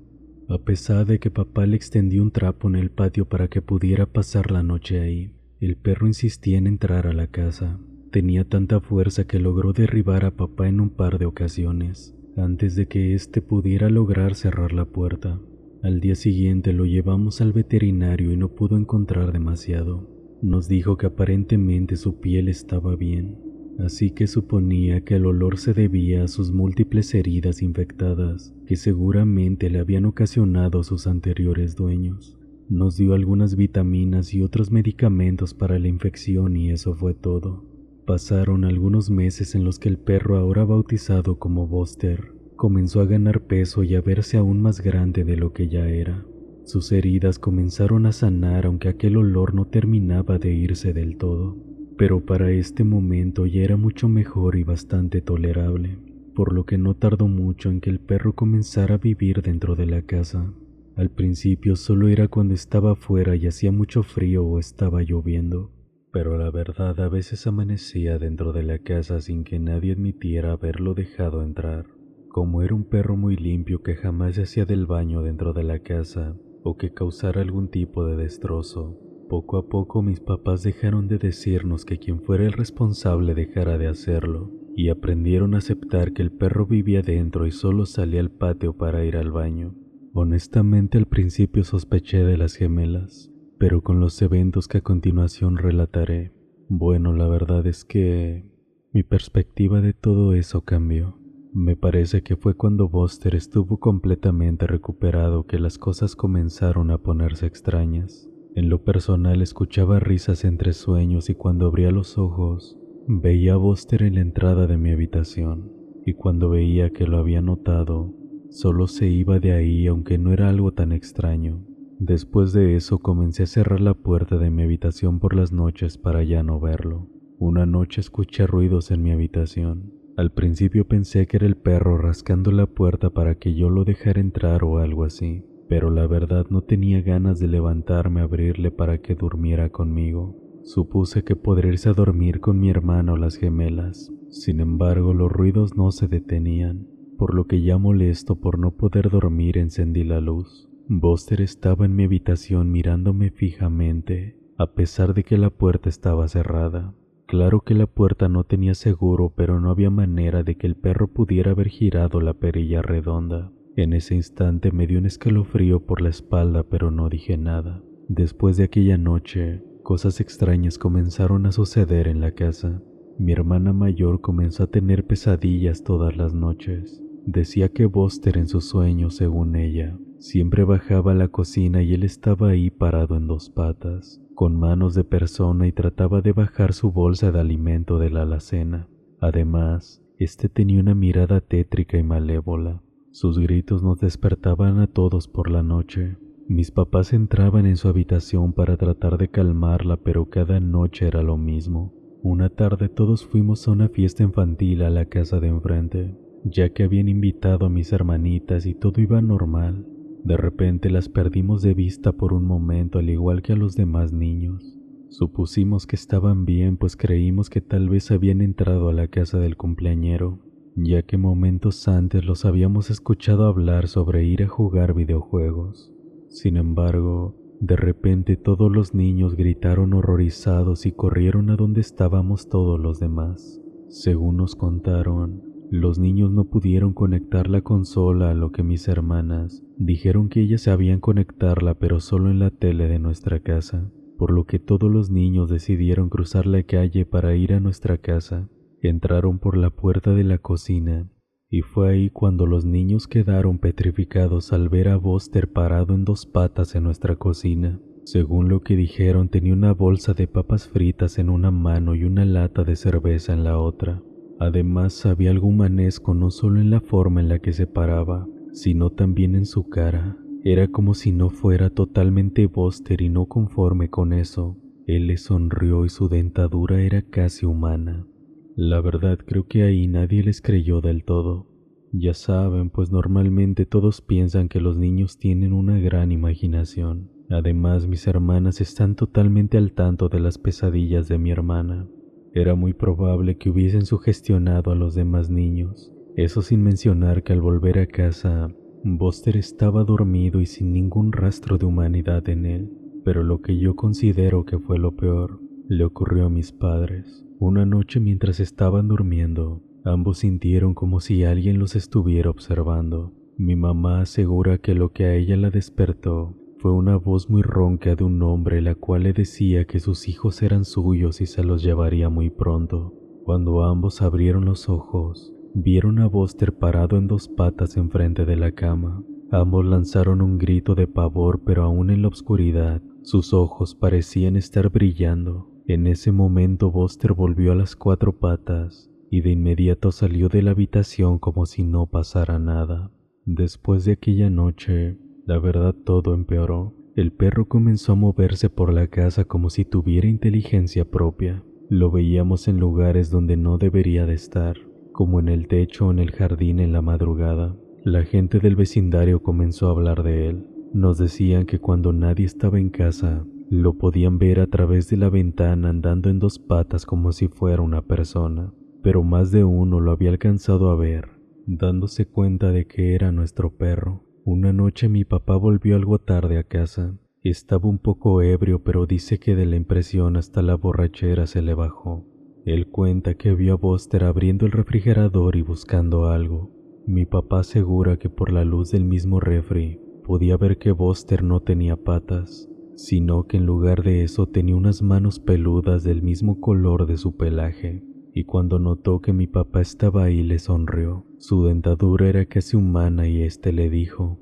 A pesar de que papá le extendió un trapo en el patio para que pudiera pasar la noche ahí, el perro insistía en entrar a la casa. Tenía tanta fuerza que logró derribar a papá en un par de ocasiones, antes de que éste pudiera lograr cerrar la puerta. Al día siguiente lo llevamos al veterinario y no pudo encontrar demasiado. Nos dijo que aparentemente su piel estaba bien, así que suponía que el olor se debía a sus múltiples heridas infectadas que seguramente le habían ocasionado sus anteriores dueños. Nos dio algunas vitaminas y otros medicamentos para la infección y eso fue todo. Pasaron algunos meses en los que el perro, ahora bautizado como Buster, comenzó a ganar peso y a verse aún más grande de lo que ya era. Sus heridas comenzaron a sanar, aunque aquel olor no terminaba de irse del todo, pero para este momento ya era mucho mejor y bastante tolerable, por lo que no tardó mucho en que el perro comenzara a vivir dentro de la casa. Al principio solo era cuando estaba afuera y hacía mucho frío o estaba lloviendo, pero la verdad a veces amanecía dentro de la casa sin que nadie admitiera haberlo dejado entrar. Como era un perro muy limpio que jamás se hacía del baño dentro de la casa o que causara algún tipo de destrozo, poco a poco mis papás dejaron de decirnos que quien fuera el responsable dejara de hacerlo, y aprendieron a aceptar que el perro vivía dentro y solo salía al patio para ir al baño. Honestamente, al principio sospeché de las gemelas, pero con los eventos que a continuación relataré, bueno, la verdad es que mi perspectiva de todo eso cambió. Me parece que fue cuando Buster estuvo completamente recuperado que las cosas comenzaron a ponerse extrañas. En lo personal escuchaba risas entre sueños y cuando abría los ojos veía a Buster en la entrada de mi habitación, y cuando veía que lo había notado, solo se iba de ahí aunque no era algo tan extraño. Después de eso comencé a cerrar la puerta de mi habitación por las noches para ya no verlo. Una noche escuché ruidos en mi habitación. Al principio pensé que era el perro rascando la puerta para que yo lo dejara entrar o algo así, pero la verdad no tenía ganas de levantarme a abrirle para que durmiera conmigo. Supuse que podría irse a dormir con mi hermana o las gemelas. Sin embargo, los ruidos no se detenían, por lo que ya molesto por no poder dormir encendí la luz. Buster estaba en mi habitación mirándome fijamente, a pesar de que la puerta estaba cerrada. Claro que la puerta no tenía seguro, pero no había manera de que el perro pudiera haber girado la perilla redonda. En ese instante me dio un escalofrío por la espalda, pero no dije nada. Después de aquella noche, cosas extrañas comenzaron a suceder en la casa. Mi hermana mayor comenzó a tener pesadillas todas las noches. Decía que Buster en sus sueños, según ella, siempre bajaba a la cocina y él estaba ahí parado en dos patas, con manos de persona y trataba de bajar su bolsa de alimento de la alacena. Además, este tenía una mirada tétrica y malévola. Sus gritos nos despertaban a todos por la noche. Mis papás entraban en su habitación para tratar de calmarla, pero cada noche era lo mismo. Una tarde todos fuimos a una fiesta infantil a la casa de enfrente, ya que habían invitado a mis hermanitas y todo iba normal. De repente las perdimos de vista por un momento, al igual que a los demás niños. Supusimos que estaban bien, pues creímos que tal vez habían entrado a la casa del cumpleañero, ya que momentos antes los habíamos escuchado hablar sobre ir a jugar videojuegos. Sin embargo, de repente todos los niños gritaron horrorizados y corrieron a donde estábamos todos los demás. Según nos contaron, los niños no pudieron conectar la consola, a lo que mis hermanas dijeron que ellas sabían conectarla, pero solo en la tele de nuestra casa, por lo que todos los niños decidieron cruzar la calle para ir a nuestra casa. Entraron por la puerta de la cocina, y fue ahí cuando los niños quedaron petrificados al ver a Buster parado en dos patas en nuestra cocina. Según lo que dijeron, tenía una bolsa de papas fritas en una mano y una lata de cerveza en la otra. Además, había algo humanesco no solo en la forma en la que se paraba, sino también en su cara. Era como si no fuera totalmente Buster, y no conforme con eso, él le sonrió y su dentadura era casi humana. La verdad, creo que ahí nadie les creyó del todo. Ya saben, pues normalmente todos piensan que los niños tienen una gran imaginación. Además, mis hermanas están totalmente al tanto de las pesadillas de mi hermana. Era muy probable que hubiesen sugestionado a los demás niños. Eso sin mencionar que al volver a casa, Buster estaba dormido y sin ningún rastro de humanidad en él. Pero lo que yo considero que fue lo peor, le ocurrió a mis padres. Una noche mientras estaban durmiendo, ambos sintieron como si alguien los estuviera observando. Mi mamá asegura que lo que a ella la despertó fue una voz muy ronca de un hombre, la cual le decía que sus hijos eran suyos y se los llevaría muy pronto. Cuando ambos abrieron los ojos, vieron a Buster parado en dos patas enfrente de la cama. Ambos lanzaron un grito de pavor, pero aún en la oscuridad, sus ojos parecían estar brillando. En ese momento Buster volvió a las cuatro patas y de inmediato salió de la habitación como si no pasara nada. Después de aquella noche, la verdad todo empeoró. El perro comenzó a moverse por la casa como si tuviera inteligencia propia. Lo veíamos en lugares donde no debería de estar, como en el techo o en el jardín en la madrugada. La gente del vecindario comenzó a hablar de él. Nos decían que cuando nadie estaba en casa, lo podían ver a través de la ventana andando en dos patas como si fuera una persona. Pero más de uno lo había alcanzado a ver, dándose cuenta de que era nuestro perro. Una noche mi papá volvió algo tarde a casa. Estaba un poco ebrio, pero dice que de la impresión hasta la borrachera se le bajó. Él cuenta que vio a Buster abriendo el refrigerador y buscando algo. Mi papá asegura que por la luz del mismo refri podía ver que Buster no tenía patas, sino que en lugar de eso tenía unas manos peludas del mismo color de su pelaje. Y cuando notó que mi papá estaba ahí le sonrió. Su dentadura era casi humana y le dijo: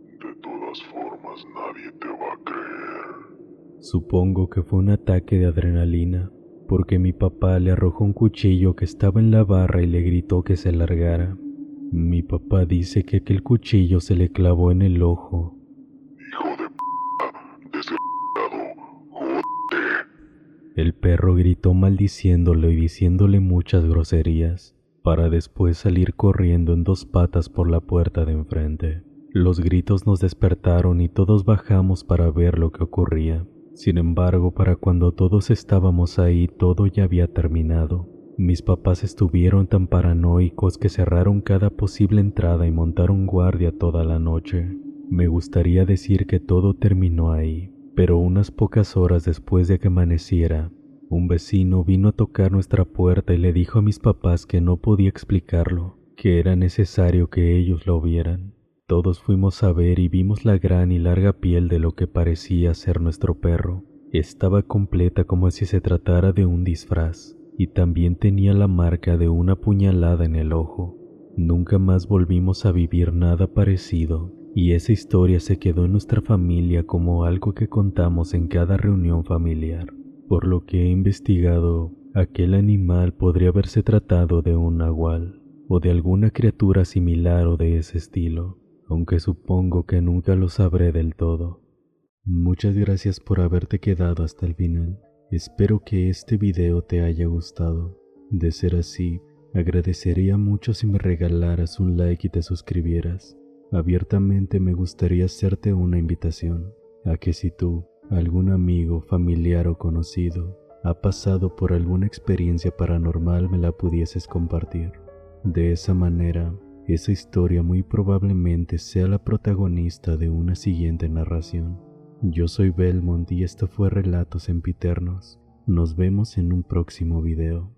de todas formas nadie te va a creer. Supongo que fue un ataque de adrenalina, porque mi papá le arrojó un cuchillo que estaba en la barra y le gritó que se largara. Mi papá dice que aquel cuchillo se le clavó en el ojo. Hijo de p***, desgraciado, jódete. El perro gritó maldiciéndolo y diciéndole muchas groserías, para después salir corriendo en 2 patas por la puerta de enfrente. Los gritos nos despertaron y todos bajamos para ver lo que ocurría. Sin embargo, para cuando todos estábamos ahí, todo ya había terminado. Mis papás estuvieron tan paranoicos que cerraron cada posible entrada y montaron guardia toda la noche. Me gustaría decir que todo terminó ahí, pero unas pocas horas después de que amaneciera, un vecino vino a tocar nuestra puerta y le dijo a mis papás que no podía explicarlo, que era necesario que ellos lo vieran. Todos fuimos a ver y vimos la gran y larga piel de lo que parecía ser nuestro perro. Estaba completa como si se tratara de un disfraz, y también tenía la marca de una puñalada en el ojo. Nunca más volvimos a vivir nada parecido, y esa historia se quedó en nuestra familia como algo que contamos en cada reunión familiar. Por lo que he investigado, aquel animal podría haberse tratado de un nahual, o de alguna criatura similar o de ese estilo, aunque supongo que nunca lo sabré del todo. Muchas gracias por haberte quedado hasta el final. Espero que este video te haya gustado. De ser así, agradecería mucho si me regalaras un like y te suscribieras. Abiertamente me gustaría hacerte una invitación a que si tú, algún amigo, familiar o conocido, ha pasado por alguna experiencia paranormal me la pudieses compartir. De esa manera, esa historia muy probablemente sea la protagonista de una siguiente narración. Yo soy Belmont y esto fue Relatos Sempiternos. Nos vemos en un próximo video.